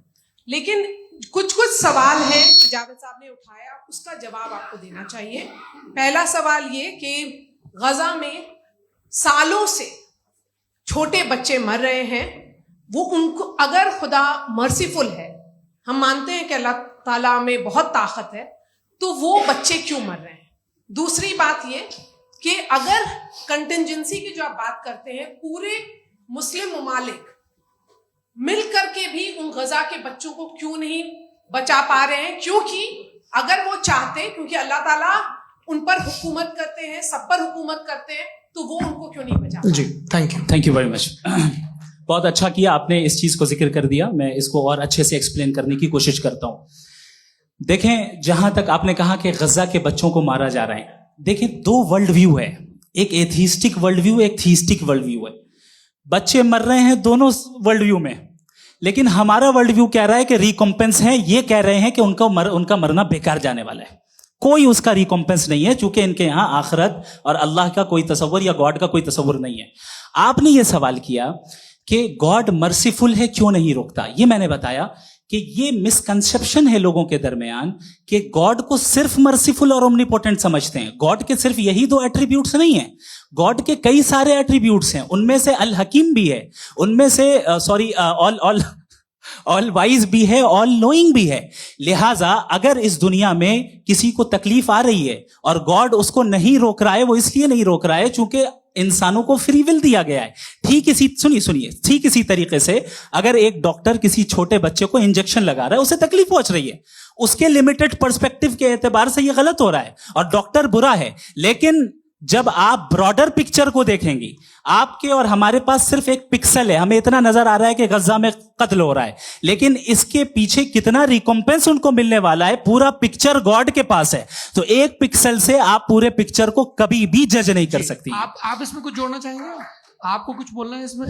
लेकिन कुछ सवाल हैं जो जावेद साहब ने उठाया, उसका जवाब आपको देना चाहिए। पहला सवाल ये कि गजा में सालों से छोटे बच्चे मर रहे हैं, वो उनको, अगर खुदा मर्सीफुल है, हम मानते हैं कि अल्लाह ताला में बहुत ताकत है, तो वो बच्चे क्यों मर रहे हैं? दूसरी बात ये कि अगर कंटिजेंसी की जो आप बात करते हैं, पूरे मुस्लिम ममालिक मिल करके भी उन गजा के बच्चों को क्यों नहीं बचा पा रहे हैं? क्योंकि अगर वो चाहते, क्योंकि अल्लाह ताला उन पर हुकूमत करते हैं, सब पर हुकूमत करते हैं, तो वो उनको क्यों नहीं बचा? जी थैंक यू वेरी मच। बहुत अच्छा किया आपने इस चीज को जिक्र कर दिया, मैं इसको और अच्छे से एक्सप्लेन करने की कोशिश करता हूं। देखें, जहां तक आपने कहा कि गजा के बच्चों को मारा जा रहा है, देखिए 2 वर्ल्ड व्यू है, एक एथीस्टिक वर्ल्ड व्यू, एक थीस्टिक वर्ल्ड व्यू है। बच्चे मर रहे हैं दोनों वर्ल्ड व्यू में, लेकिन हमारा वर्ल्ड व्यू कह रहा है कि रिकॉम्पेंस है, ये कह रहे हैं कि उनका मरना बेकार जाने वाला है, कोई उसका रिकॉम्पेंस नहीं है, चूंकि इनके यहां आखिरत और अल्लाह का कोई तसव्वुर या गॉड का कोई तसव्वुर नहीं है। आपने ये सवाल किया कि गॉड मर्सीफुल है, क्यों नहीं रोकता? ये मैंने बताया कि ये मिसकंसेप्शन है लोगों के दरमियान कि गॉड को सिर्फ मर्सीफुल और ओमनीपोटेंट समझते हैं। गॉड के सिर्फ यही 2 एट्रीब्यूट्स नहीं है, गॉड के कई सारे एट्रीब्यूट्स हैं, उनमें से अल हकीम भी है, उनमें से ऑल वाइज भी है, ऑल नोइंग भी है। लिहाजा अगर इस दुनिया में किसी को तकलीफ आ रही है और गॉड उसको नहीं रोक रहा है, वो इसलिए नहीं रोक रहा है चूंकि इंसानों को फ्री विल दिया गया है। ठीक इसी तरीके से अगर एक डॉक्टर किसी छोटे बच्चे को इंजेक्शन लगा रहा है, उसे तकलीफ पहुंच रही है, उसके लिमिटेड पर्सपेक्टिव के एतबार से यह गलत हो रहा है और डॉक्टर बुरा है। लेकिन जब आप ब्रॉडर पिक्चर को देखेंगी, आपके और हमारे पास सिर्फ एक पिक्सल है, हमें इतना नजर आ रहा है कि गजा में कत्ल हो रहा है, लेकिन इसके पीछे कितना रिकॉम्पेंस उनको मिलने वाला है, पूरा पिक्चर गॉड के पास है। तो एक पिक्सल से आप पूरे पिक्चर को कभी भी जज नहीं कर सकती। आप इसमें कुछ जोड़ना चाहेंगे? आपको कुछ बोलना है इसमें?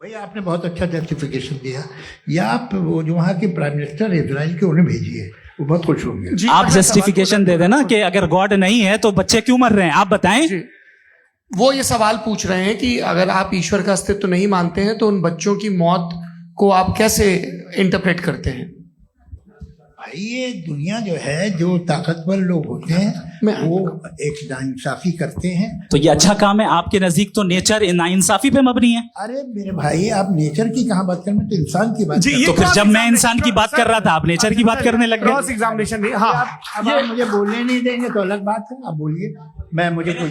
भैया आपने बहुत अच्छा जस्टिफिकेशन दिया। या आप वो जो वहाँ के प्राइम मिनिस्टर इजराइल के उन्हें भेजिए, वो बहुत खुश होंगे। आप जस्टिफिकेशन दे देना कि अगर गॉड नहीं है तो बच्चे क्यों मर रहे हैं, आप बताएं। वो ये सवाल पूछ रहे हैं कि अगर आप ईश्वर का अस्तित्व नहीं मानते हैं तो उन बच्चों की मौत को आप कैसे इंटरप्रेट करते हैं? भाई ये दुनिया जो है, जो ताकतवर लोग होते हैं वो एक नाइंसाफी करते हैं। तो ये अच्छा काम है आपके नजदीक, तो नेचर नाइंसाफी पे मबनी है। अरे मेरे भाई, आप नेचर की कहाँ बात कर रहे हैं, तो इंसान की बात कर रहे हैं। तो फिर जब मैं इंसान की बात कर रहा था, आप नेचर की बात करने लग गए। क्रॉस एग्जामिनेशन नहीं। हाँ, अब आप मुझे बोलने नहीं देंगे तो अलग बात है, आप बोलिए, मैं मुझे कोई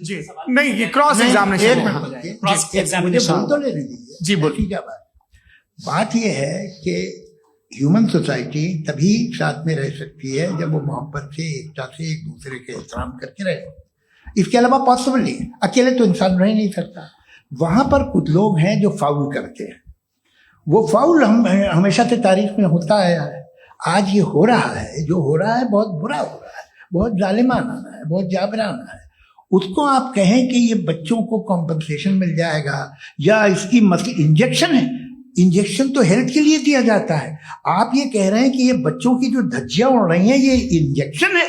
जी नहीं, ये क्रॉस एग्जामिनेशन मुझे बोल तो लेने दीजिए। जी बोलिए। क्या बात ये है कि ह्यूमन सोसाइटी तभी साथ में रह सकती है जब वो मोहब्बत से, एकता से, एक दूसरे के एहतराम करके रहे। इसके अलावा पॉसिबल नहीं है, अकेले तो इंसान रह नहीं सकता। वहाँ पर कुछ लोग हैं जो फाउल करते हैं, वो फाउल हम हमेशा से तारीख में होता आया है। आज ये हो रहा है, जो हो रहा है बहुत बुरा हो रहा है, बहुत जालिमाना है, बहुत जाबराना है। उसको आप कहें कि ये बच्चों को कॉम्पनसेशन मिल जाएगा या इसकी इंजेक्शन है, इंजेक्शन तो हेल्थ के लिए दिया जाता है। आप ये कह रहे हैं कि ये बच्चों की जो धज्जियां उड़ रही हैं ये इंजेक्शन है,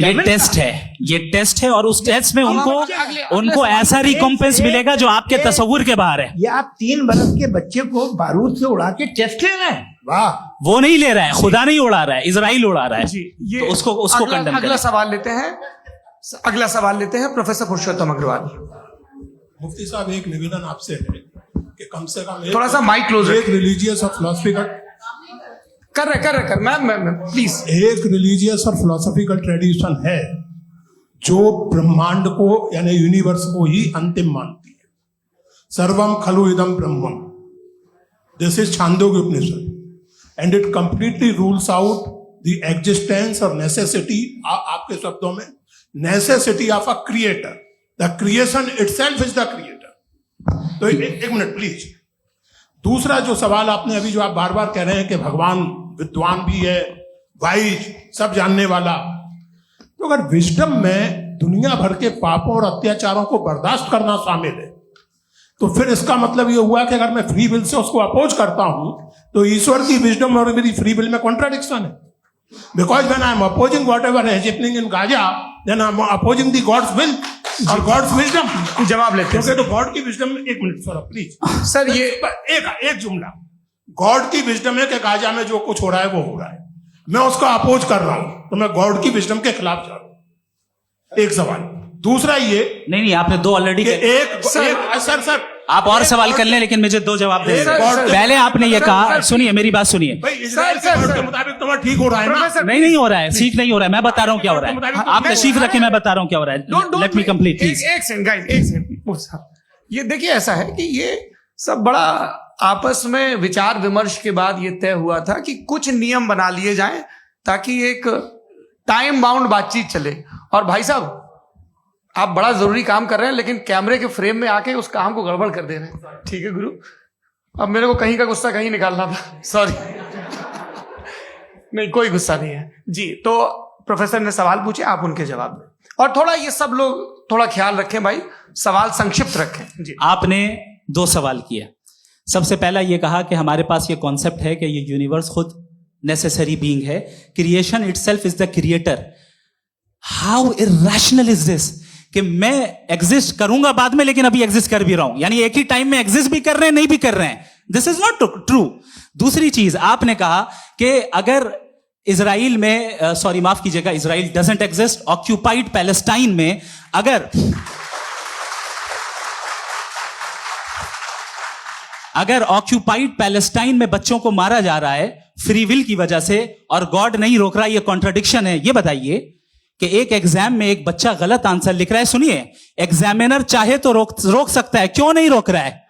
ये टेस्ट है, ये टेस्ट है और उस टेस्ट में उनको ऐसा रिकॉम्पेंस मिलेगा जो आपके तस्वुर के बाहर है। ये आप 3 बरस के बच्चे को बारूद से उड़ा के टेस्ट ले रहे हैं। वाह, वो नहीं ले रहा है, खुदा नहीं उड़ा रहा है, इजराइल उड़ा रहा है। जी, ये तो उसको कंडेम अगला सवाल लेते हैं प्रोफेसर पुरुषोत्तम अग्रवाल। मुफ्ती साहब, एक निवेदन आपसे है कि कम से कम थोड़ा सा माइक क्लोज, एक रिलीजियस और फिलोसफिकल कर मैम प्लीज। एक रिलीजियस और फिलोसफिकल ट्रेडिशन है जो ब्रह्मांड को यानी यूनिवर्स को ही अंतिम मानती है। सर्वम खलु इदम ब्रह्मम, this is Chandogya Upanishad and it completely rules out the existence और नेसेसिटी, आपके शब्दों में necessity of a creator. The creation itself is the creator. तो एक मिनट प्लीज। दूसरा जो सवाल आपने अभी, जो आप बार बार कह रहे हैं कि भगवान विद्वान भी है, वाइज, सब जानने वाला, तो अगर विजडम में दुनिया भर के पापों और अत्याचारों को बर्दाश्त करना शामिल है, तो फिर इसका मतलब ये हुआ कि अगर मैं फ्री विल से उसको अपोज करता हूं तो ईश्वर की विजडम और मेरी फ्री विल में कॉन्ट्राडिक्शन है। Because when I am opposing whatever is happening in Gaza, then I am opposing the God's will और गॉड्स विजडम। जवाब लेते हैं तो गॉड की विजडम, एक मिनट सर प्लीज सर, ये एक जुमला। गॉड की विजडम है कि गाजा में जो कुछ हो रहा है वो हो रहा है, मैं उसका अपोज कर रहा हूं, तो मैं गॉड की विजडम के खिलाफ जा रहा हूं। एक सवाल। दूसरा ये नहीं, आपने 2 ऑलरेडी। सर आप और सवाल कर लें, लेकिन मुझे 2 जवाब दे। पहले आपने ये कहा, सुनिए मेरी बात सुनिए। इजराइल के गॉड के मुताबिक तुम्हारा ठीक हो रहा है ना? नहीं हो रहा है, ठीक नहीं हो रहा है। मैं बता रहा हूँ क्या हो रहा है, आप तशरीफ रखें, मैं बता रहा हूँ क्या हो रहा है। Late me complete please. एक सेकंड। ये देखिए, ऐसा है कि ये सब बड़ा आपस में विचार विमर्श के बाद ये तय हुआ था कि कुछ नियम बना लिए जाएं ताकि एक टाइम बाउंड बातचीत चले। और भाई साहब, आप बड़ा जरूरी काम कर रहे हैं लेकिन कैमरे के फ्रेम में आके उस काम को गड़बड़ कर दे रहे हैं। ठीक है गुरु, अब मेरे को कहीं का गुस्सा कहीं निकालना था, सॉरी। नहीं, कोई गुस्सा नहीं है जी। तो प्रोफेसर ने सवाल पूछे, आप उनके जवाब दें, और थोड़ा ये सब लोग थोड़ा ख्याल रखें भाई, सवाल संक्षिप्त रखें जी। आपने 2 सवाल किया। सबसे पहला ये कहा कि हमारे पास ये कॉन्सेप्ट है कि ये यूनिवर्स खुद नेसेसरी बीइंग है, creation itself is the creator. How irrational is this कि मैं एग्जिस्ट करूंगा बाद में, लेकिन अभी एग्जिस्ट कर भी रहा हूं, यानी एक ही टाइम में एग्जिस्ट भी कर रहे हैं, नहीं भी कर रहे हैं। This is not true. दूसरी चीज, आपने कहा कि अगर इजराइल में, सॉरी माफ कीजिएगा, Israel doesn't exist, occupied Palestine में अगर ऑक्यूपाइड पैलेस्टाइन में बच्चों को मारा जा रहा है फ्री विल की वजह से और गॉड नहीं रोक रहा, ये कॉन्ट्रडिक्शन है। ये बताइए कि एक एग्जाम में एक बच्चा गलत आंसर लिख रहा है, सुनिए, एग्जामिनर चाहे तो रोक सकता है, क्यों नहीं रोक रहा है?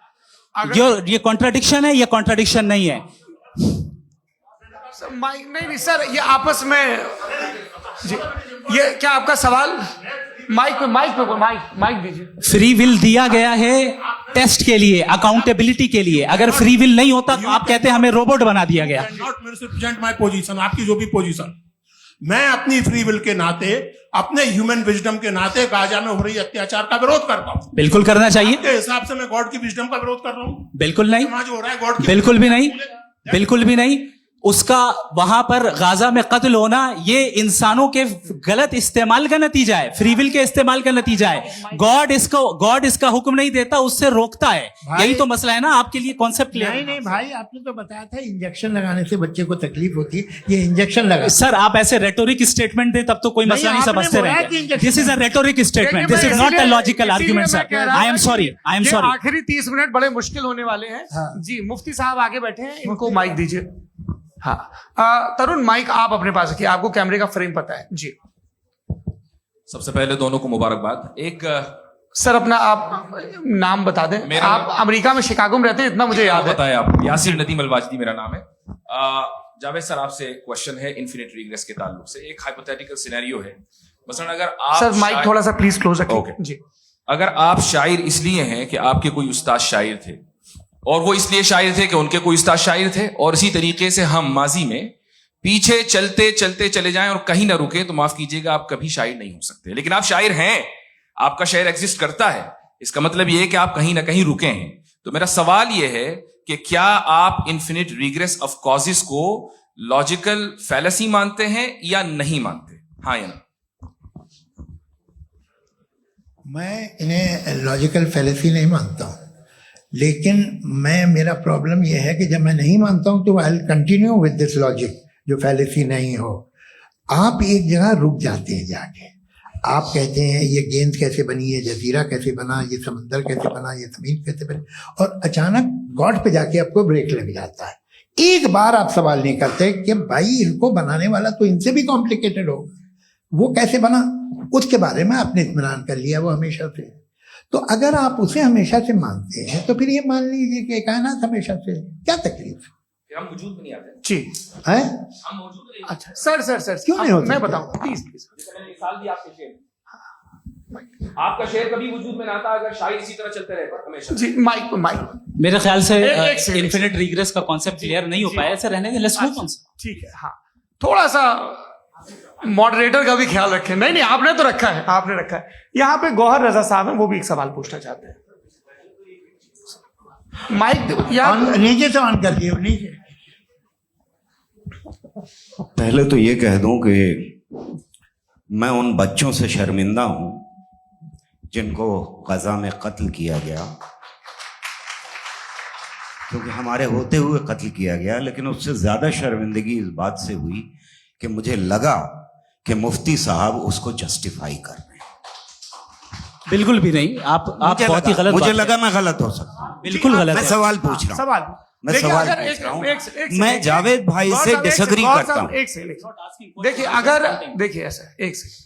ये कॉन्ट्राडिक्शन है, ये कॉन्ट्राडिक्शन नहीं है। माइक नहीं सर, ये आपस में जी, ये क्या आपका सवाल? माइक दीजिए। फ्री विल दिया गया है टेस्ट के लिए, अकाउंटेबिलिटी के लिए। अगर फ्री विल नहीं होता तो आप कहते हैं हमें रोबोट बना दिया गया। नॉट मिसरिप्रेजेंट माय पोजीशन, आपकी जो भी पोजीशन, मैं अपनी फ्री विल के नाते, अपने ह्यूमन विजडम के नाते गाजा में हो रही अत्याचार का विरोध करता हूं। बिल्कुल करना चाहिए। के हिसाब से मैं गॉड की विजडम का विरोध कर रहा हूं? बिल्कुल नहीं, समाज हो रहा है गॉड की, बिल्कुल भी नहीं, बिल्कुल भी नहीं। उसका वहां पर गाजा में कत्ल होना ये इंसानों के गलत इस्तेमाल का नतीजा है, फ्री विल के इस्तेमाल का नतीजा है। गॉड इसका हुक्म नहीं देता, उससे रोकता है। यही तो मसला है ना, आपके लिए कॉन्सेप्ट क्लियर? नहीं भाई, आपने तो बताया था इंजेक्शन लगाने से बच्चे को तकलीफ होती है, ये इंजेक्शन लगा। सर आप ऐसे रेटोरिक स्टेटमेंट दे तब तो कोई मसला नहीं समझते रहेंगे। This is a rhetoric statement, this is not a logical argument sir. I am sorry. आखिरी 30 मिनट बड़े मुश्किल होने वाले हैं। जी, मुफ्ती साहब आगे बैठे हैं, इनको माइक दीजिए। हाँ, तरुण माइक आप अपने पास रखिए, आपको कैमरे का फ्रेम पता है जी। सबसे पहले दोनों को मुबारकबाद। एक सर अपना आप नाम बता दें। आप अमेरिका में शिकागो में रहते हैं, इतना मुझे याद है। बताया आप, यासिर नदीम अलवाजदी मेरा नाम है। जावेद सर, आपसे एक क्वेश्चन है इन्फिनिट रिग्रेस के ताल्लुक से। एक हाइपोथेटिकल सिनेरियो है, मसलन अगर आप सर माइक थोड़ा सा प्लीज क्लोज रखिए। ओके जी। अगर आप शायर इसलिए हैं कि आपके कोई उस्ताद शायर थे, और वो इसलिए शायर थे कि उनके कोई उस्ताद शायर थे, और इसी तरीके से हम माजी में पीछे चलते चलते चले जाएं और कहीं ना रुके, तो माफ कीजिएगा आप कभी शायर नहीं हो सकते। लेकिन आप शायर हैं, आपका शायर एग्जिस्ट करता है, इसका मतलब यह है कि आप कहीं ना कहीं रुके हैं। तो मेरा सवाल यह है कि क्या आप इन्फिनिट रिग्रेस ऑफ कॉजेस को लॉजिकल फैलेसी मानते हैं या नहीं मानते? हाँ या ना? मैं इन्हें लॉजिकल फैलेसी नहीं मानता हूँ, लेकिन मेरा प्रॉब्लम यह है कि जब मैं नहीं मानता हूं तो I will continue with this logic जो फैलेसी नहीं हो। आप एक जगह रुक जाते हैं जाके, आप कहते हैं ये गेंद कैसे बनी, ये जजीरा कैसे बना, ये समंदर कैसे बना, ये जमीन कैसे बनी, और अचानक गॉड पे जाके आपको ब्रेक लग जाता है। एक बार आप सवाल नहीं करते कि भाई इनको बनाने वाला तो इनसे भी कॉम्प्लिकेटेड होगा, वो कैसे बना, उसके बारे में आपने इत्मीनान कर लिया वो हमेशा से। तो अगर आप उसे हमेशा से मानते हैं तो फिर ये मान लीजिए कि कायनात हमेशा से, क्या तकलीफ हम वजूद में नहीं आते जी है? हम मौजूद नहीं। अच्छा सर क्यों नहीं होता? मैं बताऊं प्लीज। मैंने मिसाल दी आपके शेर, आपका शेर कभी वजूद में ना आता अगर शायर इसी तरह चलते रहता हमेशा। जी माइक मेरे ख्याल से एक सेकंड। इन्फिनिट रिग्रेस का कॉन्सेप्ट क्लियर नहीं हो पाया। ऐसा रहने दें, लेट्स मूव ऑन। ठीक है। हाँ, थोड़ा सा मॉडरेटर का भी ख्याल रखें। नहीं आपने तो रखा है, आपने रखा है। यहाँ पे गौहर रजा साहब हैं, वो भी एक सवाल पूछना चाहते हैं। माइक यार नीचे से ऑन कर दिए नीचे। पहले तो ये कह दूं कि मैं उन बच्चों से शर्मिंदा हूं जिनको गजा में कत्ल किया गया, क्योंकि हमारे होते हुए कत्ल किया गया। लेकिन उससे ज्यादा शर्मिंदगी इस बात से हुई कि मुझे लगा कि मुफ्ती साहब उसको जस्टिफाई कर रहे हैं। बिल्कुल भी नहीं, आप बहुत ही गलत। मुझे लगा मैं गलत हो सकता हूं। बिल्कुल गलत मैं है। सवाल पूछ रहा हूं। सवाल मैं देखिए, सवाल अगर पूछ रहा हूं। एक मैं जावेद भाई से डिसएग्री करता हूं। एक सेकंड देखिए, अगर देखिए ऐसा एक सेकंड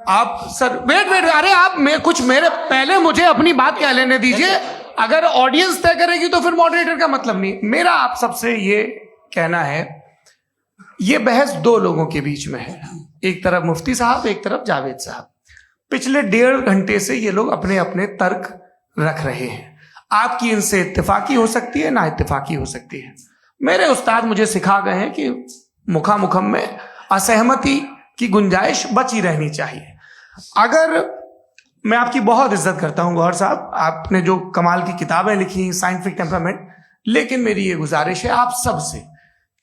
आप सर वेट अरे आप कुछ मेरे पहले मुझे अपनी बात कह लेने दीजिए। अगर ऑडियंस तय करेगी तो फिर मॉडरेटर का मतलब नहीं। मेरा आप सबसे ये कहना है, ये बहस दो लोगों के बीच में है, एक तरफ मुफ्ती साहब, एक तरफ जावेद साहब। पिछले 1.5 घंटे से ये लोग अपने अपने तर्क रख रहे हैं। आपकी इनसे इत्तेफाकी हो सकती है, ना इत्तेफाकी हो सकती है। मेरे उस्ताद मुझे सिखा गए हैं कि मुखामुखम में असहमति की गुंजाइश बची रहनी चाहिए। अगर मैं आपकी बहुत इज्जत करता हूं गौहर साहब, आपने जो कमाल की किताबें लिखी, साइंटिफिक टेम्परामेंट, लेकिन मेरी ये गुजारिश है आप सबसे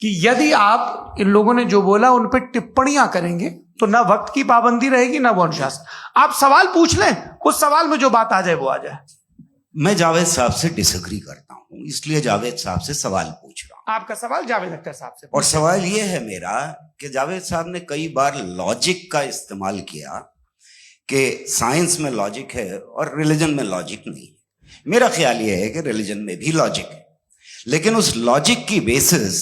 कि यदि आप इन लोगों ने जो बोला उन पर टिप्पणियां करेंगे तो ना वक्त की पाबंदी रहेगी ना वो अनुशासन। आप सवाल पूछ लें, उस सवाल में जो बात आ जाए वो आ जाए। मैं जावेद साहब से डिसएग्री करता हूं, इसलिए जावेद साहब से सवाल पूछ रहा हूं। आपका सवाल जावेद अख्तर साहब से। और सवाल यह है मेरा कि जावेद साहब ने कई बार लॉजिक का इस्तेमाल किया कि साइंस में लॉजिक है और रिलीजन में लॉजिक नहीं है। मेरा ख्याल यह है कि रिलीजन में भी लॉजिक है, लेकिन उस लॉजिक की बेसिस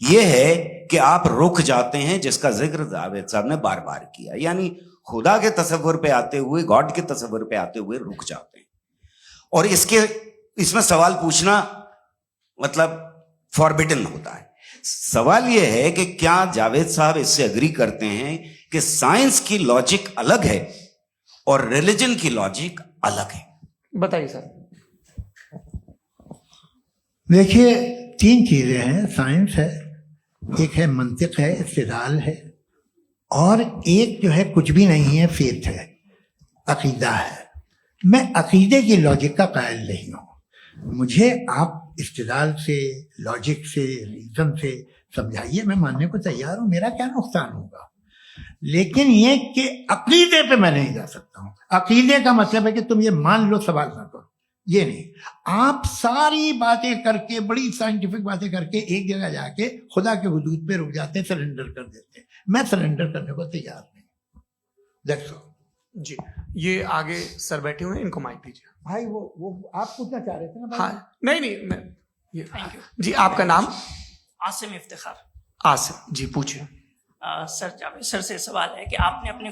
ये है कि आप रुक जाते हैं, जिसका जिक्र जावेद साहब ने बार बार किया, यानी खुदा के तसव्वुर पे आते हुए, गॉड के तसव्वुर पे आते हुए रुक जाते हैं। और इसमें सवाल पूछना मतलब फॉरबिडन होता है। सवाल यह है कि क्या जावेद साहब इससे एग्री करते हैं कि साइंस की लॉजिक अलग है और रिलीजन की लॉजिक अलग है? बताइए सर। देखिए, 3 चीजें हैं। साइंस है, एक है मंतिक है, इस्तिदलाल है, और एक जो है कुछ भी नहीं है, फेथ है, अकीदा है। मैं अकीदे की लॉजिक का कायल नहीं हूं। मुझे आप इस्तिदलाल से, लॉजिक से, रीजन से समझाइए, मैं मानने को तैयार हूं, मेरा क्या नुकसान होगा। लेकिन ये कि अकीदे पे मैं नहीं जा सकता हूं। अकीदे का मतलब है कि तुम ये मान लो, सवाल ना करो, ये नहीं। आप सारी बातें करके, बड़ी साइंटिफिक बातें करके एक जगह जाके खुदा के हुदूद पे रुक जाते हैं, सरेंडर कर देते हैं। मैं सरेंडर करने को तैयार नहीं। That's all. जी, ये आगे सर बैठे हुए हैं, इनको माइक दीजिए। भाई वो आप पूछना चाह रहे थे ना भाई? हाँ, नहीं मैं ये थैंक यू जी, आपका नाम? आसिम इफ्तिखार। आसिम जी, पूछिए। सर, जावेद सर से सवाल है कि आपने अपने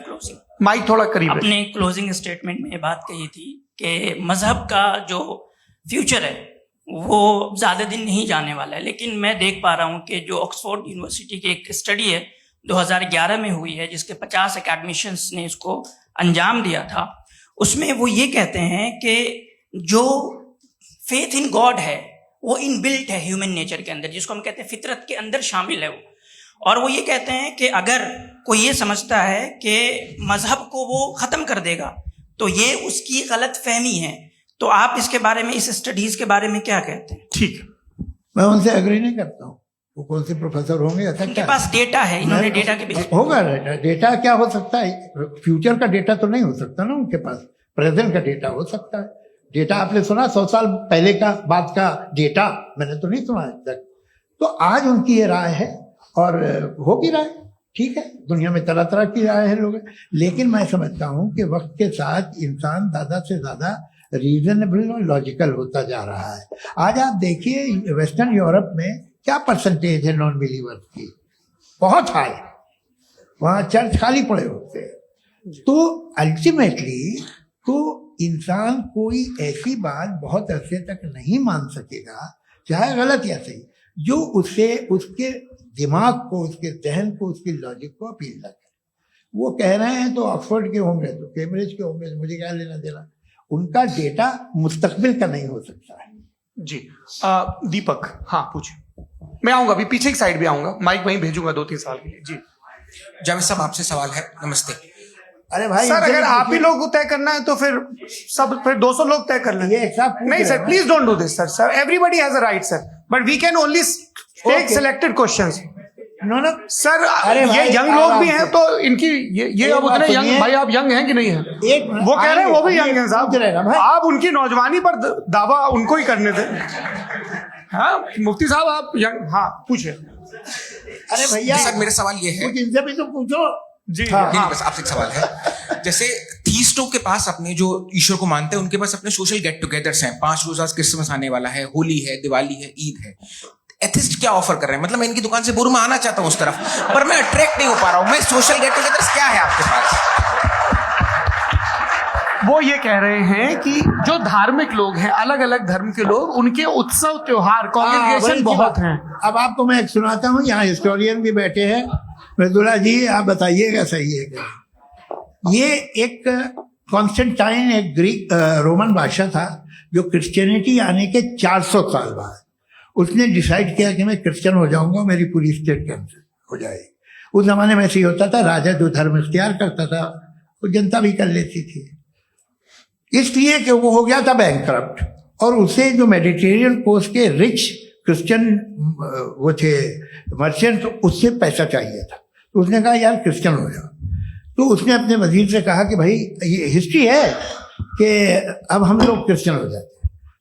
माइक थोड़ा करीब रखिए। अपने क्लोजिंग स्टेटमेंट में ये बात कही थी कि मजहब का जो फ्यूचर है वो ज़्यादा दिन नहीं जाने वाला है, लेकिन मैं देख पा रहा हूँ कि जो ऑक्सफोर्ड यूनिवर्सिटी की एक स्टडी है 2011 में हुई है, जिसके 50 एकेडमिशियंस ने इसको अंजाम दिया था, उसमें वो ये कहते हैं कि जो फेथ इन गॉड है वो इनबिल्ट है ह्यूमन नेचर के अंदर, जिसको हम कहते हैं फितरत के अंदर शामिल है वो। और वो ये कहते हैं कि अगर कोई ये समझता है कि मजहब को वो ख़त्म कर देगा तो ये उसकी गलत फहमी है। तो आप इसके बारे में, इस स्टडीज के बारे में क्या कहते हैं? ठीक है, मैं उनसे एग्री नहीं करता हूँ। वो कौन से प्रोफेसर होंगे? ऐसा उनके क्या पास डेटा है, इन्होंने डेटा के बेस होगा। डेटा क्या हो सकता है? फ्यूचर का डेटा तो नहीं हो सकता ना उनके पास, प्रेजेंट का डेटा हो सकता है। डेटा आपने सुना 100 साल पहले का बाद का डेटा? मैंने तो नहीं सुना आज तक। तो आज उनकी ये राय है और हो भी रहा है, ठीक है। दुनिया में तरह तरह की राय है लोग, लेकिन मैं समझता हूँ कि वक्त के साथ इंसान ज़्यादा से ज़्यादा रीजनेबल और लॉजिकल होता जा रहा है। आज आप देखिए वेस्टर्न यूरोप में क्या परसेंटेज है नॉन बिलीवर्स की, बहुत हाई। वहाँ चर्च खाली पड़े होते हैं। तो अल्टीमेटली तो इंसान कोई ऐसी बात बहुत अरसे तक नहीं मान सकेगा, चाहे गलत या सही, जो उसे, उसके दिमाग को, उसके जहन को, उसकी लॉजिक को अपील ना करे। वो कह रहे हैं तो ऑक्सफोर्ड के होंगे तो कैम्ब्रिज के होंगे, तो मुझे क्या लेना देना। उनका डेटा मुस्तकबिल का नहीं हो सकता है। जी। दीपक, हाँ पूछिए। मैं आऊंगा, अभी पीछे की साइड भी आऊंगा, माइक वहीं भेजूंगा 2-3 साल के लिए। जी जावेद साहब, आपसे सवाल है। नमस्ते। अरे भाई, सर, अगर आप ही लोग को तय करना है तो फिर 200 लोग तय कर लें। ये एक साहब पूछ नहीं रहे सर, हैं। Please don't do this sir. Sir, everybody has a right sir, but we can only take Okay. Selected questions. No no sir, अरे ये भाई, यंग लोग भी आराम हैं से। तो इनकी ये एक अब बात उतने सुनिए। यंग, भाई आप यंग हैं कि नहीं हैं? एक मिनट, वो कह रहे हैं वो भी आइए, यंग हैं साहब। पूछ रहे हैं भाई। आप उनकी नौजवानी पर दावा उनको ही करने थे। हाँ मुफ्ती साहब, आप यंग, हाँ पूछिए। अरे भैया, जी सर, मेरा सवाल ये है। कुछ इनसे भी तो पूछो। जी हाँ। नहीं, बस आपसे एक सवाल है। जैसे थीस्टों के पास, अपने जो ईश्वर को मानते हैं उनके पास अपने सोशल गेट टुगेदर्स हैं। 5 रोजा क्रिसमस आने वाला है, होली है, दिवाली है, ईद है। एथिस्ट क्या ऑफर कर रहे हैं? मतलब मैं इनकी दुकान से बुरमा आना चाहता हूँ उस तरफ, पर मैं अट्रैक्ट नहीं हो पा रहा हूँ। मैं सोशल गेट टुगेदर्स क्या है आपके पास? वो ये कह रहे हैं कि जो धार्मिक लोग हैं, अलग अलग धर्म के लोग, उनके उत्सव त्योहार, कॉन्ग्रेगेशन बहुत हैं। अब आपको मैं एक सुनाता हूँ, यहाँ हिस्टोरियन भी बैठे हैं। मृदुला जी, आप बताइएगा सही है क्या? ये एक कॉन्स्टेंटाइन, एक ग्रीक रोमन बादशाह था, जो क्रिश्चियनिटी आने के 400 साल बाद उसने डिसाइड किया कि मैं क्रिश्चियन हो जाऊंगा, मेरी पूरी स्टेट कैंसिल हो जाएगी। उस जमाने में ऐसे ही होता था, राजा जो धर्म इख्तियार करता था वो जनता भी कर लेती थी, इसलिए कि वो हो गया था बैंकरप्ट। और उसे जो मेडिटेरियन कोस्ट के रिच क्रिश्चियन वो थे मर्चेंट, उससे पैसा चाहिए था। तो उसने कहा यार क्रिश्चियन हो जाओ। तो उसने अपने वजीर से कहा कि भाई ये हिस्ट्री है कि अब हम लोग क्रिश्चियन हो जाते हैं।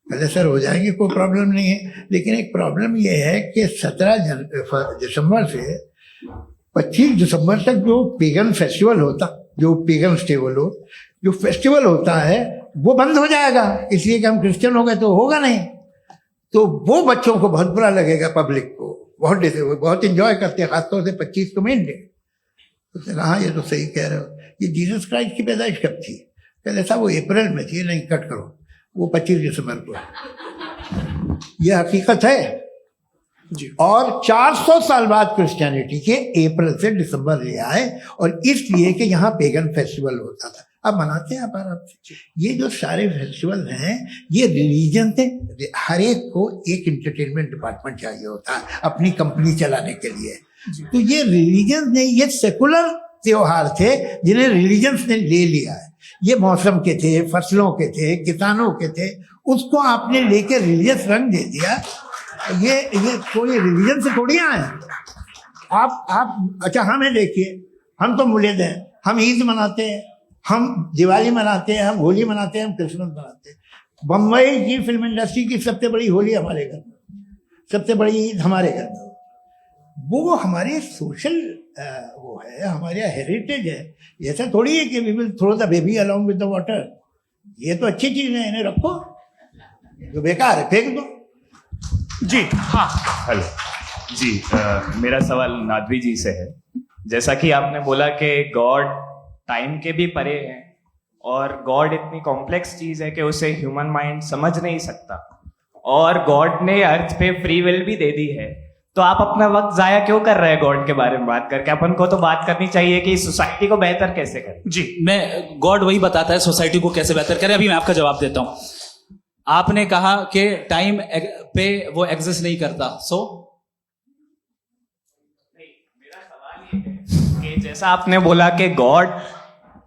पहले सर हो जाएंगे, कोई प्रॉब्लम नहीं है, लेकिन एक प्रॉब्लम ये है कि 17 दिसंबर से 25 दिसंबर तक जो पेगन फेस्टिवल होता, जो पेगन जो फेस्टिवल होता है वो बंद हो जाएगा, इसलिए कि हम क्रिश्चियन हो गए तो होगा नहीं। तो वो बच्चों को बहुत बुरा लगेगा, पब्लिक को। बहुत इंजॉय करते हैं, खासतौर से 25 को मेन डे। उसने कहा हाँ ये तो सही कह रहे हो, ये जीसस क्राइस्ट की पैदाइश कब थी? कहते साहब वो अप्रैल में थी। नहीं, कट करो, वो 25 दिसंबर को है। ये हकीकत है जी। और 400 साल बाद क्रिश्चियनिटी के अप्रैल से दिसंबर ले आए, और इसलिए कि यहाँ पेगन फेस्टिवल होता था। अब मनाते हैं आप आराम से। ये जो सारे फेस्टिवल हैं ये रिलीजन से, हर एक को एक एंटरटेनमेंट डिपार्टमेंट चाहिए होता है अपनी कंपनी चलाने के लिए। तो ये रिलीजन ने, ये सेकुलर त्योहार थे जिन्हें रिलीजन्स ने ले लिया है। ये मौसम के थे, फसलों के थे, किसानों के थे, उसको आपने लेके रिलीजियस रंग दे दिया। ये कोई रिलीजन से थोड़ी आए आप। अच्छा हमें देखिए, हम तो मुल्द हैं, हम ईद मनाते हैं, हम दिवाली मनाते हैं, हम होली मनाते हैं, हम क्रिसमस मनाते हैं। बम्बई की फिल्म इंडस्ट्री की सबसे बड़ी होली हमारे घर में, सबसे बड़ी ईद हमारे घर में। वो हमारे सोशल वो है, हमारे हेरिटेज है। ऐसा थोड़ी है कि we will throw the baby along with the water. ये तो अच्छी चीज है, इन्हें रखो, जो बेकार है फेंक दो। जी हाँ। हेलो जी, मेरा सवाल नादवी जी से है। जैसा कि आपने बोला कि गॉड टाइम के भी परे है, और गॉड इतनी कॉम्प्लेक्स चीज है कि उसे ह्यूमन माइंड समझ नहीं सकता, और गॉड ने अर्थ पे फ्री विल भी दे दी है। तो आप अपना वक्त जाया क्यों कर रहे हैं गॉड के बारे में बात करके? अपन को तो बात करनी चाहिए कि सोसाइटी को बेहतर कैसे करें। जी, मैं गॉड वही बताता है सोसाइटी को कैसे बेहतर करें। अभी मैं आपका जवाब देता हूं। आपने कहा कि टाइम पे वो एग्जिस्ट नहीं करता, सो मेरा सवाल ये है कि जैसा आपने बोला कि गॉड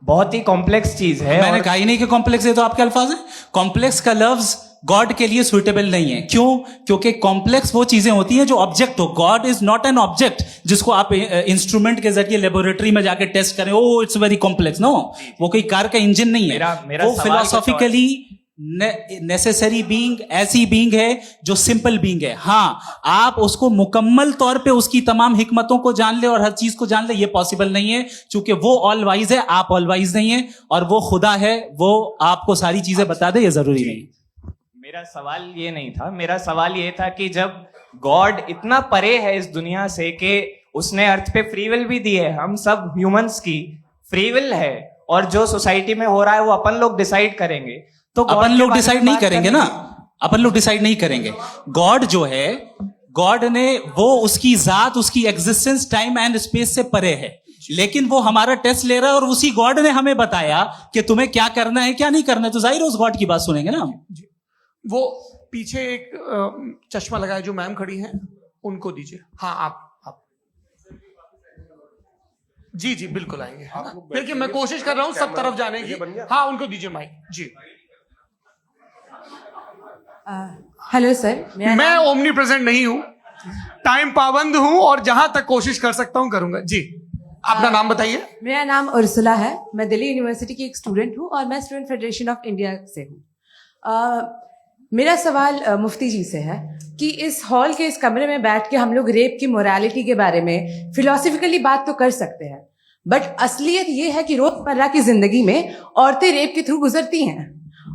बहुत ही कॉम्प्लेक्स चीज है, मैंने कहा ही नहीं कि कॉम्प्लेक्स है, तो आपके अल्फाज हैं। कॉम्प्लेक्स का लफ्ज गॉड के लिए सुइटेबल नहीं है। क्यों? क्योंकि कॉम्प्लेक्स वो चीजें होती हैं जो ऑब्जेक्ट हो। God is not an object जिसको आप इंस्ट्रूमेंट के जरिए लेबोरेटरी में जाके टेस्ट करें, oh it's very complex. No, वो कोई कार का इंजन नहीं है। मेरा वो सवाल फिलोसॉफिकली नेसेसरी बीइंग ऐसी बीइंग है जो सिंपल बीइंग है। हाँ, आप उसको मुकम्मल तौर पे उसकी तमाम हिकमतों को जान ले और हर चीज को जान ले, ये पॉसिबल नहीं है, क्योंकि वो ऑल वाइज है, आप ऑल वाइज नहीं है, और वो खुदा है, वो आपको सारी चीजें बता दे, ये जरूरी नहीं। मेरा सवाल ये नहीं था। मेरा सवाल ये था कि जब गॉड इतना परे है इस दुनिया से कि उसने अर्थ पे फ्री विल भी दी है, हम सब ह्यूमंस की फ्री विल है, और जो सोसाइटी में हो रहा है वो अपन लोग डिसाइड करेंगे, तो अपन लोग डिसाइड नहीं करेंगे ना, अपन लोग डिसाइड नहीं करेंगे। गॉड जो है, गॉड ने वो उसकी जात, उसकी एग्जिस्टेंस टाइम एंड स्पेस से परे है, लेकिन वो हमारा टेस्ट ले रहा है, और उसी गॉड ने हमें बताया कि तुम्हें क्या करना है क्या नहीं करना है। तो जाहिर है उस गॉड की बात सुनेंगे ना हम। वो पीछे एक चश्मा लगाए जो मैम खड़ी हैं, उनको दीजिए। हाँ आप जी जी बिल्कुल आएंगे, है ना? देखिए मैं कोशिश कर रहा हूँ सब तरफ जाने की। हाँ उनको दीजिए माइक जी। हेलो सर, मैं ओमनी प्रेजेंट नहीं हूँ, टाइम पाबंद हूँ, और जहां तक कोशिश कर सकता हूँ करूंगा। जी अपना नाम बताइए। मेरा नाम उर्सुला है, मैं दिल्ली यूनिवर्सिटी की एक स्टूडेंट हूँ, और मैं स्टूडेंट फेडरेशन ऑफ इंडिया से हूँ। मेरा सवाल मुफ्ती जी से है कि इस हॉल के इस कमरे में बैठ के हम लोग रेप की मोरालिटी के बारे में फिलोसफिकली बात तो कर सकते हैं, बट असलियत ये है कि रोजमर्रा की जिंदगी में औरतें रेप के थ्रू गुजरती हैं,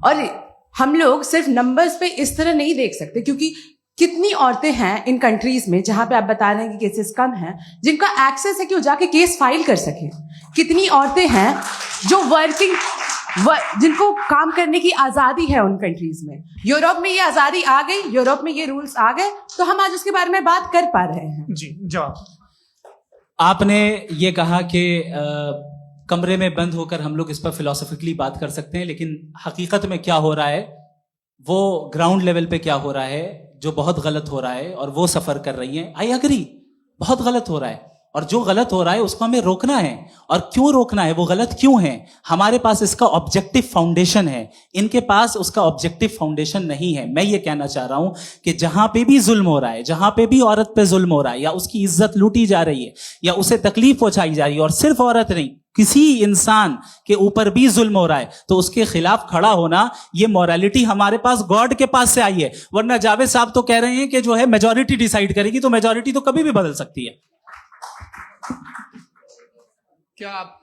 और हम लोग सिर्फ नंबर्स पे इस तरह नहीं देख सकते, क्योंकि कितनी औरतें हैं इन कंट्रीज में जहां पे आप बता रहे हैं कि केसेस कम हैं, जिनका एक्सेस है कि वो जाके केस फाइल कर सके। कितनी औरतें हैं जो जिनको काम करने की आजादी है उन कंट्रीज में। यूरोप में ये आजादी आ गई, यूरोप में ये रूल्स आ गए, तो हम आज उसके बारे में बात कर पा रहे हैं। जी जवाब। आपने ये कहा कि कमरे में बंद होकर हम लोग इस पर फिलोसफिकली बात कर सकते हैं, लेकिन हकीकत में क्या हो रहा है, वो ग्राउंड लेवल पे क्या हो रहा है जो बहुत गलत हो रहा है, और वो सफर कर रही हैं। आई अग्री, बहुत गलत हो रहा है, और जो गलत हो रहा है उसको हमें रोकना है। और क्यों रोकना है, वो गलत क्यों है? हमारे पास इसका ऑब्जेक्टिव फाउंडेशन है, इनके पास उसका ऑब्जेक्टिव फाउंडेशन नहीं है। मैं ये कहना चाह रहा हूं कि जहां पे भी जुल्म हो रहा है, जहां पे भी औरत पे जुल्म हो रहा है, या उसकी इज्जत लूटी जा रही है, या उसे तकलीफ पहुंचाई जा रही है, और सिर्फ औरत नहीं, किसी इंसान के ऊपर भी जुल्म हो रहा है, तो उसके खिलाफ खड़ा होना, ये मोरालिटी हमारे पास गॉड के पास से आई है। वरना जावेद साहब तो कह रहे हैं कि जो है मेजॉरिटी डिसाइड करेगी, तो मेजॉरिटी तो कभी भी बदल सकती है। क्या आप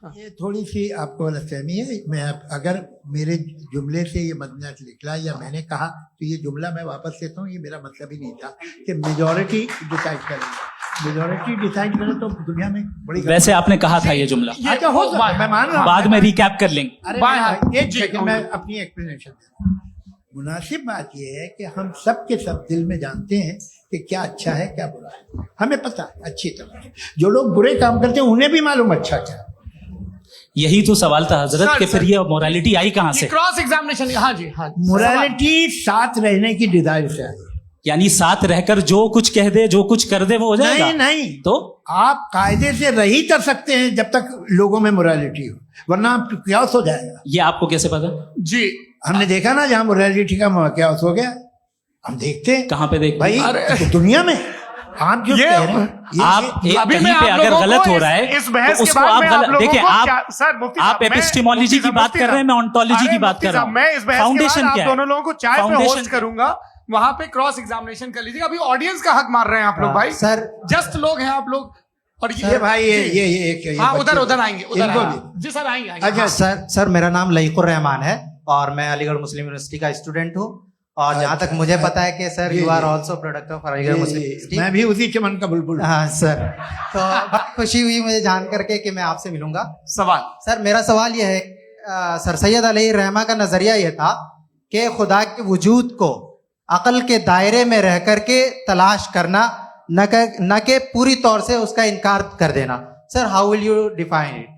ये थोड़ी सी आपको गलतफहमी है। मैं अगर मेरे जुमले से ये मदनत निकला या मैंने कहा तो ये जुमला मैं वापस लेता हूँ। ये मेरा मतलब ही नहीं था कि मेजॉरिटी डिसाइड करेगी। मेजॉरिटी डिसाइड करे तो दुनिया में बड़ी वैसे आपने कहा था ये जुमला, अच्छा हो सकता है, मैं मान रहा हूँ। बाद में रिकैप कर लेंगे। अरे बाएं हाथ। एक सेकंड मैं अपनी एक्सप्लेनेशन देता हूँ। मुनासिब बात यह है कि हम सब के सब दिल में जानते हैं कि क्या अच्छा है क्या बुरा है। हमें पता है अच्छी तरह से। जो लोग बुरे काम करते हैं उन्हें भी मालूम अच्छा क्या है। यही तो सवाल था हजरत सर, कि फिर सर। ये मोरालिटी आई कहाँ से? क्रॉस एग्जामिनेशन, हाँ जी हाँ जी। मोरालिटी साथ रहने की डिजायर से आई। यानी साथ रहकर जो कुछ कह दे, जो कुछ कर दे, वो हो जाएगा? नहीं नहीं, तो आप कायदे से रह ही कर सकते हैं जब तक लोगों में मोरालिटी हो, वरना आप क्यास हो जाएगा। ये आपको कैसे पता? जी हमने देखा ना जहां मोरालिटी का क्यास हो गया, हम देखते हैं कहाँ पे देख भाई तो दुनिया में। आप जो ये- कह रहे हैं आप एक अभी कहीं मैं पे आप अगर लोगों गलत को हो रहा है इस बहस तो के उसको बाद आप मैं आप गलत लोगों देखिए। को आप क्या- सर, मुफ्ती आप साहब, मैं- एपिस्टेमोलॉजी मुफ्ती की बात साहब, कर रहे हैं, मैं ऑन्टोलॉजी अरे की बात मुफ्ती कर रहा साहब, मैं इस हूँ। बहस के फाउंडेशन बाद क्या आप है? दोनों लोगों को चाय पे फाउंडेशन होस्ट करूंगा, वहां पे क्रॉस एग्जामिनेशन कर लीजिएगा। अभी ऑडियंस का हक मार रहे हैं आप लोग भाई। सर जस्ट लोग हैं आप लोग। और ये भाई ये हाँ बच्चे- उधर आएंगे, उधर इनको आएंगे। भी। जी सर आएंगे आएंगे। अच्छा सर मेरा नाम लईकुर रहमान है और मैं अलीगढ़ मुस्लिम यूनिवर्सिटी का स्टूडेंट हूँ। और जहाँ तक मुझे पता है कि sir you are also product of Aligarh Muslim University. मैं भी उसी चमन का बुलबुल। हाँ सर, तो बहुत खुशी हुई मुझे जान करके कि मैं आपसे मिलूंगा। सवाल सर मेरा सवाल यह है, सर सैयद अलैहि रहमा का नजरिया यह था कि खुदा के वजूद को अकल के दायरे में रह करके तलाश करना, न कि पूरी तौर से उसका इनकार कर देना। Sir how will you define it?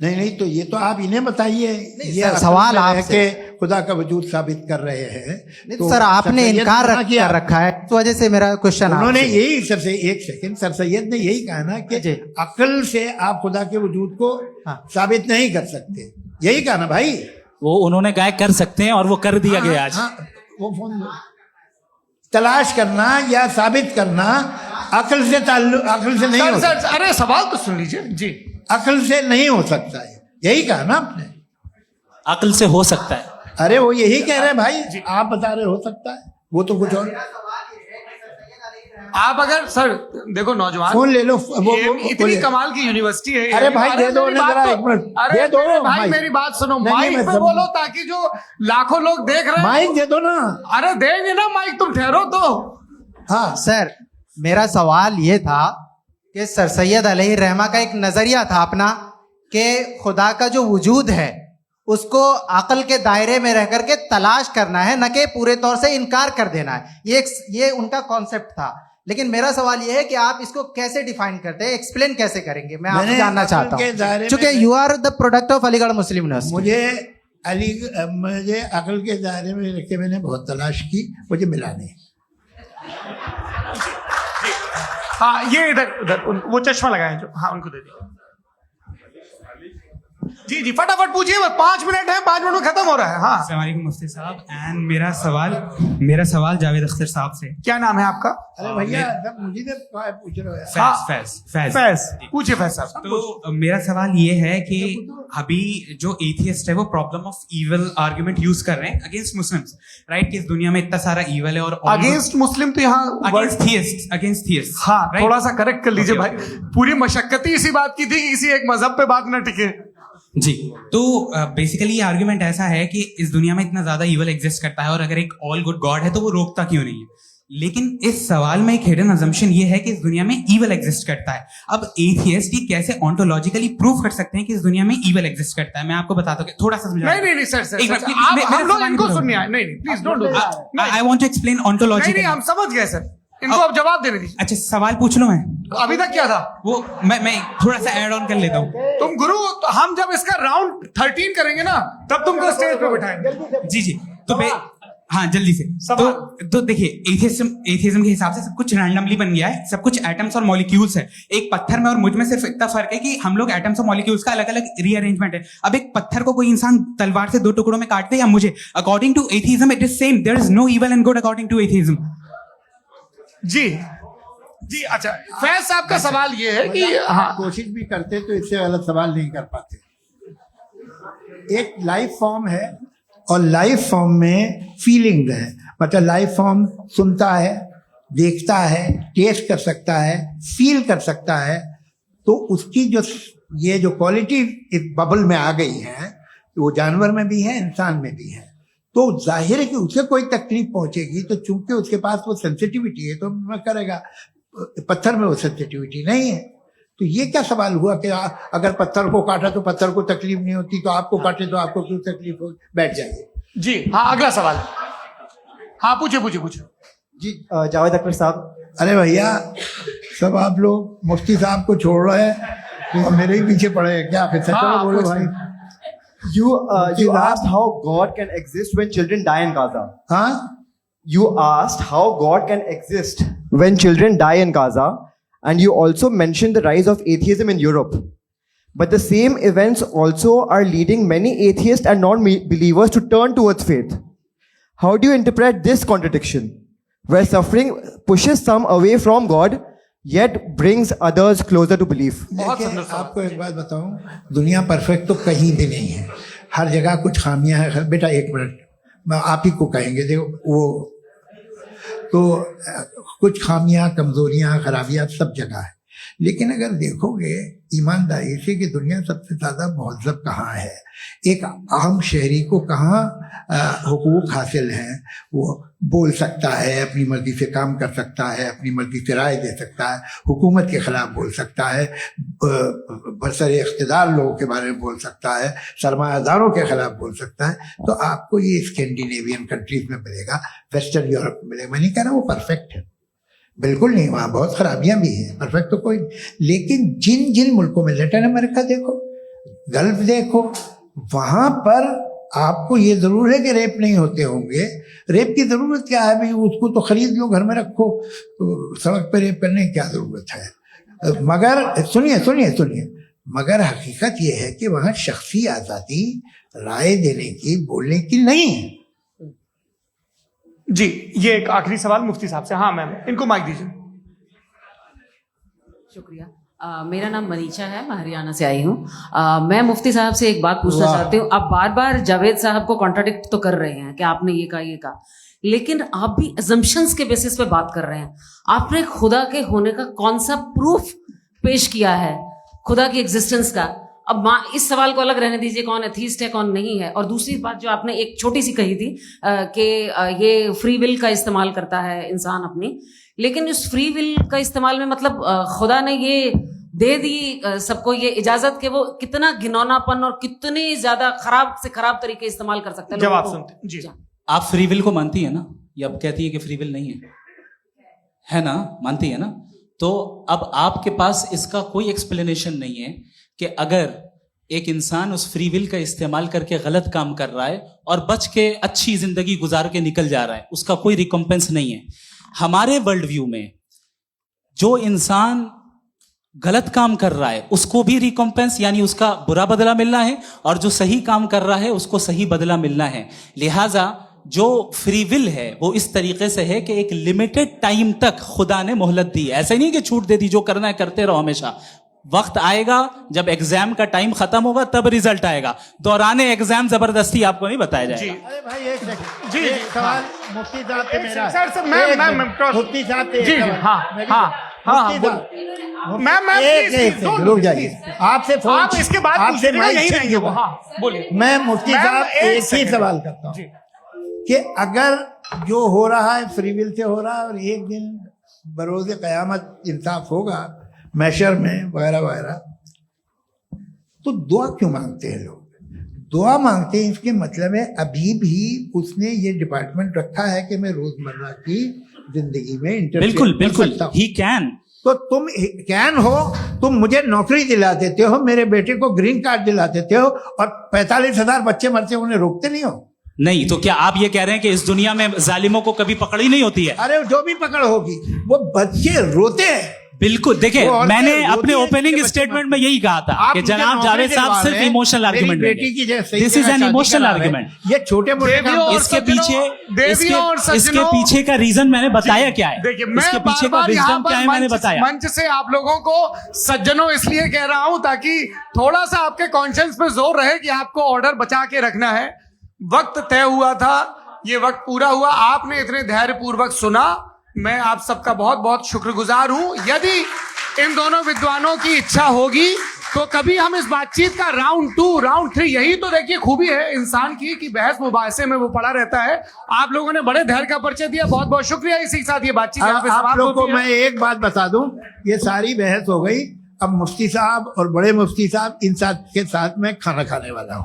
नहीं तो ये तो आप इन्हें बताइए। ये सर, असल सवाल में है आपसे। कि खुदा का वजूद साबित कर रहे हैं। नहीं तो सर आपने सर सैयद इनकार ने किया। कर रखा है, इस वजह से मेरा क्वेश्चन उन्होंने आपसे। यही एक सेकंड सर सैयद ने यही कहा ना कि जी। अकल से आप खुदा के वजूद को हाँ। साबित नहीं कर सकते, यही कहा ना भाई। वो उन्होंने कहा कर सकते हैं और वो कर दिया गया आज। हाँ, वो फोन दो। तलाश करना या साबित करना अकल से नहीं सर हो सर अरे सवाल तो सुन लीजिए जी। अकल से नहीं हो सकता है, यही कहा ना आपने। अकल से हो सकता है। अरे वो यही कह रहे हैं भाई, आप बता रहे हो सकता है, वो तो कुछ और। आप अगर सर देखो नौजवान फोन ले लो। इतनी बोलिए। कमाल की यूनिवर्सिटी है। अरे भाई दे दो मेरी उन्हें बात जरा तो- एक मिनट। अरे दे दो मेरे भाई माइक। मेरी बात सुनो, नहीं, माइक मैं पे समझ- बोलो ताकि जो लाखों लोग देख रहे हैं। माइक दे दो ना। अरे देंगे ना माइक, तुम ठहरो तो। हाँ सर मेरा सवाल ये था कि सर सैयद अलैहि रहमा का एक नजरिया था अपना कि खुदा का जो वजूद है उसको अकल के दायरे में रह करके तलाश करना है, न कि पूरे तौर से इनकार कर देना है। ये उनका कॉन्सेप्ट था। लेकिन मेरा सवाल ये है कि आप इसको कैसे डिफाइन करते हैं, एक्सप्लेन कैसे करेंगे? मैं आपसे मैंने जानना अकल चाहता के दायरे हूँ, में- क्योंकि you are the product of Aligarh Muslim University. मुझे अकल के दायरे में रख के मैंने बहुत तलाश की, मुझे मिला नहीं। हाँ ये इधर उधर वो चश्मा लगाए जो, हाँ उनको दे दिया। जी जी फटाफट पूछिए, 5 मिनट है, 5 मिनट में खत्म हो रहा है। हाँ अस्सलाम वालेकुम मुफ्ती साहब। एंड मेरा सवाल जावेद अख्तर साहब से। क्या नाम है आपका? अरे भैया सब मुझे तो पूछ रहे हो यार। हाँ। फैज। फैज पूछिए फैज साहब। तो मेरा सवाल ये है कि अभी जो एथियस्ट है वो problem of evil argument use कर रहे हैं अगेंस्ट मुस्लिम्स, राइट? कि इस दुनिया में इतना सारा इविल है और अगेंस्ट मुस्लिम तो यहाँ अगेंस्ट थियस्ट। हाँ right? थोड़ा सा करेक्ट कर लीजिए Okay, भाई। पूरी मशक्कत ही इसी बात की थी कि किसी एक मजहब पे बात न टिके। जी, तो बेसिकली ये आर्ग्यूमेंट ऐसा है कि इस दुनिया में इतना ज्यादा इविल एग्जिस्ट करता है और अगर एक ऑल गुड गॉड है तो वो रोकता क्यों नहीं है? लेकिन इस सवाल में एक हिडन अजम्पशन ये है कि इस दुनिया में ईवल एग्जिस्ट करता है। अब एथियस्ट ही कैसे ऑन्टोलॉजिकली प्रूव कर सकते हैं कि इस दुनिया में ईवल एग्जिस्ट करता है? मैं आपको बताता हूँ, थोड़ा सा समझा। नहीं सर एक मिनट, आप मेरा हम लोग सवाल इनको पूरा सुनिए। करो। नहीं please don't do. I want to explain नहीं ऑन्टोलॉजिकली। हम समझ गए सर, इनको अब जवाब देने दीजिए। अच्छा सवाल पूछ लो। मैं अभी तक क्या था वो मैं थोड़ा सा ऐड ऑन कर लेता हूँ। तुम गुरु, तो हम जब इसका राउंड 13 करेंगे ना तब तुमको स्टेज पे बिठाएंगे। जी तो हाँ जल्दी से। तो देखिए एथियज्म के हिसाब से सब कुछ रैंडमली बन गया है, सब कुछ एटम्स और मॉलिक्यूल्स है। एक पत्थर में और मुझ में सिर्फ इतना फर्क है कि हम लोग एटम्स और मॉलिक्यूल्स का अलग अलग रीअरेंजमेंट है। अब एक पत्थर को कोई इंसान तलवार से 2 टुकड़ों में काट दे या मुझे, according to atheism it is same. There is no evil and good according to atheism. जी अच्छा फैज साहब का सवाल ये है कि हाँ कोशिश भी करते तो इससे गलत सवाल नहीं कर पाते। एक लाइफ फॉर्म है और लाइफ फॉर्म में फीलिंग है, मतलब लाइफ फॉर्म सुनता है, देखता है, टेस्ट कर सकता है, फील कर सकता है। तो उसकी जो ये जो क्वालिटी इस बबल में आ गई है वो जानवर में भी है, इंसान में भी है। तो जाहिर है कि उसे कोई तकलीफ पहुंचेगी, तो चूंकि उसके पास वो सेंसिटिविटी है तो मैं करेगा। पत्थर में वो सेंसिटिविटी नहीं है। तो ये क्या सवाल हुआ कि अगर पत्थर को काटा तो पत्थर को तकलीफ नहीं होती, तो आपको काटे तो आपको क्यों तकलीफ हो? बैठ जाइए जी। हाँ, अगला सवाल। हाँ, पूछे जी जावेद अख्तर साहब। अरे भैया, सब आप लोग मुफ्ती साहब को छोड़ रहे हैं तो मेरे ही पीछे पड़े हैं क्या? फिर चलो बोलो भाई। You asked how God can exist when children die in Gaza. हाँ, You asked how God can exist when children die in Gaza, and you also mentioned the rise of atheism in Europe. But the same events also are leading many atheists and non-believers to turn towards faith. How do you interpret this contradiction, where suffering pushes some away from God, yet brings others closer to belief? देखिए, आपको एक बात बताऊं, दुनिया perfect तो कहीं भी नहीं है, हर जगह कुछ खामियां हैं। बेटा एक मिनट, मैं आप ही को कहेंगे, देखो वो तो कुछ खामियां, कमजोरियां, खराबियां सब जगह है। लेकिन अगर देखोगे ईमानदारी से कि दुनिया सबसे ज्यादा महज़ब कहाँ है, एक आम शहरी को कहाँ हुकूक हासिल हैं, वो बोल सकता है, अपनी मर्जी से काम कर सकता है, अपनी मर्जी से राय दे सकता है, हुकूमत के खिलाफ बोल सकता है, बरसरे इख्तिदार लोगों के बारे में बोल सकता है, सरमायादारों के खिलाफ बोल सकता है। तो आपको ये स्कैंडिनेवियन कंट्रीज में मिलेगा, वेस्टर्न यूरोप में मिलेगा। मैं नहीं कह रहा वो परफेक्ट है, बिल्कुल नहीं, वहाँ बहुत खराबियां भी हैं, परफेक्ट तो कोई। लेकिन जिन जिन मुल्कों में, लैटिन अमेरिका देखो, गल्फ देखो, वहां पर आपको ये जरूर है कि रेप नहीं होते होंगे। रेप की जरूरत क्या है भाई? उसको तो खरीद लो, घर में रखो, तो सड़क पर रेप करने की क्या जरूरत है? मगर सुनिए, मगर हकीकत ये है कि वहां शख्सी आजादी राय देने की, बोलने की नहीं है। जी, ये एक आखिरी सवाल मुफ्ती साहब से। हाँ मैम, इनको माइक दीजिए। शुक्रिया। मेरा नाम मनीषा है, मैं हरियाणा से आई हूँ। मैं मुफ्ती साहब से एक बात पूछना चाहती हूँ। आप बार बार जावेद साहब को कॉन्ट्राडिक्ट तो कर रहे हैं कि आपने ये कहा, लेकिन आप भी अजम्पशंस के बेसिस पे बात कर रहे हैं। आपने खुदा के होने का कौन सा प्रूफ पेश किया है, खुदा की एग्जिस्टेंस का? अब इस सवाल को अलग रहने दीजिए, कौन एथीस्ट है कौन नहीं है। और दूसरी बात जो आपने एक छोटी सी कही थी कि ये फ्री विल का इस्तेमाल करता है इंसान अपनी, लेकिन उस फ्री विल का इस्तेमाल में मतलब खुदा ने ये दे दी सबको ये इजाजत कि वो कितना घिनौनापन और कितनी ज्यादा खराब से खराब तरीके इस्तेमाल कर सकते हैं। जवाब सुनते जी। आप फ्री विल को मानती है ना, या अब कहती है कि फ्री विल नहीं है ना? मानती है ना? तो अब आपके पास इसका कोई एक्सप्लेनेशन नहीं है कि अगर एक इंसान उस फ्री विल का इस्तेमाल करके गलत काम कर रहा है और बच के अच्छी जिंदगी गुजार के निकल जा रहा है, उसका कोई रिकम्पेंस नहीं है। हमारे वर्ल्ड व्यू में जो इंसान गलत काम कर रहा है उसको भी रिकम्पेंस यानी उसका बुरा बदला मिलना है, और जो सही काम कर रहा है उसको सही बदला मिलना है। लिहाजा जो फ्री विल है वो इस तरीके से है कि एक लिमिटेड टाइम तक खुदा ने मोहलत दी है। ऐसे नहीं कि छूट दे दी, जो करना है करते रहो हमेशा। वक्त आएगा जब एग्जाम का टाइम खत्म होगा तब रिजल्ट आएगा, दौराने एग्जाम जबरदस्ती आपको नहीं बताया जाएगा। अरे भाई एक सेकंड, जी सवाल मुफ्ती साहब से मेरा सर से मैं मुफ्ती साहब से जी हाँ, रुक जाइए। आपसे फोन, आप इसके बाद आपसे यही रहेंगे वो। हाँ बोलिए। मैं मुफ्ती साहब एक ही सवाल करता हूँ कि अगर जो हो रहा है फ्री विल से हो रहा है और एक दिन बरोज़ क़यामत इंसाफ होगा मैशर में वगैरह वगैरह, तो दुआ क्यों मांगते हैं लोग? दुआ मांगते हैं इसके मतलब है अभी भी उसने ये डिपार्टमेंट रखा है कि मैं रोजमर्रा की जिंदगी में बिल्कुल ही कैन। तो तुम कैन हो, तुम मुझे नौकरी दिला देते हो, मेरे बेटे को ग्रीन कार्ड दिला देते हो, और 45,000 बच्चे मरते उन्हें रोकते नहीं हो। नहीं तो क्या आप ये कह रहे हैं कि इस दुनिया में जालिमों को कभी पकड़ ही नहीं होती है? अरे जो भी पकड़ होगी वो बच्चे रोते हैं। बिल्कुल, देखिए मैंने अपने ओपनिंग स्टेटमेंट में यही कहा था कि जनाब जावेद साहब सिर्फ इमोशनल आर्गुमेंट देंगे। This is an emotional argument. ये छोटे मोटे इसके पीछे का रीजन मैंने बताया क्या है। देखिए, इसके पीछे का रीजन क्या है मैंने बताया। मंच से आप लोगों को सज्जनों इसलिए कह रहा हूं ताकि थोड़ा सा आपके कॉन्शियंस पे जोर रहे कि आपको ऑर्डर बचा के रखना है। वक्त तय हुआ था, ये वक्त पूरा हुआ, आपने इतने धैर्यपूर्वक सुना, मैं आप सबका बहुत बहुत शुक्रगुजार हूं। यदि इन दोनों विद्वानों की इच्छा होगी तो कभी हम इस बातचीत का राउंड 2 राउंड 3, यही तो देखिए खूबी है इंसान की कि बहस मुबाहसे में वो पड़ा रहता है। आप लोगों ने बड़े धैर्य का परिचय दिया, बहुत बहुत शुक्रिया। इसी के साथ ये बातचीत यहाँ पे आप समाप्त लोग को होती है। मैं एक बात बता दूं, ये सारी बहस हो गई, अब मुफ्ती साहब और बड़े मुफ्ती साहब इन साथ के साथ मैं खाना खाने वाला हूँ।